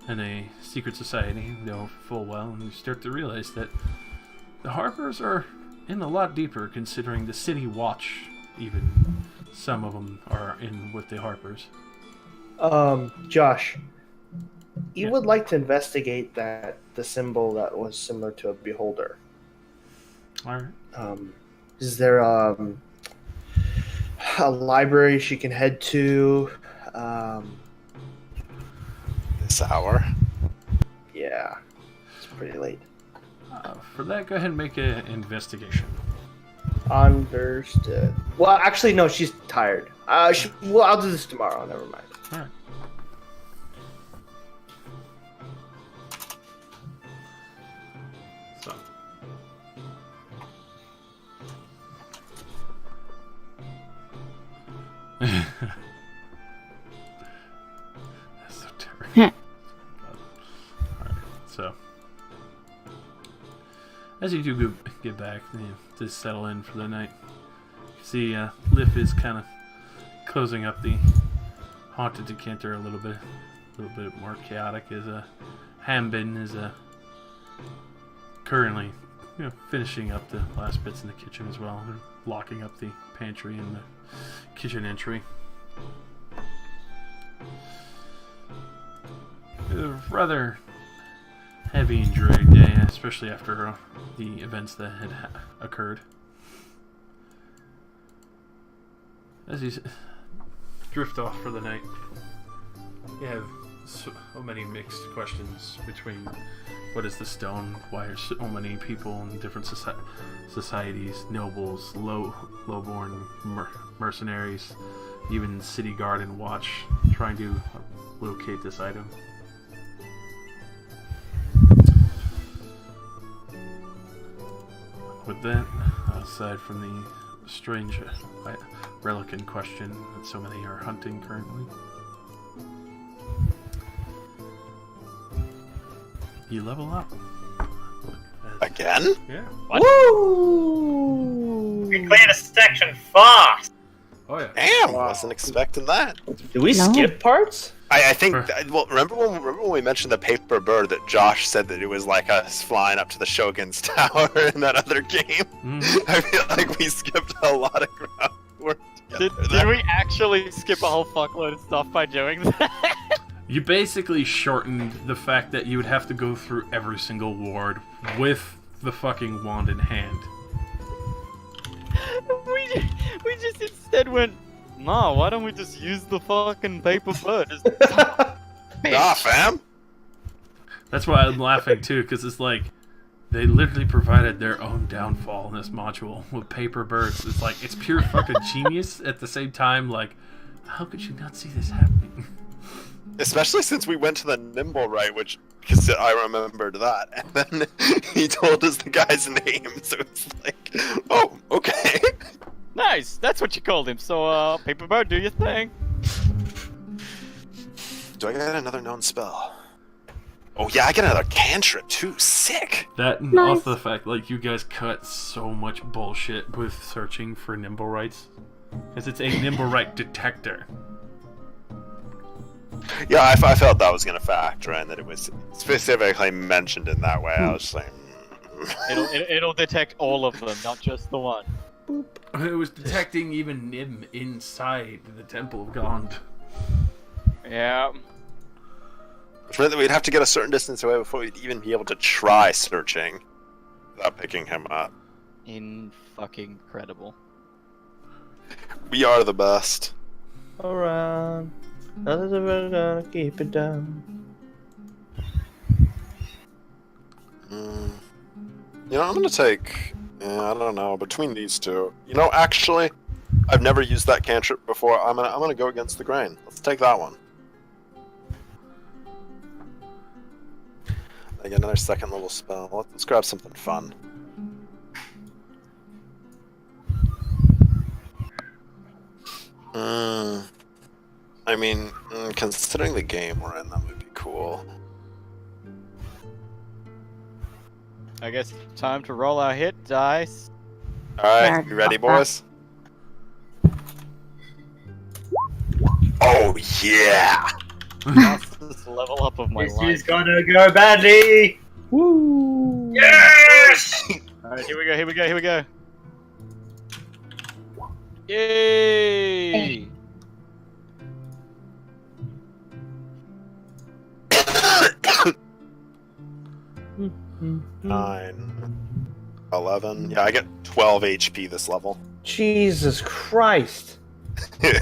in a secret society know full well, and you start to realize that the Harpers are in a lot deeper, considering the City Watch, even some of them are in with the Harpers. Josh, you Yeah. would like to investigate the symbol that was similar to a beholder. Alright. Is there a library she can head to? This hour. Yeah, it's pretty late. For that, go ahead and make an investigation. Understood. Well, actually, no, she's tired. Well, I'll do this tomorrow. Never mind. Alright. So. That's so terrible. Alright, so. As you do get back, to settle in for the night, you see Liff is kind of closing up the haunted decanter a little bit more chaotic, as Hambin is currently finishing up the last bits in the kitchen as well. They're locking up the pantry and the kitchen entry. A rather heavy and dreary day, especially after the events that had occurred. As you drift off for the night, you have so many mixed questions between what is the stone, why are so many people in different societies, nobles, lowborn mercenaries, even city guard and watch, trying to locate this item. With that, aside from the strange relic in question that so many are hunting currently, you level up. Again? Yeah. Woo! We cleared a section fast. Oh yeah. Damn, Wow. wasn't expecting that. Do we No. skip parts? I think, well, remember when we mentioned the paper bird that Josh said that it was like us flying up to the Shogun's tower in that other game? Mhm. I feel like we skipped a lot of groundwork together. Did we actually skip a whole fuckload of stuff by doing that? You basically shortened the fact that you would have to go through every single ward with the fucking wand in hand. we just instead went, nah, why don't we just use the fucking paper bird? Nah, fam. That's why I'm laughing too, because it's like they literally provided their own downfall in this module with paper birds. It's like it's pure fucking genius. At the same time, like How could you not see this happening? Especially since we went to the nimble right, which because I remembered that, and then he told us the guy's name, so it's like, oh, okay. Nice. That's what you called him. So, Paperbird, do your thing. Do I get another known spell? Oh yeah, I get another cantrip too. Sick. That and Nice. also the fact, like, you guys cut so much bullshit with searching for nimble rights. Because it's a nimble right detector. Yeah, I felt that was gonna factor in, that it was specifically mentioned in that way. I was just like, It'll detect all of them, not just the one. It was detecting even Nim inside the Temple of Gond. Yeah. which meant that we'd have to get a certain distance away before we'd even be able to try searching without picking him up. Fucking incredible. We are the best. Around. Others are gonna keep it down. You know, I'm gonna take. I don't know, between these two. You know, actually, I've never used that cantrip before. I'm gonna go against the grain. Let's take that one. I get another second level spell. Let's grab something fun. I mean, considering the game we're in, that would be cool. I guess time to roll our hit dice. Alright, you ready, boys? Oh, yeah! Fastest level up of my This life. is gonna go badly! Woo! Yes! Alright, here we go. Yay! 9, 11. Yeah, I get 12 HP this level. Jesus Christ!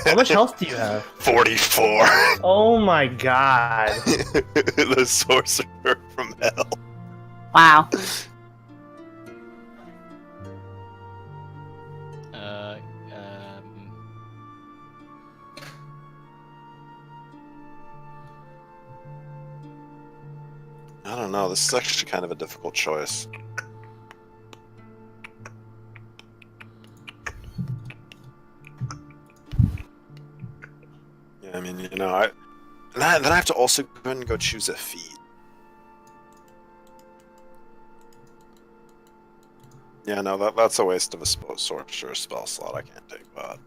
How much health do you have? 44. Oh my god. The sorcerer from hell. Wow. I don't know, this is actually kind of a difficult choice. Yeah, I mean, you know, then I have to also go ahead and go choose a feat. Yeah, no, that's a waste of a sorcerer spell slot. I can't take that.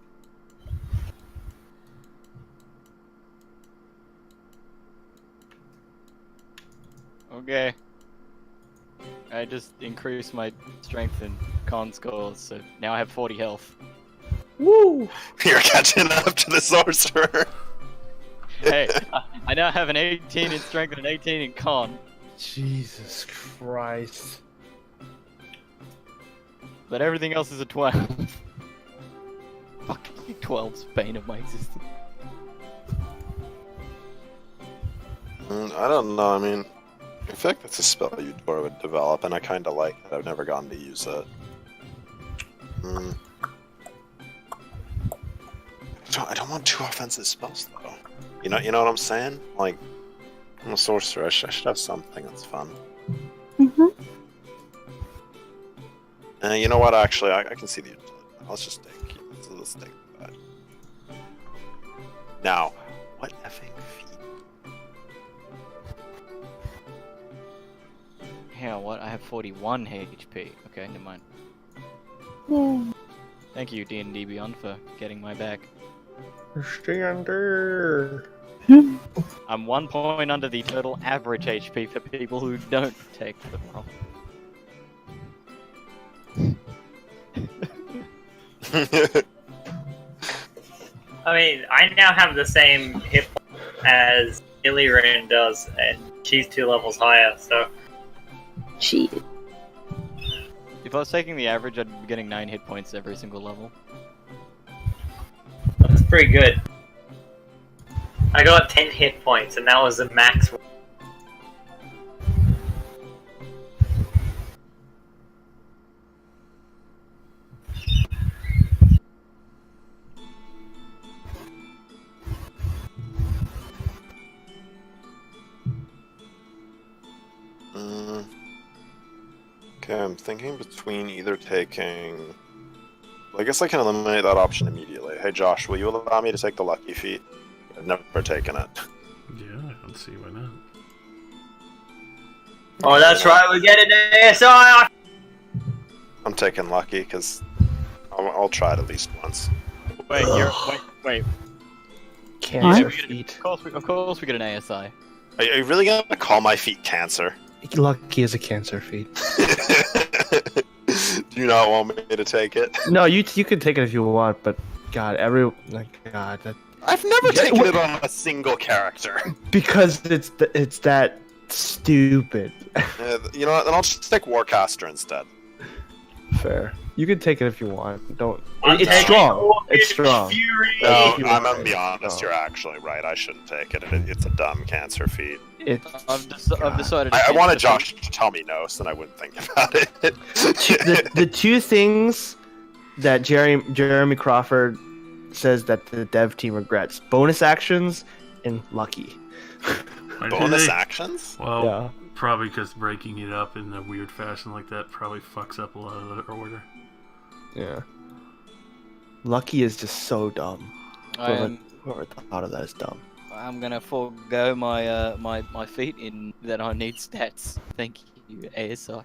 Okay. I just increased my strength and con scores, so now I have 40 health. Woo! You're catching up to the sorcerer. Hey, I now have an 18 in strength and an 18 in con. Jesus Christ. But everything else is a 12. Fucking 12's bane of my existence. I don't know, I mean, I feel like that's a spell Eudora would develop, and I kind of like it. I've never gotten to use it. I don't want two offensive spells, though. You know what I'm saying? Like, I'm a sorcerer. I should have something that's fun. Mm-hmm. You know what? Actually, I can see the utility. Let's just take. Let's take that. Now, what effing feat? Yeah, what? I have 41 HP. Okay, never mind. Yeah. Thank you, D&D Beyond, for getting my back. Stay under. I'm 1 point under the total average HP for people who don't take the roll. I mean, I now have the same hit as Illyrian does, and she's 2 levels higher, so... Cheated. If I was taking the average, I'd be getting 9 hit points every single level. That's pretty good. I got 10 hit points, and that was the max. Okay, I'm thinking between either taking. Well, I guess I can eliminate that option immediately. Hey Josh, will you allow me to take the lucky feat? I've never taken it. Yeah, I don't see why not. Oh, that's right. We get an ASI. I'm taking lucky because I'll try it at least once. Wait, wait. Cancer What? feet. Of course we get an ASI. Are you really gonna call my feet cancer? Lucky is a cancer feat. Do you not want me to take it? No, you can take it if you want, but God, that, I've never Yeah, taken what- it on a single character. because it's that stupid. You know what? Then I'll just take Warcaster instead. Fair. You can take it if you want. Don't. I'm It's taking strong. Orchid It's strong. Fury. No, you I'm want gonna it. be honest. No. You're actually right. I shouldn't take it. It's a dumb cancer feat. It's I've decided. I against wanted the Josh to tell me no, so then I wouldn't think about it. the two things that Jeremy Crawford says that the dev team regrets: bonus actions and lucky. Why do Bonus they- actions? Well, Yeah. probably because breaking it up in a weird fashion like that probably fucks up a lot of the order. Yeah. Lucky is just so dumb. Whoever thought of that is dumb. I'm gonna forego my my feat in that I need stats. Thank you, ASI.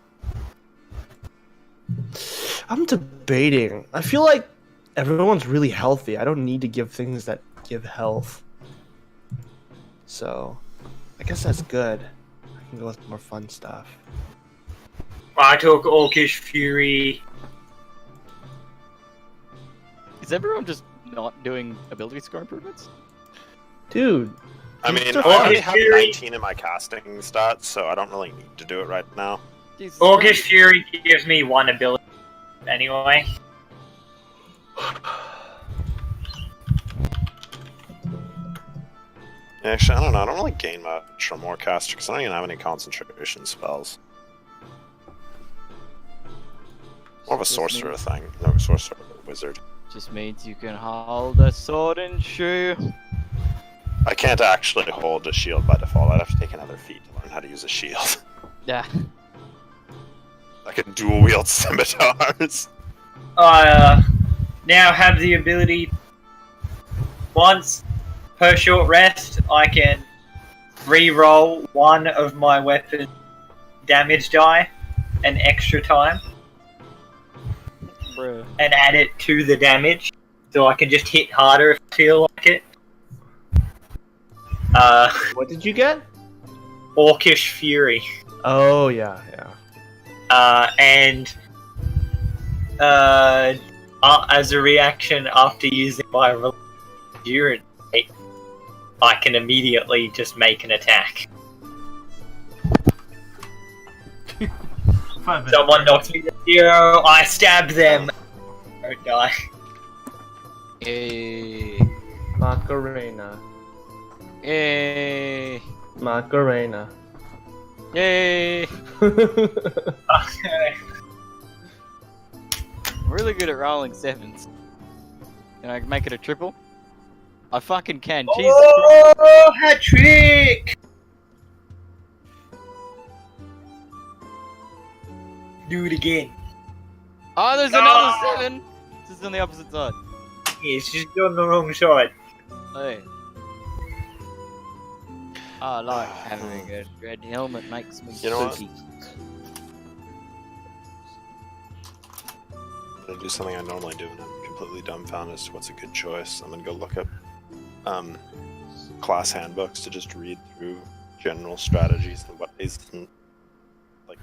I'm debating. I feel like everyone's really healthy. I don't need to give things that give health. So, I guess that's good. I can go with more fun stuff. I took Orcish Fury. Is everyone just not doing ability score improvements? Dude, I mean, It's I a already fun have theory. 19 in my casting stats, so I don't really need to do it right now. Jesus Orcish Christ. Fury gives me one ability anyway. Actually, I don't know. I don't really gain much from Warcaster because I don't even have any concentration spells. More of a Just sorcerer means- thing. No, sorcerer wizard. Just means you can hold a sword and shoe. I can't actually hold a shield by default. I'd have to take another feat to learn how to use a shield. Yeah. I can dual wield scimitars. I now have the ability. Once per short rest, I can re-roll one of my weapon damage die an extra time Bruh. and add it to the damage, so I can just hit harder if I feel like it. what did you get? Orcish Fury. Oh, yeah. And as a reaction after using my endurance, I can immediately just make an attack. 5 minutes. Someone knocks me to 0, I stab them. Don't die. Hey. Macarena. Hey. Macarena. Yay. Okay. I'm really good at rolling sevens. Can I make it a triple? I fucking can. Jesus Christ. Oh, hat trick! Do it again. Oh, there's No! another 7! This is on the opposite side. Yeah, it's just on the wrong side. Hey. I like having a red helmet, makes me You know what? spooky. I'm gonna do something I normally do when I'm completely dumbfounded as to what's a good choice. I'm gonna go look up class handbooks to just read through general strategies and what isn't like.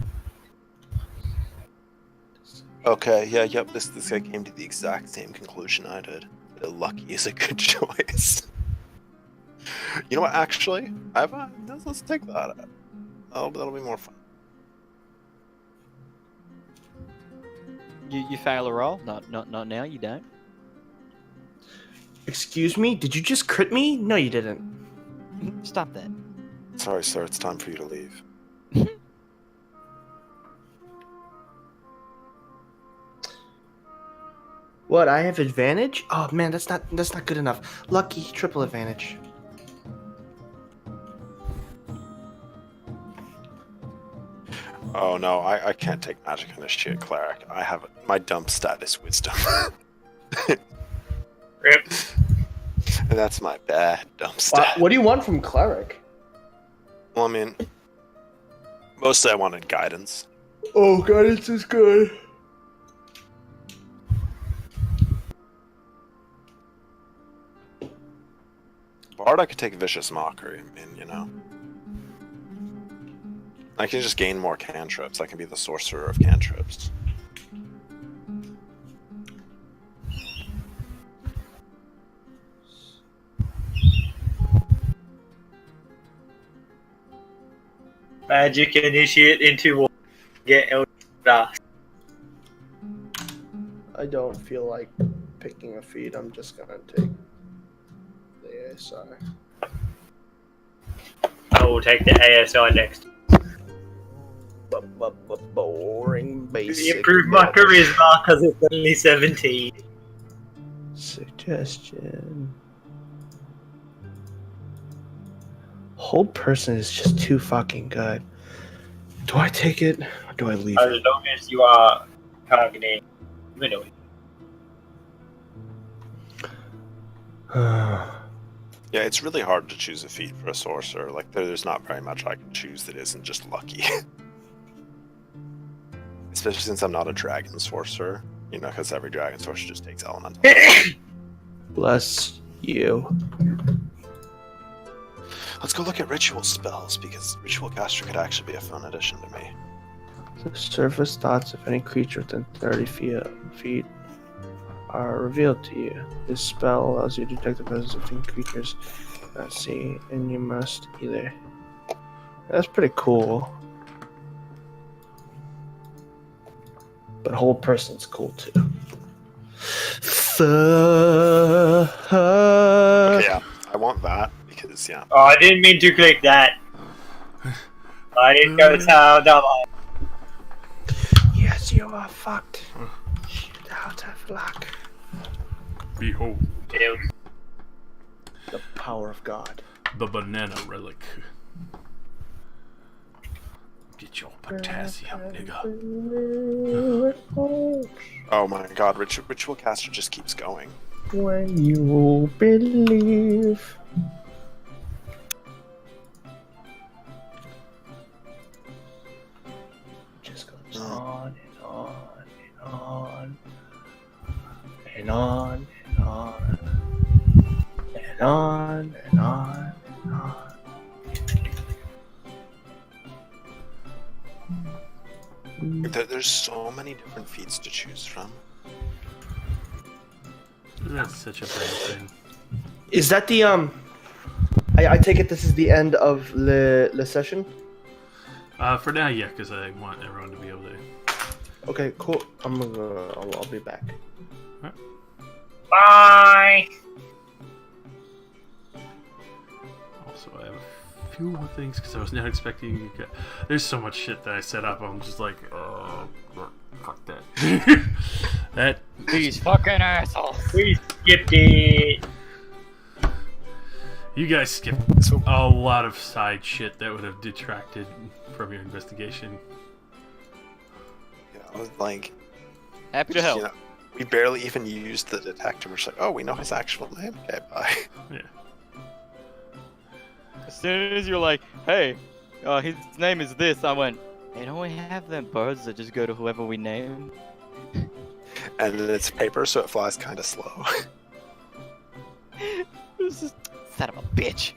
Okay, yeah, yep. This guy came to the exact same conclusion I did. Lucky is a good choice. You know what? Actually, let's take that. That'll be more fun. You fail a roll? Not now. You don't. Excuse me? Did you just crit me? No, you didn't. Stop that. Sorry, sir. It's time for you to leave. What? I have advantage? Oh man, that's not good enough. Lucky triple advantage. Oh no, I can't take magic on this shit, cleric. I have my dump stat is wisdom. Rip. And that's my bad dump stat. What do you want from cleric? Well, I mean, mostly I wanted guidance. Oh, guidance is good. Bard, I could take vicious mockery. I mean, you know. I can just gain more cantrips. I can be the sorcerer of cantrips. Magic initiate into get Eldritch Blast. I don't feel like picking a feat. I'm just gonna take the ASI. I will take the ASI next. Boring basic. Improve my charisma because it's only 17. Suggestion. Hold person is just too fucking good. Do I take it or do I leave As it? long as you are targeting humanoid. Yeah, it's really hard to choose a feat for a sorcerer. Like, there's not very much I can choose that isn't just lucky. Especially since I'm not a dragon sorcerer. You know, because every dragon sorcerer just takes elemental. Bless you. Let's go look at ritual spells, because ritual caster could actually be a fun addition to me. The surface thoughts of any creature within 30 feet are revealed to you. This spell allows you to detect the presence of things creatures cannot see, and you must either. That's pretty cool. But hold person's cool too. Okay, yeah, I want that, because, yeah. Oh, I didn't mean to click that. I didn't go so dumb. Yes, you are fucked. Shit out of luck. Behold, The power of God. the banana relic. Get your potassium, nigga. Oh my god, ritual caster just keeps going. When you believe. Just goes on and on and on and on and on and on and on and on. There's so many different feats to choose from. That's such a bad thing. Is that the I take it this is the end of the session? For now, yeah, because I want everyone to be able to. Okay, cool. I'll be back. Bye! Also, I have a few more things because I was not expecting you. There's so much shit that I set up. I'm just like, oh, fuck that. That. These fucking assholes. We skipped it. You guys skipped a lot of side shit that would have detracted from your investigation. You know, like, Happy to help. you know, we barely even used the detector. We're just like, oh, we know his actual name. Okay, bye. Yeah. As soon as you're like, hey, his name is this, I went, hey, don't we have them birds that just go to whoever we name? And then it's paper, so it flies kind of slow. This is son of a bitch.